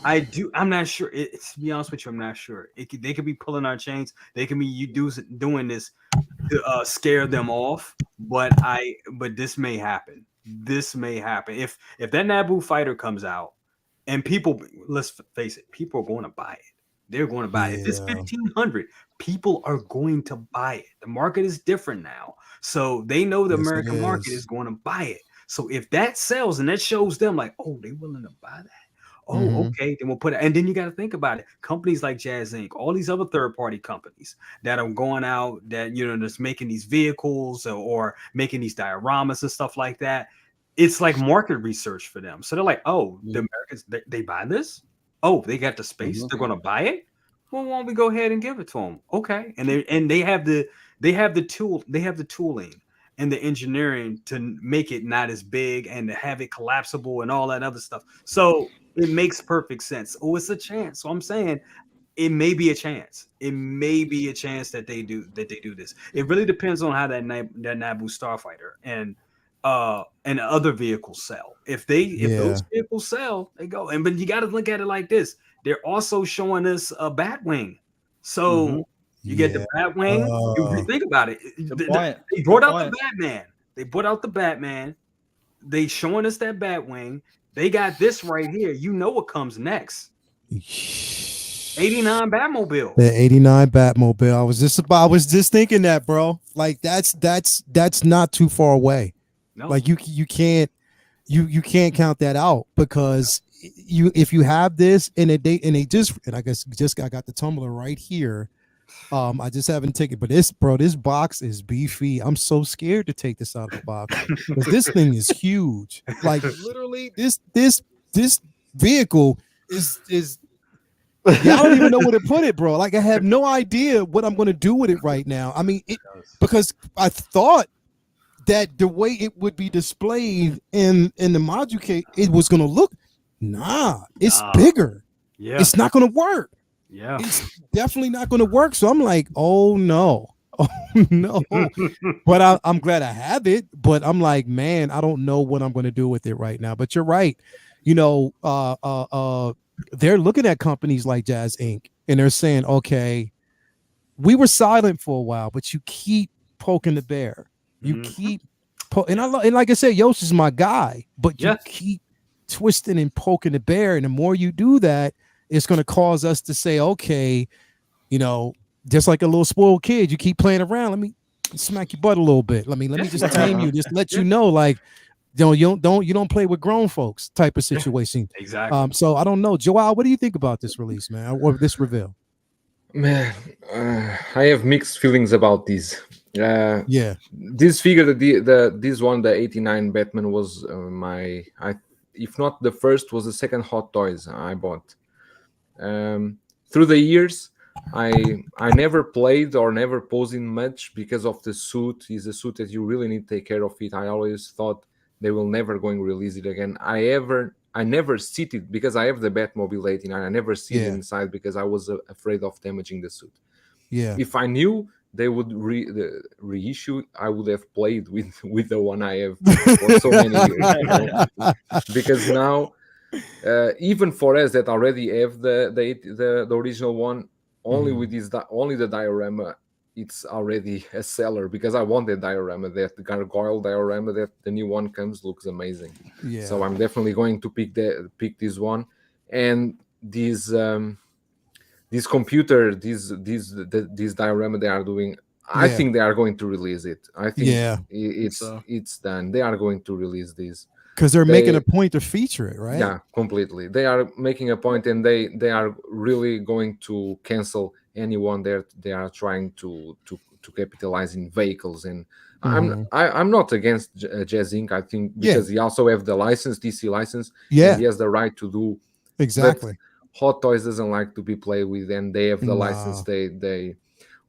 I'm not sure. To be honest with you, I'm not sure. They could be pulling our chains. They can be doing this to scare them off. But this may happen. This may happen. If that Naboo fighter comes out and people, let's face it, people are going to buy it. They're going to buy it. If it's 1,500, people are going to buy it. The market is different now. So they know the American market is going to buy it. So if that sells and that shows them like, oh, they're willing to buy that. Oh, okay. Then we'll put it. And then you got to think about it. Companies like Jazz Inc., all these other third-party companies that are going out that, just making these vehicles or making these dioramas and stuff like that. It's like market research for them. So they're like, oh, the Americans, they buy this? Oh, they got the space. They're going to buy it. Well, why don't we go ahead and give it to them? Okay. And they have the tooling and the engineering to make it not as big and to have it collapsible and all that other stuff. So it makes perfect sense. Oh, it's a chance. So I'm saying it may be a chance. It may be a chance that they do this. It really depends on how that Naboo Starfighter and other vehicles sell. If those vehicles sell, they go. But you got to look at it like this. They're also showing us a Batwing. So you get the Batwing. You think about it. They brought out the Batman. They brought out the Batman. They showing us that Batwing. They got this right here. You know what comes next. 89 Batmobile. The 89 Batmobile. I was just thinking that, bro. Like that's not too far away. No. Like you can't count that out, because if you have this and I guess I got the tumbler right here. I just haven't taken, but this box is beefy. I'm so scared to take this out of the box because this thing is huge. Like literally, this vehicle is. I don't even know where to put it, bro. Like I have no idea what I'm going to do with it right now. I mean, because I thought that the way it would be displayed in the module case, it was going to look. It's bigger. Yeah, it's not going to work. Yeah, it's definitely not going to work. So I'm like, oh no. But I'm glad I have it. But I'm like, man, I don't know what I'm going to do with it right now. But you're right. They're looking at companies like Jazz Inc. and they're saying, okay, we were silent for a while, but you keep poking the bear. You keep and like I said, Yosh is my guy, but you keep twisting and poking the bear. And the more you do that, it's going to cause us to say, okay, just like a little spoiled kid, you keep playing around. Let me smack your butt a little bit. Let me just tame you. Just let you know, like, you don't play with grown folks type of situation. Exactly. So I don't know, Joel, what do you think about this release, man, or this reveal? Man, I have mixed feelings about this. This figure, this one, the 89 Batman, was if not the first, was the second Hot Toys I bought. Through the years, I never played or never posed in much because of the suit. It's a suit that you really need to take care of it. I always thought they will never going to release it again. I never sit it because I have the Batmobile 89. I never sit inside because I was afraid of damaging the suit. Yeah. If I knew they would reissue, I would have played with the one I have for so many years. Because now, even for us that already have the original one, only with this only the diorama, it's already a seller, because I want the diorama, that the gargoyle diorama that the new one comes looks amazing. Yeah. So I'm definitely going to pick this one. And this computer, this diorama they are doing, I think they are going to release it. I think it's done. They are going to release this. Because they're making a point to feature it, right? Yeah, completely. They are making a point, and they are really going to cancel anyone that they are trying to capitalize in vehicles. And I'm not against Jazz Inc. I think because he also have the license, DC license. Yeah, he has the right to do exactly. Hot Toys doesn't like to be played with, and they have the license. They.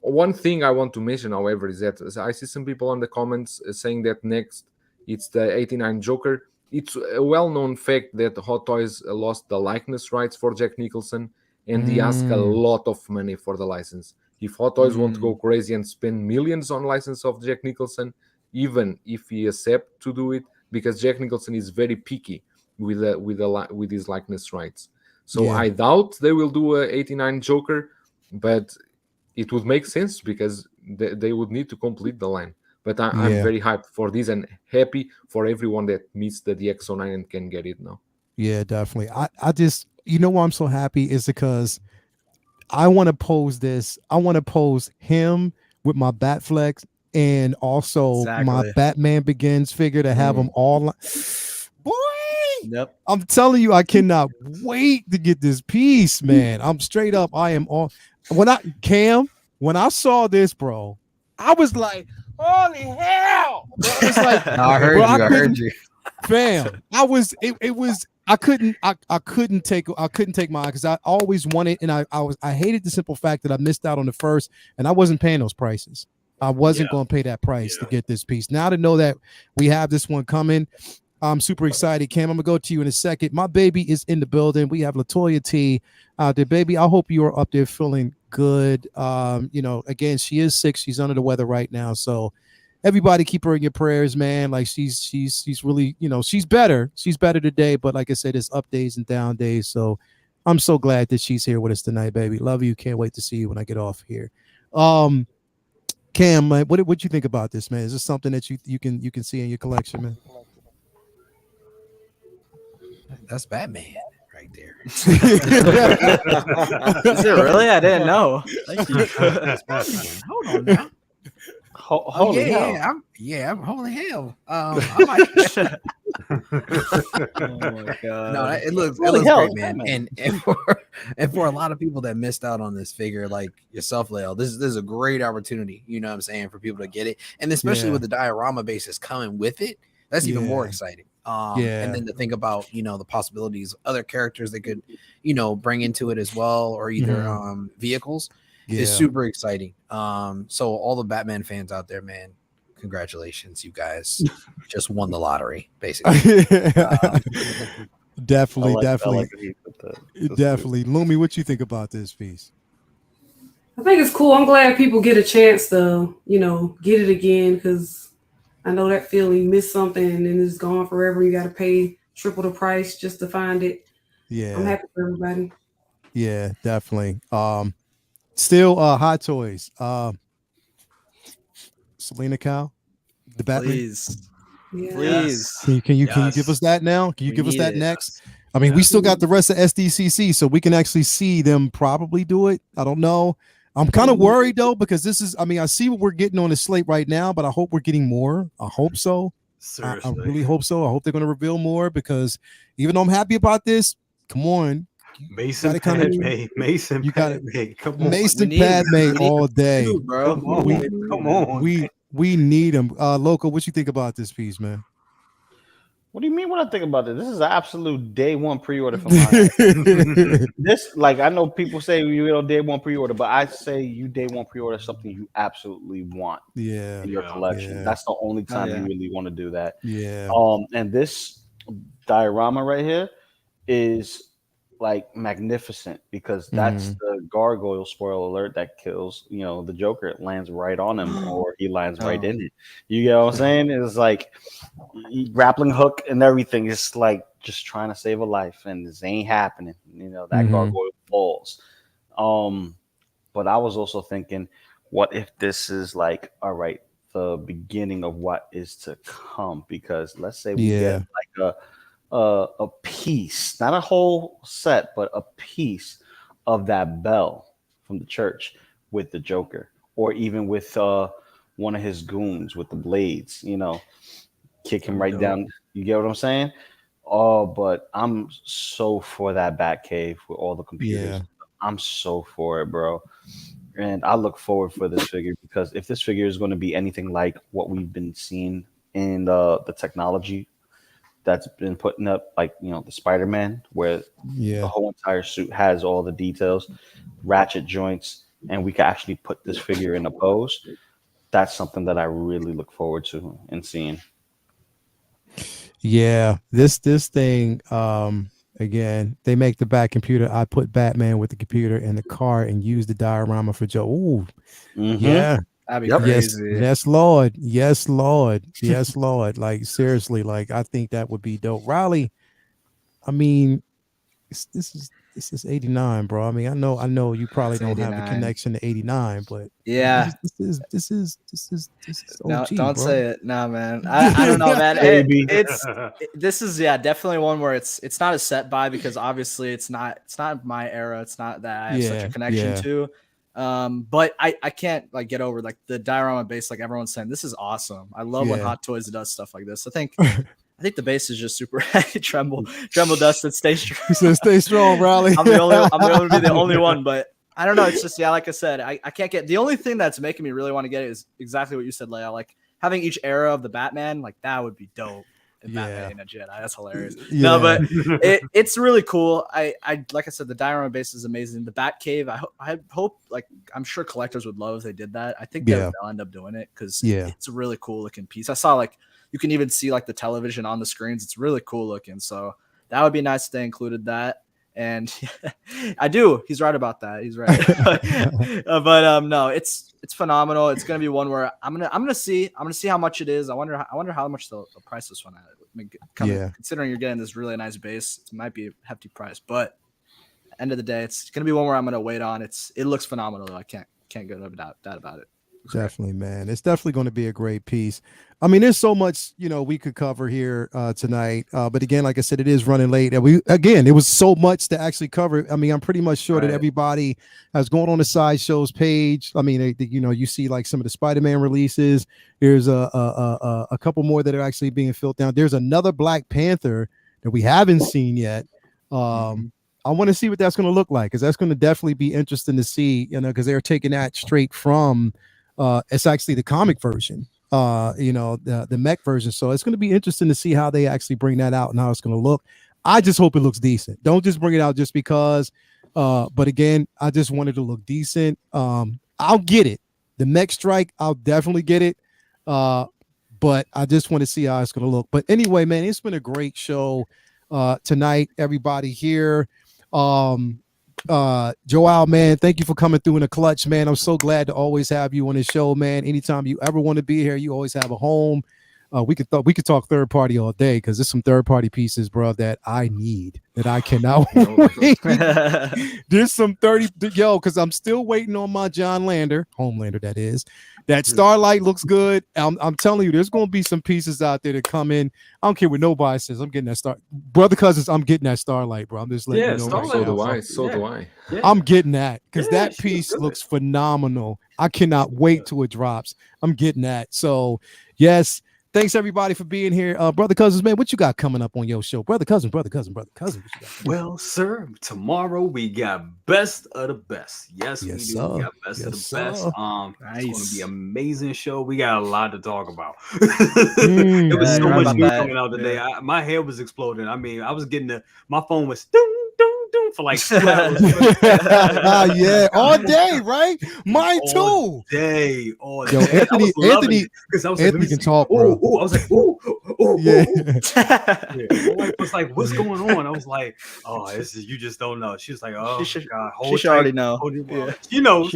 One thing I want to mention, however, is that I see some people on the comments saying that next it's the 89 Joker. It's a well-known fact that Hot Toys lost the likeness rights for Jack Nicholson, and he asked a lot of money for the license. If Hot Toys want to go crazy and spend millions on license of Jack Nicholson, even if he accept to do it, because Jack Nicholson is very picky with his likeness rights. So I doubt they will do a 89 Joker, but it would make sense because they would need to complete the line. But I'm very hyped for this and happy for everyone that missed the DX09 and can get it now. Yeah, definitely. I just, you know why I'm so happy is because I want to pose this. I want to pose him with my Batflex and also my Batman Begins figure to have them all. Boy, yep. I'm telling you, I cannot wait to get this piece, man. I'm straight up. I am all when I saw this, bro, I was like, holy hell! It's like, I heard you. Fam, I couldn't take mine because I always wanted, and I hated the simple fact that I missed out on the first, and I wasn't paying those prices. I wasn't going to pay that price to get this piece. Now to know that we have this one coming, I'm super excited. Cam, I'm gonna go to you in a second. My baby is in the building. We have Latoya T out there, baby. I hope you are up there feeling good. Again, she is sick. She's under the weather right now, so everybody keep her in your prayers, man. Like she's really, she's better. She's better today, but like I said, it's up days and down days. So I'm so glad that she's here with us tonight, baby. Love you. Can't wait to see you when I get off here. Cam, man, what you think about this, man? Is this something that you can see in your collection, man? That's Batman right there. Is it really? I didn't know. Thank you. That's Batman. Hold on now. Holy hell. I'm holy hell. Oh my god. No, it looks hell, great, man. And for a lot of people that missed out on this figure, like yourself, Leo, this is a great opportunity. You know what I'm saying, for people to get it, and especially with the diorama bases coming with it, that's even more exciting. And then to think about the possibilities, other characters that could bring into it as well, or either vehicles. Is super exciting. So all the Batman fans out there, man, congratulations, you guys just won the lottery, basically. Definitely. Lumi, what you think about this piece? I think it's cool. I'm glad people get a chance to, get it again, because I know that feeling, you miss something and then it's gone forever. You got to pay triple the price just to find it. Yeah, I'm happy for everybody. Yeah, definitely. Still, Hot Toys. Selena Kyle, the Batman. Please. Can you give us that now? Can you give us that next? I mean, we still got the rest of SDCC, so we can actually see them probably do it. I don't know. I'm kind of worried though, because I see what we're getting on the slate right now, but I hope we're getting more. I hope so. I really hope so. I hope they're going to reveal more, because even though I'm happy about this, come on. Mason Padme. Come on. Mason Padme all day. Dude, bro. Come on. We need him. Loco, what you think about this piece, man? What do you mean what I think about this? This is an absolute day one pre-order for mine. This, like, I know people say day one pre-order, but I say you day one pre-order something you absolutely want in your collection. That's the only time you really want to do that. And this diorama right here is like magnificent, because that's the gargoyle, spoiler alert, that kills the Joker. It lands right on him, or he lands right in it. You get what I'm saying? It's like grappling hook and everything. It's like just trying to save a life, and this ain't happening. That gargoyle falls. But I was also thinking, what if this is like, all right, the beginning of what is to come? Because let's say we get like a piece, not a whole set, but a piece of that bell from the church with the Joker, or even with one of his goons with the blades, kick him right down. You get what I'm saying? Oh, but I'm so for that Batcave with all the computers. I'm so for it, bro. And I look forward for this figure, because if this figure is going to be anything like what we've been seeing in the technology that's been putting up, like the Spider-Man, where the whole entire suit has all the details, ratchet joints, and we can actually put this figure in a pose. That's something that I really look forward to and seeing. Yeah, this thing, again, they make the Bat computer. I put Batman with the computer in the car and use the diorama for Joe. Ooh, yeah, That'd be crazy. Yes, Lord. Yes, Lord. Yes, Lord. Like seriously, like I think that would be dope. Riley, I mean, this is 89, bro. I mean, I know you probably don't have a connection to 89, but yeah, this is OG, no, don't bro. say it. No, man. I don't know, man. This is definitely one where it's not a set by because obviously it's not my era. It's not that I have such a connection to. But I can't like get over like the diorama base. Like everyone's saying, this is awesome. I love when Hot Toys does stuff like this. I think the base is just super tremble dust and stay strong. He said, "Stay strong, Riley." I'm going to be the only one, but I don't know. It's just like I said, I can't get. The only thing that's making me really want to get it is exactly what you said, Leia. Like having each era of the Batman, like that would be dope. Batman and a Jedi, that's hilarious. No, but it's really cool. I like I said, the diorama base is amazing. The Batcave, I hope like I'm sure collectors would love if they did that. I think they'll end up doing it because it's a really cool looking piece. I saw like you can even see like the television on the screens. It's really cool looking. So that would be nice if they included that. And I do. He's right about that. He's right. but no, it's phenomenal. It's gonna be one where I'm gonna see how much it is. I wonder how much they'll price this one at. I mean, considering you're getting this really nice base, it might be a hefty price. But end of the day, it's gonna be one where I'm gonna wait on. It looks phenomenal. Though. I can't get no doubt about it. Definitely, man. It's definitely going to be a great piece. I mean, there's so much, we could cover here tonight. But again, like I said, it is running late. And it was so much to actually cover. I mean, I'm pretty much sure that everybody has gone on the Sideshow's page. I mean, you see like some of the Spider-Man releases. There's a couple more that are actually being filled down. There's another Black Panther that we haven't seen yet. I want to see what that's going to look like because that's going to definitely be interesting to see, because they're taking that straight from it's actually the comic version, the mech version. So it's going to be interesting to see how they actually bring that out and how it's going to look. I just hope it looks decent. Don't just bring it out just because. But again, I just wanted to look decent. I'll get it. The mech strike, I'll definitely get it. But I just want to see how it's going to look. But anyway, man, it's been a great show tonight. Everybody here. Joel, man, thank you for coming through in the clutch, man. I'm so glad to always have you on the show, man. Anytime you ever want to be here, you always have a home. We could talk third party all day because there's some third party pieces, bro, that I need that I cannot wait. There's some 30 because I'm still waiting on my John Lander, Homelander, that is. That Starlight looks good. I'm telling you, there's going to be some pieces out there that come in. I don't care what nobody says. I'm getting that Brother Cousins, I'm getting that Starlight, bro. I'm just letting you know. So do I. Yeah. I'm getting that because that piece looks phenomenal. I cannot wait till it drops. I'm getting that. So, yes. Thanks everybody for being here. Brother Cousins, man, what you got coming up on your show? Brother Cousin. Well, sir, tomorrow we got Best of the Best. Yes, we do. We got Best of the Best. It's going to be an amazing show. We got a lot to talk about. There was so much news coming out today. My head was exploding. I mean, I was getting my phone was for like 2 hours. Yeah, all day, right? Mine too. All day. Yo, Anthony can talk, bro. I was like, yeah. My wife was like, what's going on? I was like, oh, this is, you just don't know. She was like, oh, God. She should already know. You know,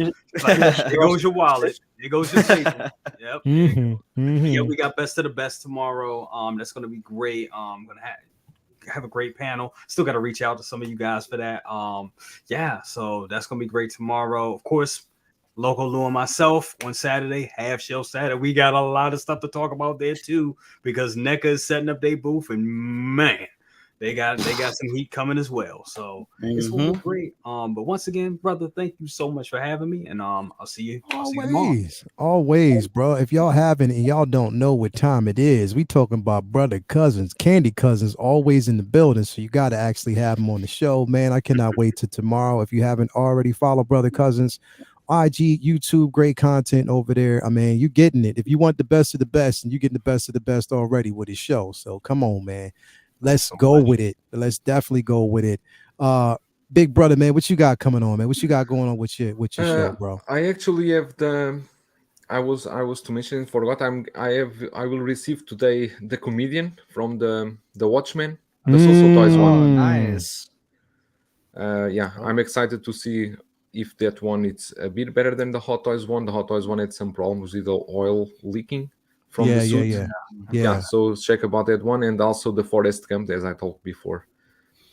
like, there goes your wallet. There goes your safety. Yep. Yeah, we got Best of the Best tomorrow. That's going to be great. I'm going to have a great panel. Still got to reach out to some of you guys for that. So that's gonna be great tomorrow. Of course, Local Lou and myself on Saturday, Half Shell Saturday. We got a lot of stuff to talk about there too, because NECA is setting up their booth, and man, they got some heat coming as well. So it's gonna be great. But once again, brother, thank you so much for having me, and I'll see you. Always, bro. If y'all haven't and y'all don't know what time it is, we talking about Brother Cousins, Candy Cousins, always in the building. So you got to actually have them on the show, man. I cannot wait till tomorrow. If you haven't already, follow Brother Cousins. IG, YouTube, great content over there. I mean, you getting it. If you want the best of the best, and you getting the best of the best already with his show. So come on, man. Let's go with it. Let's definitely go with it. Big brother, man, what you got coming on, man? What you got going on with your show, bro? I actually have I was to mention, forgot. I will receive today the comedian from the Watchmen. The Social Toys one. Nice. I'm excited to see if that one it's a bit better than the Hot Toys one. The Hot Toys one had some problems with the oil leaking from the suit. Yeah, so check about that one, and also the Forest Gump, as I talked before.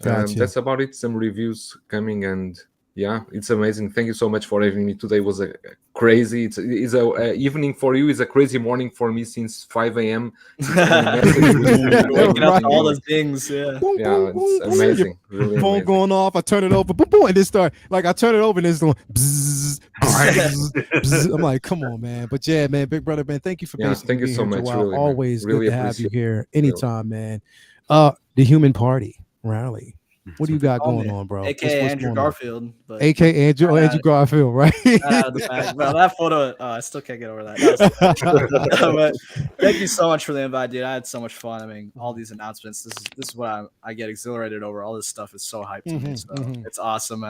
That's about it. Some reviews coming, and yeah, it's amazing. Thank you so much for having me today. Was a crazy. It's a evening for you. It's a crazy morning for me since 5 a.m. Waking up to all those things. Yeah, boom, yeah, it's amazing. Really phone amazing. going off. I turn it over, boom, boom, and it start like I turn it over and it's going bzzz, bzzz, bzzz. I'm like, come on, man. But yeah, man, big brother, man, thank you for thank you so much. Really, always really good to have you here anytime, man. The Human Party rally. What do you got going on, bro? AKA Andrew Garfield. But AKA Andrew Garfield, right? Bro, that photo, I still can't get over that. But thank you so much for the invite, dude. I had so much fun. I mean, all these announcements. This is what I get exhilarated over. All this stuff is so hyped to me. So it's awesome.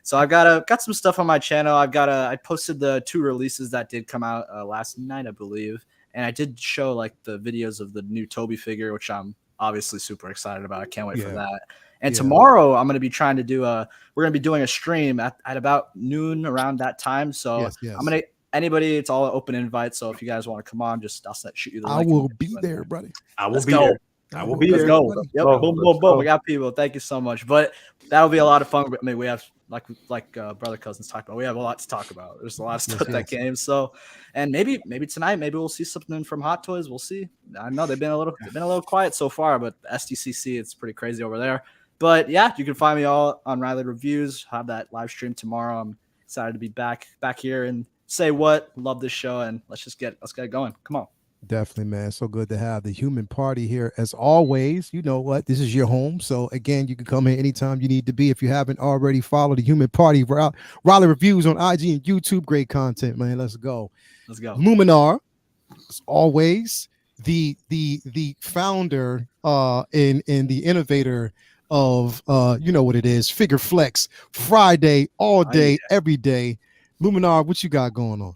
So I've got some stuff on my channel. I posted the 2 releases that did come out last night, I believe, and I did show like the videos of the new Toby figure, which I'm obviously super excited about. I can't wait for that. And tomorrow I'm going to be trying to do we're going to be doing a stream at about noon around that time. So I'm going to, anybody, it's all open invite. So if you guys want to come on, I'll shoot you the link. I will be there, buddy. I will be there. I will be there. Let's go. Yep. Boom, boom, boom. We got people. Thank you so much. But that'll be a lot of fun. I mean, we have like brother cousins talked about. We have a lot to talk about. There's a lot of stuff that came. So, and maybe tonight, maybe we'll see something from Hot Toys. We'll see. I know they've been a little quiet so far, but SDCC, it's pretty crazy over there. But yeah, you can find me all on Riley Reviews. Have that live stream tomorrow. I'm excited to be back here and say what. Love this show, and let's get it going. Come on. Definitely, man. So good to have the Human Party here as always. You know what? This is your home. So again, you can come here anytime you need to be. If you haven't already followed the Human Party, Riley Reviews on IG and YouTube. Great content, man. Let's go. Luminar, as always, the founder and the innovator of you know what it is, Figure Flex, Friday, all day, every day. Luminar, what you got going on?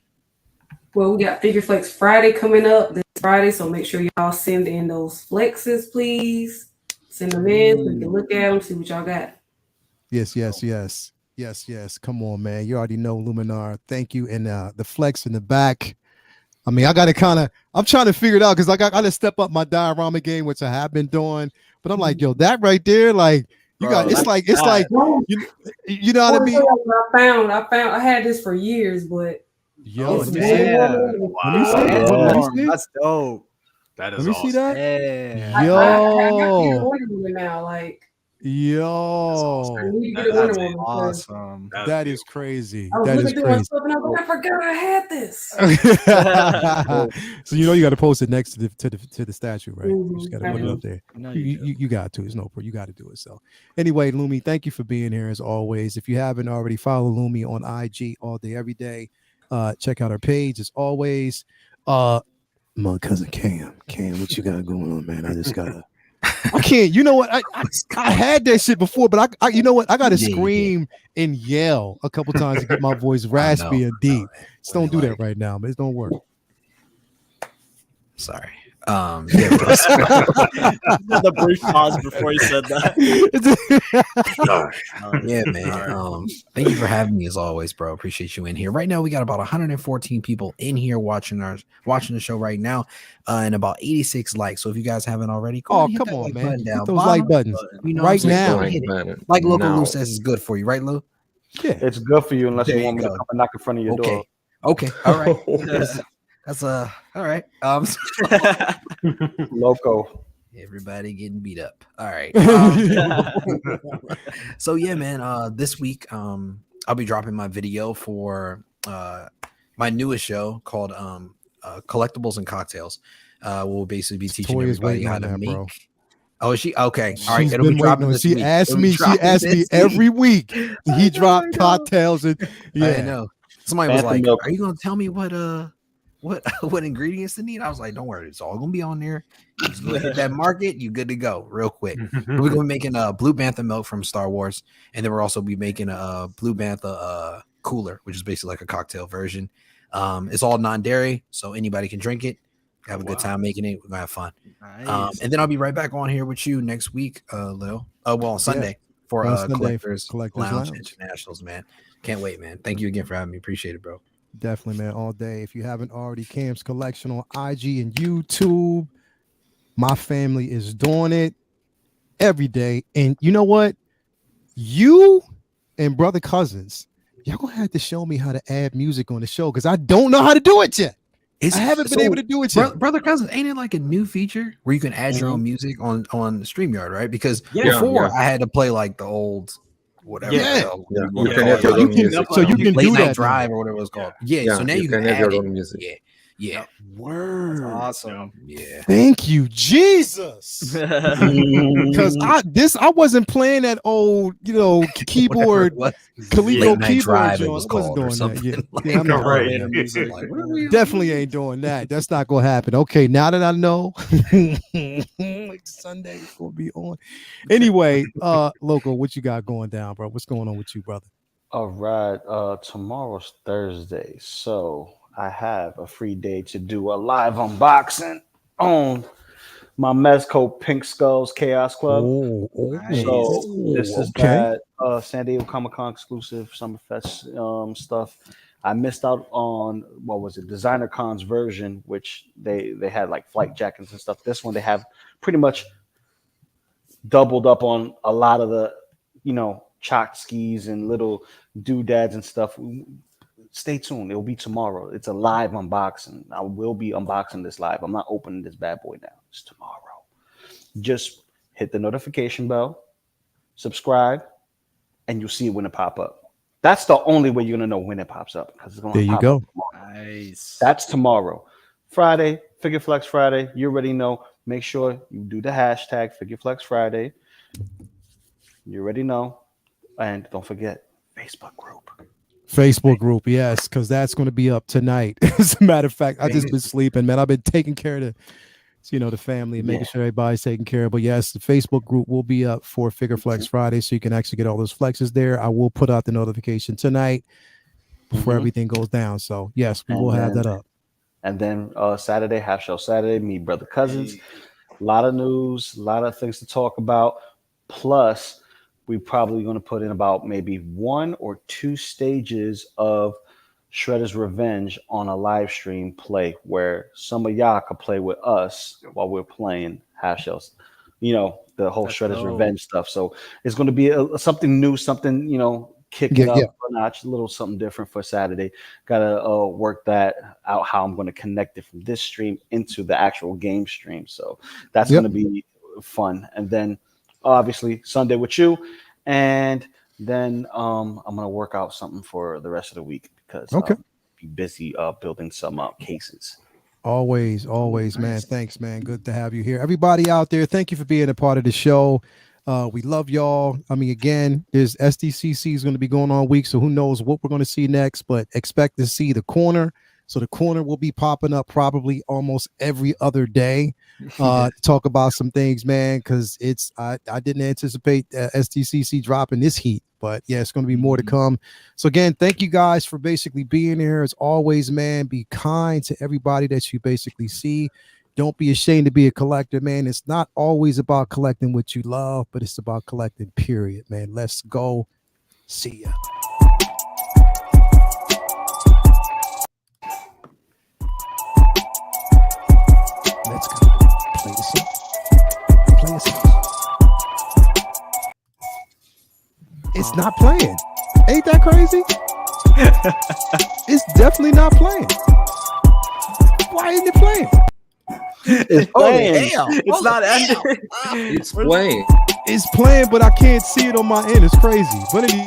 Well, we got Figure Flex Friday coming up this Friday, so make sure y'all send in those flexes, please. Send them in so we can look at them, see what y'all got. Yes. Come on, man. You already know Luminar. Thank you. And the flex in the back. I mean, I got to I'm trying to figure it out because I got to step up my diorama game, which I have been doing. But I'm like, yo, that right there, like, you got, it's like, you know what I mean? I had this for years, but yo, that's dope. That is Let me awesome. see that. I got now, like. Yo, that's awesome. That is crazy. I was That is looking through crazy. myself and I was like, I forgot I had this. So you know you got to post it next to the statue, right? You just got to put it up there. No, you got to. It's no problem. You got to do it. So anyway, Lumi, thank you for being here as always. If you haven't already, follow Lumi on IG all day, every day. Check out our page as always. My cousin Cam, what you got going on, man? I just gotta. I can't. You know what? I had that shit before, but I you know what? I gotta scream and yell a couple times to get my voice raspy and deep. Just don't do that right now, man. It don't work. Sorry. The brief pause before you said that. Yeah, man. Thank you for having me as always, bro. Appreciate you in here. Right now, we got about 114 people in here watching the show right now, and about 86 likes. So if you guys haven't already, come on, man. Hit those like buttons right now. Like Local Lou says, is good for you, right, Lou? Yeah, it's good for you unless you want me to come and knock in front of your door. Okay, all right. That's all right. Loco. Everybody getting beat up. All right. So yeah, man. This week, I'll be dropping my video for my newest show called Collectibles and Cocktails. We'll basically be teaching everybody how to make. Bro. Oh, is she okay? All right, it'll be dropping this week. She asked me every week. He dropped cocktails and I know. Somebody was like, "Are you gonna tell me what ingredients to need?" I was like, "Don't worry, it's all gonna be on there. You just go hit that market, you good to go, real quick." We're gonna be making a Blue Bantha milk from Star Wars, and then we'll also be making a Blue Bantha cooler, which is basically like a cocktail version. It's all non-dairy, so anybody can drink it. Have a good time making it. We're gonna have fun. Nice. And then I'll be right back on here with you next week, Lil. Well, on Sunday for Sunday Collectors Collectors Lounge Lounge. Internationals, man. Can't wait, man. Thank you again for having me. Appreciate it, bro. Definitely, man. All day. If you haven't already, Cam's Collection on IG and YouTube. My family is doing it every day. And you know what? You and brother cousins, y'all gonna have to show me how to add music on the show because I don't know how to do it yet. I haven't been able to do it yet. Brother Cousins, ain't it like a new feature where you can add your own music on StreamYard, right? Because before I had to play like the old whatever. You can add your own music. So you can Late do Night that Drive or whatever it's called. Yeah. So now you can add your add own music. Yeah. Word. That's awesome. Yeah. Thank you, Jesus. Because I wasn't playing that old, keyboard Coleco keyboard. It was called or something. Yeah, I'm not right. music. Definitely ain't doing that. That's not gonna happen. Okay, now that I know, like Sunday is gonna be on. Anyway, Loco, what you got going down, bro? What's going on with you, brother? All right. Tomorrow's Thursday, so I have a free day to do a live unboxing on my Mezco Pink Skulls Chaos Club. So this is that San Diego Comic-Con exclusive Summerfest stuff. I missed out on Designer Con's version, which they had like flight jackets and stuff. This one they have pretty much doubled up on a lot of the tchotchkes and little doodads and stuff. Stay tuned. It will be tomorrow. It's a live unboxing. I will be unboxing this live. I'm not opening this bad boy now. It's tomorrow. Just hit the notification bell, subscribe, and you'll see it when it pop up. That's the only way you're gonna know when it pops up because it's gonna. There you go. Nice. That's tomorrow. Friday, Figure Flex Friday. You already know. Make sure you do the hashtag Figure Flex Friday. You already know, and don't forget Facebook group, yes, because that's going to be up tonight. As a matter of fact, I just been sleeping, man. I've been taking care of the family and making sure everybody's taken care of. But yes, the Facebook group will be up for Figure Flex Friday, so you can actually get all those flexes there. I will put out the notification tonight before everything goes down. So yes, we will have that up. And then Saturday, Half Shell Saturday, me, brother, cousins. A lot of news, a lot of things to talk about. Plus, we're probably going to put in about maybe 1 or 2 stages of Shredder's Revenge on a live stream play where some of y'all could play with us while we're playing Half Shells. The whole Shredder's Revenge stuff. So it's going to be something new, something, kick it up a notch, a little something different for Saturday. Got to work that out, how I'm going to connect it from this stream into the actual game stream. So that's going to be fun. And then obviously Sunday with you, and then I'm gonna work out something for the rest of the week because be busy building some cases. Always, man. Thanks, man. Good to have you here. Everybody out there, thank you for being a part of the show. We love y'all. I mean, again, there's SDCC is going to be going on week, so who knows what we're going to see next, but expect to see the corner. So the corner will be popping up probably almost every other day to talk about some things, man, because I didn't anticipate SDCC dropping this heat, but yeah, it's going to be more to come. So again, thank you guys for basically being here. As always, man, be kind to everybody that you basically see. Don't be ashamed to be a collector, man. It's not always about collecting what you love, but it's about collecting, period, man. Let's go. See ya. Let's go. Play the song. Play the song. It's not playing. Ain't that crazy? It's definitely not playing. Why isn't it playing? It's playing. It's not ending. It's playing. It's playing, but I can't see it on my end. It's crazy. But anyway.